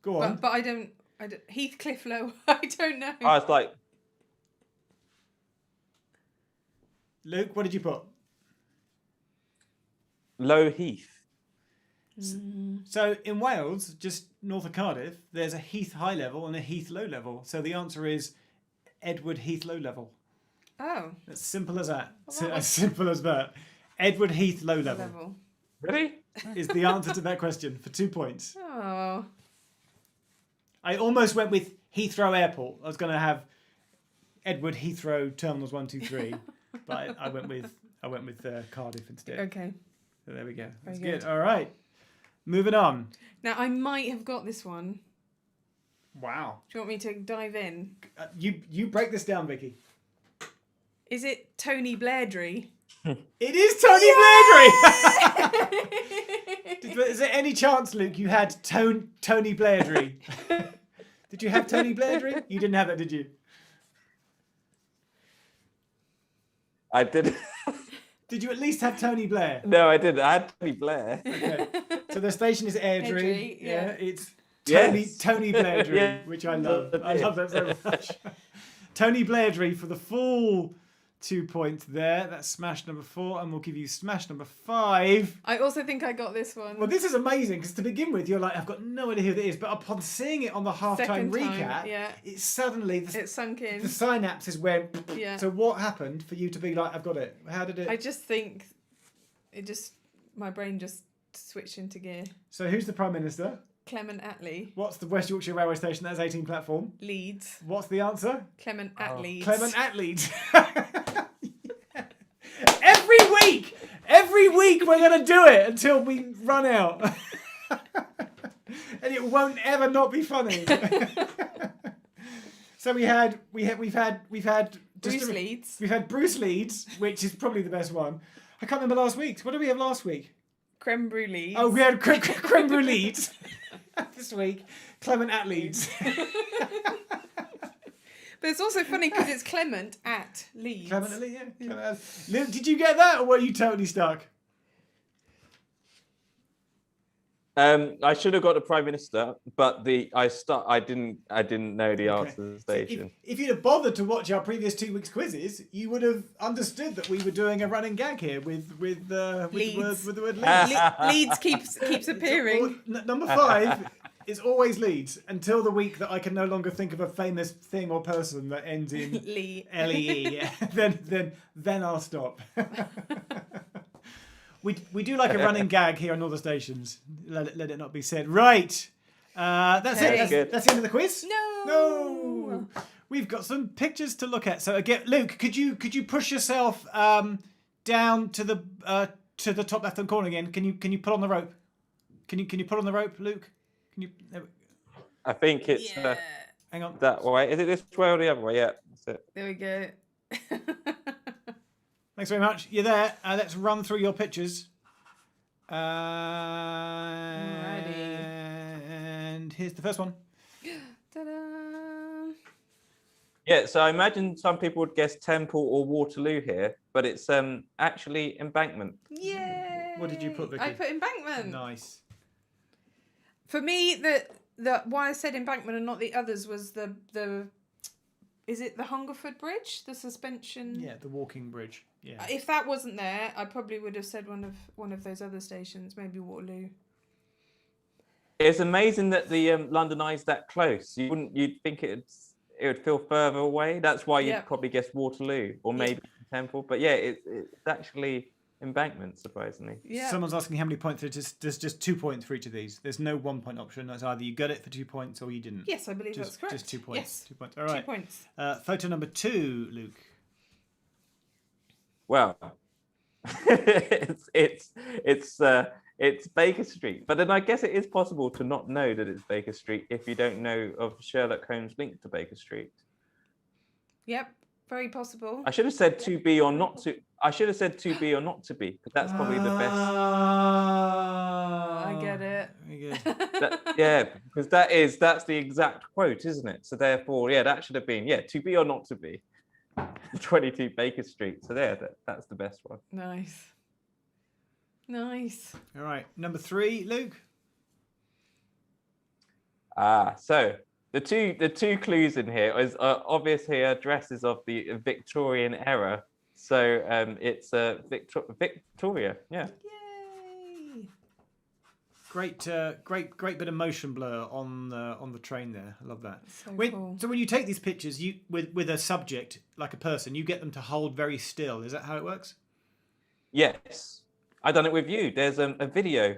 Go on. But I don't. Heathcliff lower. I don't know. I was like, Luke, what did you put? Low Heath. So in Wales, just north of Cardiff, there's a Heath high level and a Heath low level. So the answer is Edward Heath low level. Oh. As simple as that. Well, that As simple as that. Edward Heath low level Level. Really? is the answer to that question for 2 points. Oh. I almost went with Heathrow Airport. I was going to have Edward Heathrow Terminals 1, 2, 3, but I went with Cardiff instead. Okay. So there we go. That's Very good. good. All right. Moving on. Now, I might have got this one. Wow. Do you want me to dive in? You break this down, Vicky. Is it Tony Blairdry? It is Tony Blairdry! Is there any chance, Luke, you had Tony Blairdry? Did you have Tony Blairdry? You didn't have it, did you? I did. Did you at least have Tony Blair? No, I didn't. I had Tony Blair. Okay. So the station is Airdrie. Airdrie, yeah. It's Yes. Tony Blairdry, Yeah. which I love. I love that so much. Tony Blairdry for the full 2 points there. That's smash number 4, and we'll give you smash number 5. I also think I got this one. Well, this is amazing because to begin with, you're like, I've got no idea who that is, but upon seeing it on the halftime Second time, recap, yeah. it's suddenly It sunk in. the synapses went. Yeah. So what happened for you to be like, I've got it? How did it? I just think my brain just switched into gear. So who's the Prime Minister? Clement Attlee. What's the West Yorkshire Railway Station? That's 18 platform. Leeds. What's the answer? Clement Attlee. Clement Attlee. Every week we're going to do it until we run out. And it won't ever not be funny. So we've had Bruce Leeds. We've had Bruce Leeds, which is probably the best one. I can't remember last week's. What did we have last week? Creme Brulee. Oh, we had Creme Brulee Leeds. This week, Clement Attlee. But it's also funny because it's Clement at Leeds. Clement Attlee, yeah. Luke, did you get that, or were you totally stuck? I should have got the Prime Minister, but I didn't know the answer to the station. If you'd have bothered to watch our previous 2 weeks' quizzes, you would have understood that we were doing a running gag here with the word Leeds. Leeds keeps appearing. Number 5 is always Leeds until the week that I can no longer think of a famous thing or person that ends in Lee. L-E-E. Then I'll stop. We do like a running gag here on all the stations. Let it not be said. Right. That's it. That's the end of the quiz. No. We've got some pictures to look at. So again, Luke, could you push yourself down to the top left hand corner again? Can you pull on the rope? Can you pull on the rope, Luke? Can you? I think it's Hang on. that way. Is it this way or the other way? Yeah, that's it. There we go. Thanks very much. You're there. Let's run through your pictures. Alrighty. And here's the first one. Ta-da! Yeah, so I imagine some people would guess Temple or Waterloo here, but it's actually Embankment. Yay! What did you put, Vicky? I put Embankment. Nice. For me, why I said Embankment and not the others was the is it the Hungerford Bridge, the suspension? Yeah, the walking bridge. Yeah. If that wasn't there, I probably would have said one of those other stations, maybe Waterloo. It's amazing that the London Eye's that close. You'd think it would feel further away. That's why you'd probably guess Waterloo or maybe Temple. But yeah, it's actually Embankment, surprisingly. Yeah. Someone's asking how many points. There's just 2 points for each of these. There's no 1 point option. That's either you got it for 2 points or you didn't. Yes, I believe that's correct. Just 2 points. Yes. 2 points. All right. 2 points. Photo number 2, Luke. Well, it's Baker Street, but then I guess it is possible to not know that it's Baker Street if you don't know of Sherlock Holmes' link to Baker Street. Yep, very possible. I should have said to be or not to. I should have said to be or not to be, because that's probably the best. I get it. Very good. Yeah, because that's the exact quote, isn't it? So therefore, yeah, that should have been to be or not to be. 22 Baker Street. So that's the best one. Nice. All right, number 3, Luke. So the two clues in here is obvious here addresses of the Victorian era. So it's Victoria. Yeah. Yay! Great bit of motion blur on the train there. I love that. So cool. So when you take these pictures, with a subject like a person, you get them to hold very still. Is that how it works? Yes, I done it with you. There's a video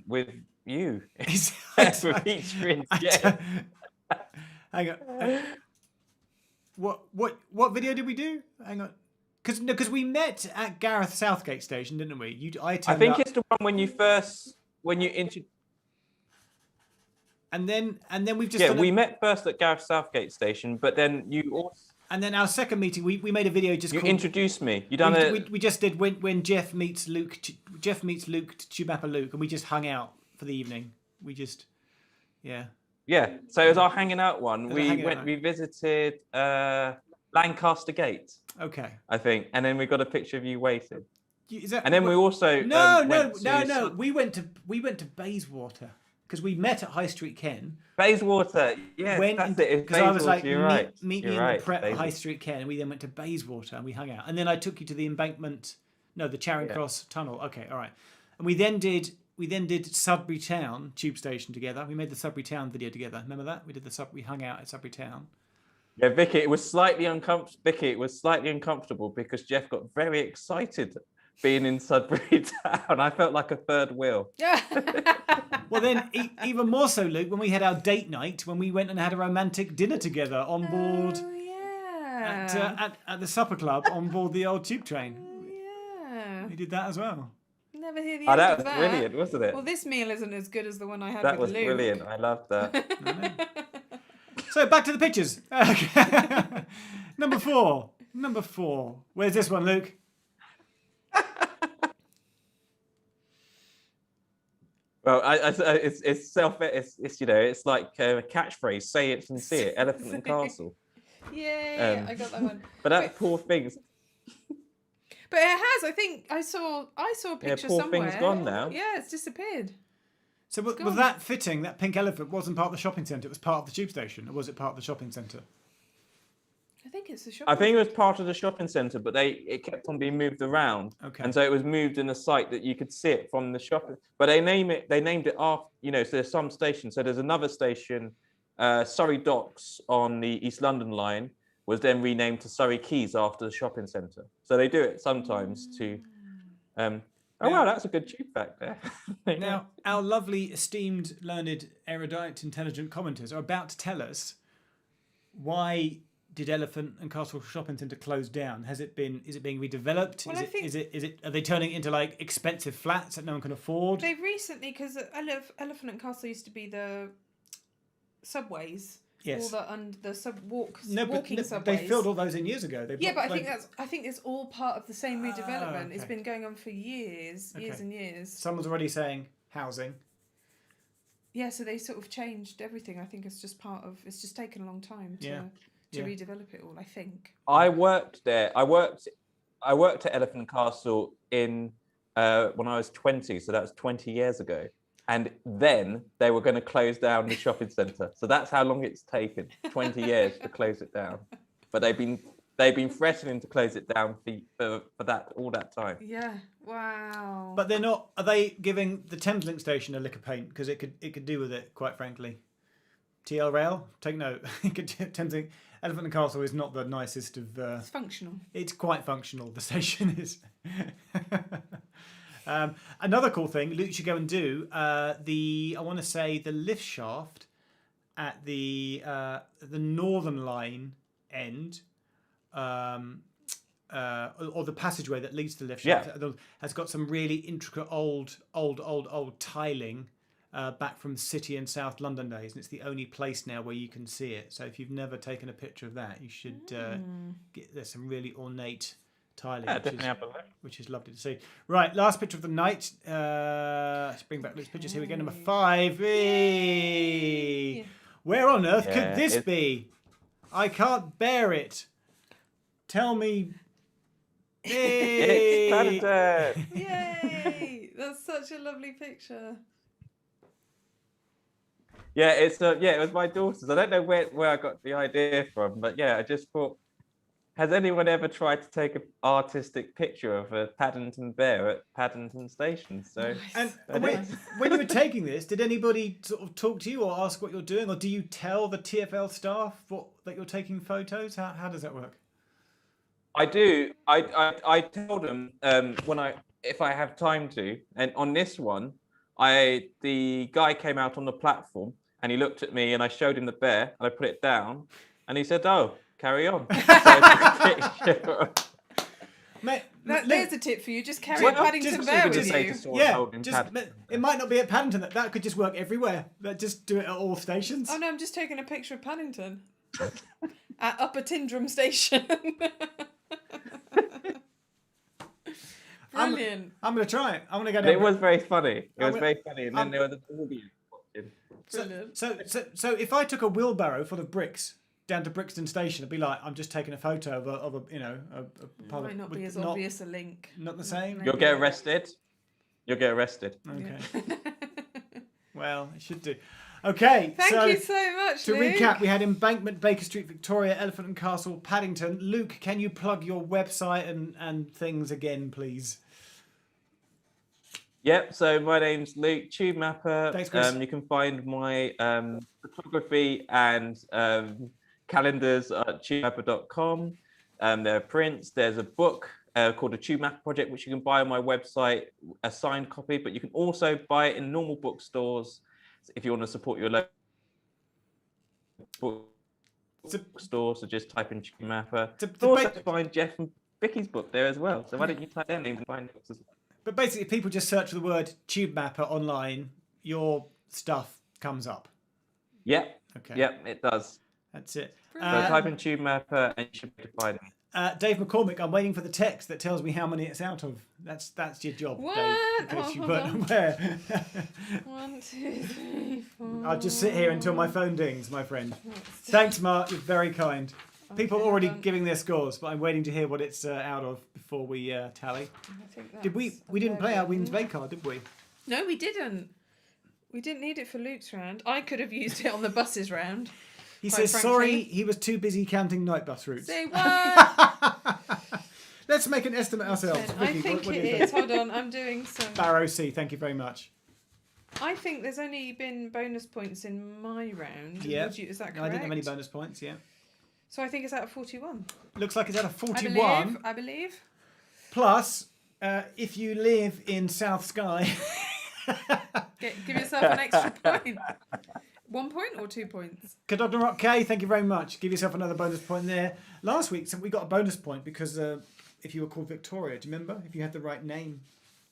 with you featuring Jeff. Hang on. What video did we do? Hang on. Because we met at Gareth Southgate Station, didn't we? I think it's the one when you and then we've just we met first at Gareth Southgate Station, but then you also. And then our second meeting, we made a video just. You called, introduced me. You done it. We just did when Jeff meets Luke. Jeff meets Luke, Tubemapper Luke, and we just hung out for the evening. We just, yeah. Yeah. So it was our hanging out one. We visited Lancaster Gate. Okay. I think, and then we got a picture of you waiting. And then we also no. We went to Bayswater. Because we met at High Street Ken. Bayswater, yeah, that's it. Because I was like, you're right. meet me in the prep at High Street Ken, and we then went to Bayswater and we hung out. And then I took you to the embankment, the Charing Cross Tunnel. Okay, all right. And we then did Sudbury Town Tube Station together. We made the Sudbury Town video together. Remember that? We hung out at Sudbury Town. Yeah, Vicky, it was slightly uncomfortable. Because Jeff got very excited being in Sudbury Town. I felt like a third wheel. Well, then, even more so, Luke, when we had our date night, when we went and had a romantic dinner together on board at the supper club on board the old tube train. Yeah. We did that as well. Never hear the end that of was brilliant, wasn't it? Well, this meal isn't as good as the one I had with with Luke. Luke. That was brilliant. I loved that. So, back to the pictures. Number four. Where's this one, Luke? Well, it's it's like a catchphrase. Say it and see it. Elephant and Castle. Yeah, I got that one. But that poor thing's. But it has. I think I saw a picture poor somewhere. Thing's gone now. Yeah, it's disappeared. So was that fitting? That pink elephant wasn't part of the shopping centre. It was part of the tube station, or was it part of the shopping centre? I think it's the shopping. I think it was part of the shopping centre, but it kept on being moved around. Okay. And so it was moved in a site that you could see it from the shopping. But they named it after, so there's some stations. So there's another station, Surrey Docks on the East London line was then renamed to Surrey Quays after the shopping centre. So they do it sometimes to. Wow, that's a good tube fact there. Now, our lovely, esteemed, learned, erudite, intelligent commenters are about to tell us why did Elephant and Castle Shopping Centre close down? Is it being redeveloped? Well, are they turning it into like expensive flats that no one can afford? They've recently, because Elephant and Castle used to be the subways. Yes. All the walking subways. They filled all those in years ago. But I think it's all part of the same redevelopment. Okay. It's been going on for years and years. Someone's already saying housing. Yeah, so they sort of changed everything. I think it's just taken a long time to redevelop it all, I think. I worked there. I worked at Elephant Castle when I was 20, so that was 20 years ago. And then they were going to close down the shopping centre. So that's how long it's taken, 20 years to close it down. But they've been threatening to close it down for all that time. Yeah. Wow. But they're not. Are they giving the Thameslink station a lick of paint because it could do with it, quite frankly? TL Rail, take note. Thameslink, Elephant and Castle is not the nicest of. It's functional. It's quite functional. The station is. Another cool thing Luke should go and do I want to say the lift shaft at the Northern Line end, or the passageway that leads to the lift shaft has got some really intricate old tiling back from City and South London days, and it's the only place now where you can see it. So if you've never taken a picture of that, you should there's some really ornate tiling, which is lovely to see. Right, last picture of the night. Let's bring back Luke's pictures. Here we go, number 5. Yay. Where on earth could this be? I can't bear it. Tell me. Yay! Yay! That's such a lovely picture. Yeah, it was my daughter's. I don't know where I got the idea from, but I just thought, has anyone ever tried to take an artistic picture of a Paddington bear at Paddington Station? So, and when you were taking this, did anybody sort of talk to you or ask what you're doing, or do you tell the TfL staff that you're taking photos? How does that work? I do. I tell them when if I have time to. And on this one, the guy came out on the platform and he looked at me and I showed him the bear and I put it down and he said, "Oh, carry on." So I took a picture. There's a tip for you. Just carry a Paddington bear with you. Yeah, it might not be at Paddington. That could just work everywhere. Just do it at all stations. Oh no, I'm just taking a picture of Paddington at Upper Tyndrum Station. Brilliant. I'm going to try it. I'm going to go down. It was very funny. It was very funny. And then there was a audience watching. Brilliant. So if I took a wheelbarrow full of bricks down to Brixton Station, it'd be like I'm just taking a photo of a part might not be as obvious a link. Not the same. You'll get arrested. You'll get arrested. Okay. Yeah. Well, it should do. Okay. Thank you so much, To Luke. recap, we had Embankment, Baker Street, Victoria, Elephant and Castle, Paddington. Luke, can you plug your website and things again, please? Yep, so my name's Luke, Tubemapper. Thanks, Chris. You can find my photography and calendars at tubemapper.com. There are prints. There's a book called the Tubemapper Project, which you can buy on my website, a signed copy, but you can also buy it in normal bookstores if you want to support your local bookstore. So just type in Tubemapper. You can also find Jeff and Vicky's book there as well. So why don't you type their names and find books as well? But basically, if people just search for the word Tubemapper online, your stuff comes up. Yep. Okay. Yep, it does. That's it. So type in Tubemapper and you should be able to find me. Dave McCormick, I'm waiting for the text that tells me how many it's out of. That's your job, What? Dave, in case you weren't aware. 1, 2, 3, 4. I'll just sit here until my phone dings, my friend. Thanks, Mark. You're very kind. People are already giving their scores, but I'm waiting to hear what it's out of before we tally. I think Did we didn't play our Wins Bay card, did we? No, we didn't. We didn't need it for Luke's round. I could have used it on the buses round. He Quite says, frankly. sorry, he was too busy counting night bus routes. Say what? Let's make an estimate ourselves. I Vicky, think what do it you is. think? Hold on, I'm doing some. Barrow C, thank you very much. I think there's only been bonus points in my round. Yeah. Is that correct? No, I didn't have any bonus points, yeah. So I think it's out of 41. Looks like it's out of 41. I believe. Plus, if you live in South Skye... Give yourself an extra point. 1 point or 2 points? Cadogna Rock K, thank you very much. Give yourself another bonus point there. Last week, we got a bonus point because if you were called Victoria, do you remember? If you had the right name.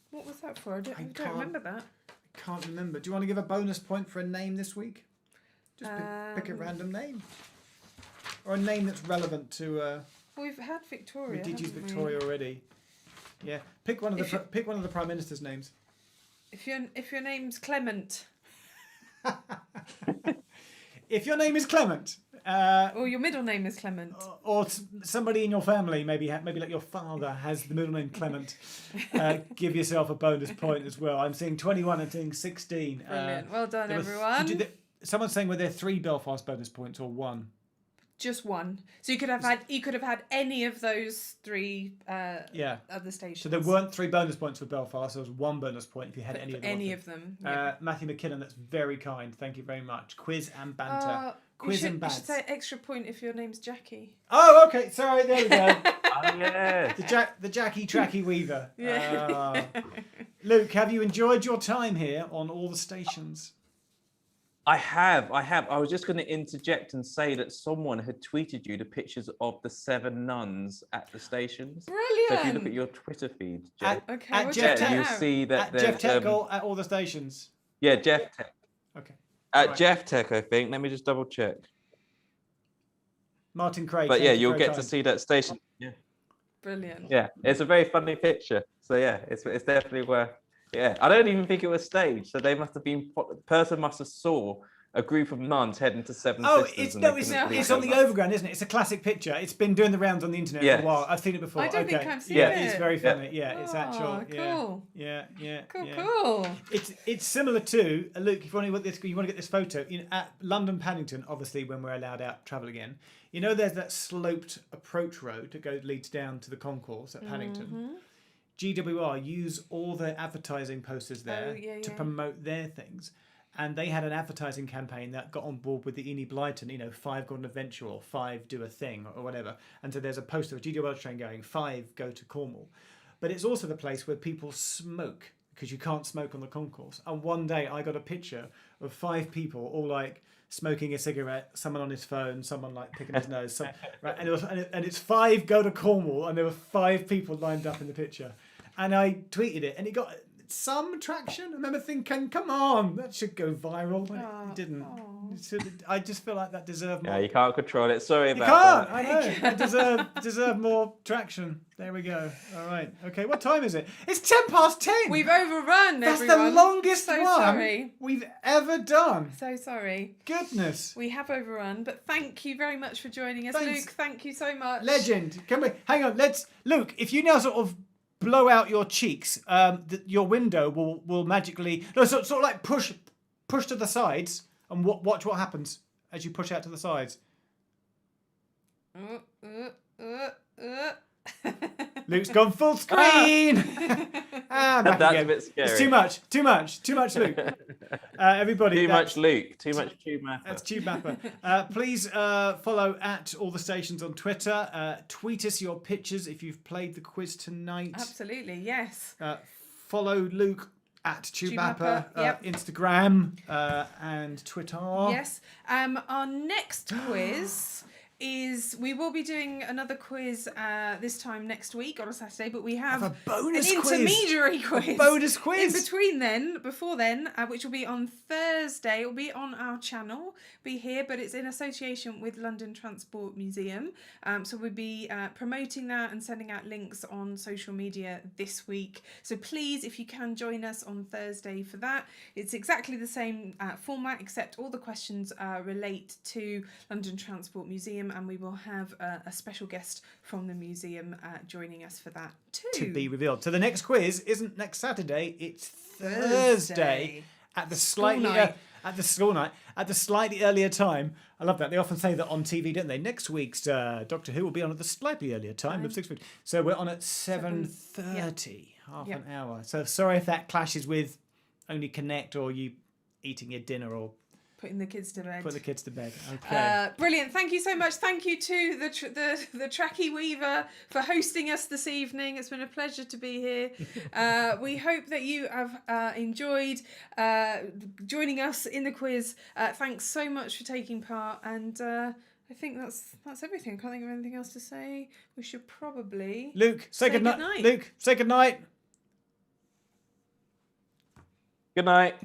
What was that for? I don't can't- remember that. I can't remember. Do you want to give a bonus point for a name this week? Just pick a Um, random name. Or a name that's relevant to... Well, we've had Victoria. we did use haven't Victoria already. Yeah. Pick one of the Prime Minister's names. If your name's Clement, If your name is Clement... or your middle name is Clement, or somebody in your family, maybe like your father has the middle name Clement, give yourself a bonus point as well. I'm seeing 21 and seeing 16. brilliant. Well done, there were everyone. Someone's saying were there 3 Belfast bonus points or 1? Just one. So you could have had any of those 3 other stations. So there weren't 3 bonus points for Belfast. There was 1 bonus point if you had any of them. Yeah. Matthew McKinnon, that's very kind. Thank you very much. Quiz and banter. Quiz and You banter. should say extra point if your name's Jackie. Oh, okay. Sorry, there we go. Oh, yeah. the Jackie Tracky Weaver. Yeah. Luke, have you enjoyed your time here on all the stations? I have. I was just going to interject and say that someone had tweeted you the pictures of the 7 nuns at the stations. Brilliant. So if you look at your Twitter feed, Jeff, Okay, we'll Jeff check that you out. see that At Jeff there's Tech or at all the stations? yeah, Jeff Tech. Okay. At Right. Jeff Tech, I think. Let me just double check. Martin Craig. But thank yeah, you you'll very get to kind. see that station. Yeah, Brilliant. yeah, it's a very funny picture. So yeah, it's definitely where. Yeah, I don't even think it was staged. So they must have been. The person must have saw a group of nuns heading to Seven Oh, Sisters. it's and they no, it's, couldn't believe it's on it. the overground, isn't it? It's a classic picture. It's been doing the rounds on the internet Yes. for a while. I've seen it before. I don't okay. think I've seen Yeah. it. It's very funny. Yeah, it's Oh, actual. Yeah, cool. yeah, yeah. Cool, yeah. cool. It's similar to Luke. If you want to get this photo, at London Paddington, obviously when we're allowed out to travel again, there's that sloped approach road that leads down to the concourse at Paddington. GWR use all their advertising posters there to promote their things. And they had an advertising campaign that got on board with the Eni Blyton, 5 go on an adventure or 5 do a thing or whatever. And so there's a poster of a GWR train going, 5 go to Cornwall. but it's also the place where people smoke because you can't smoke on the concourse. And one day I got a picture of 5 people all like smoking a cigarette, someone on his phone, someone like picking his nose, right? And it's 5 go to Cornwall, and there were 5 people lined up in the picture, and I tweeted it, and it got some traction. I remember thinking, come on, that should go viral. But it didn't. I just feel like that deserved more. Yeah, you can't control it. Sorry about that. I know. I deserve more traction. There we go. All right. Okay, what time is it? It's 10:10. We've overrun, That's everyone. the longest so one sorry. we've ever done. So sorry. Goodness. We have overrun, but thank you very much for joining us. Thanks. Luke, thank you so much. Legend. Can we hang on? Luke, if you now sort of blow out your cheeks, your window will magically sort of like push to the sides, and watch what happens as you push out to the sides. Luke's gone full screen. Back That's again. a bit scary. It's too much, Luke. Everybody, Too much Luke. Too much Tubemapper. That's Tubemapper. Please follow at all the stations on Twitter. Tweet us your pictures if you've played the quiz tonight. Absolutely, yes. Follow Luke at Tubemapper, yep. Instagram and Twitter. Yes. Our next quiz is we will be doing another quiz this time next week on a Saturday, but we have a bonus an quiz. Intermediary quiz. A bonus quiz. Before then, which will be on Thursday. It will be on our channel, be here, but it's in association with London Transport Museum. So we'll be promoting that and sending out links on social media this week. So please, if you can, join us on Thursday for that. It's exactly the same format, except all the questions relate to London Transport Museum, and we will have a special guest from the museum joining us for that too. To be revealed. So the next quiz isn't next Saturday; it's Thursday at the slightly at the slightly earlier time. I love that. They often say that on TV, don't they? Next week's Doctor Who will be on at the slightly earlier time of 6 weeks. So we're on at 7:30, half an hour. So sorry if that clashes with Only Connect or you eating your dinner or putting the kids to bed. Put the kids to bed. Okay. Brilliant. Thank you so much. Thank you to the Tracky Weaver for hosting us this evening. It's been a pleasure to be here. We hope that you have enjoyed joining us in the quiz. Thanks so much for taking part. And I think that's everything. I can't think of anything else to say. We should probably Luke, say good night. Luke, say good night. Good night.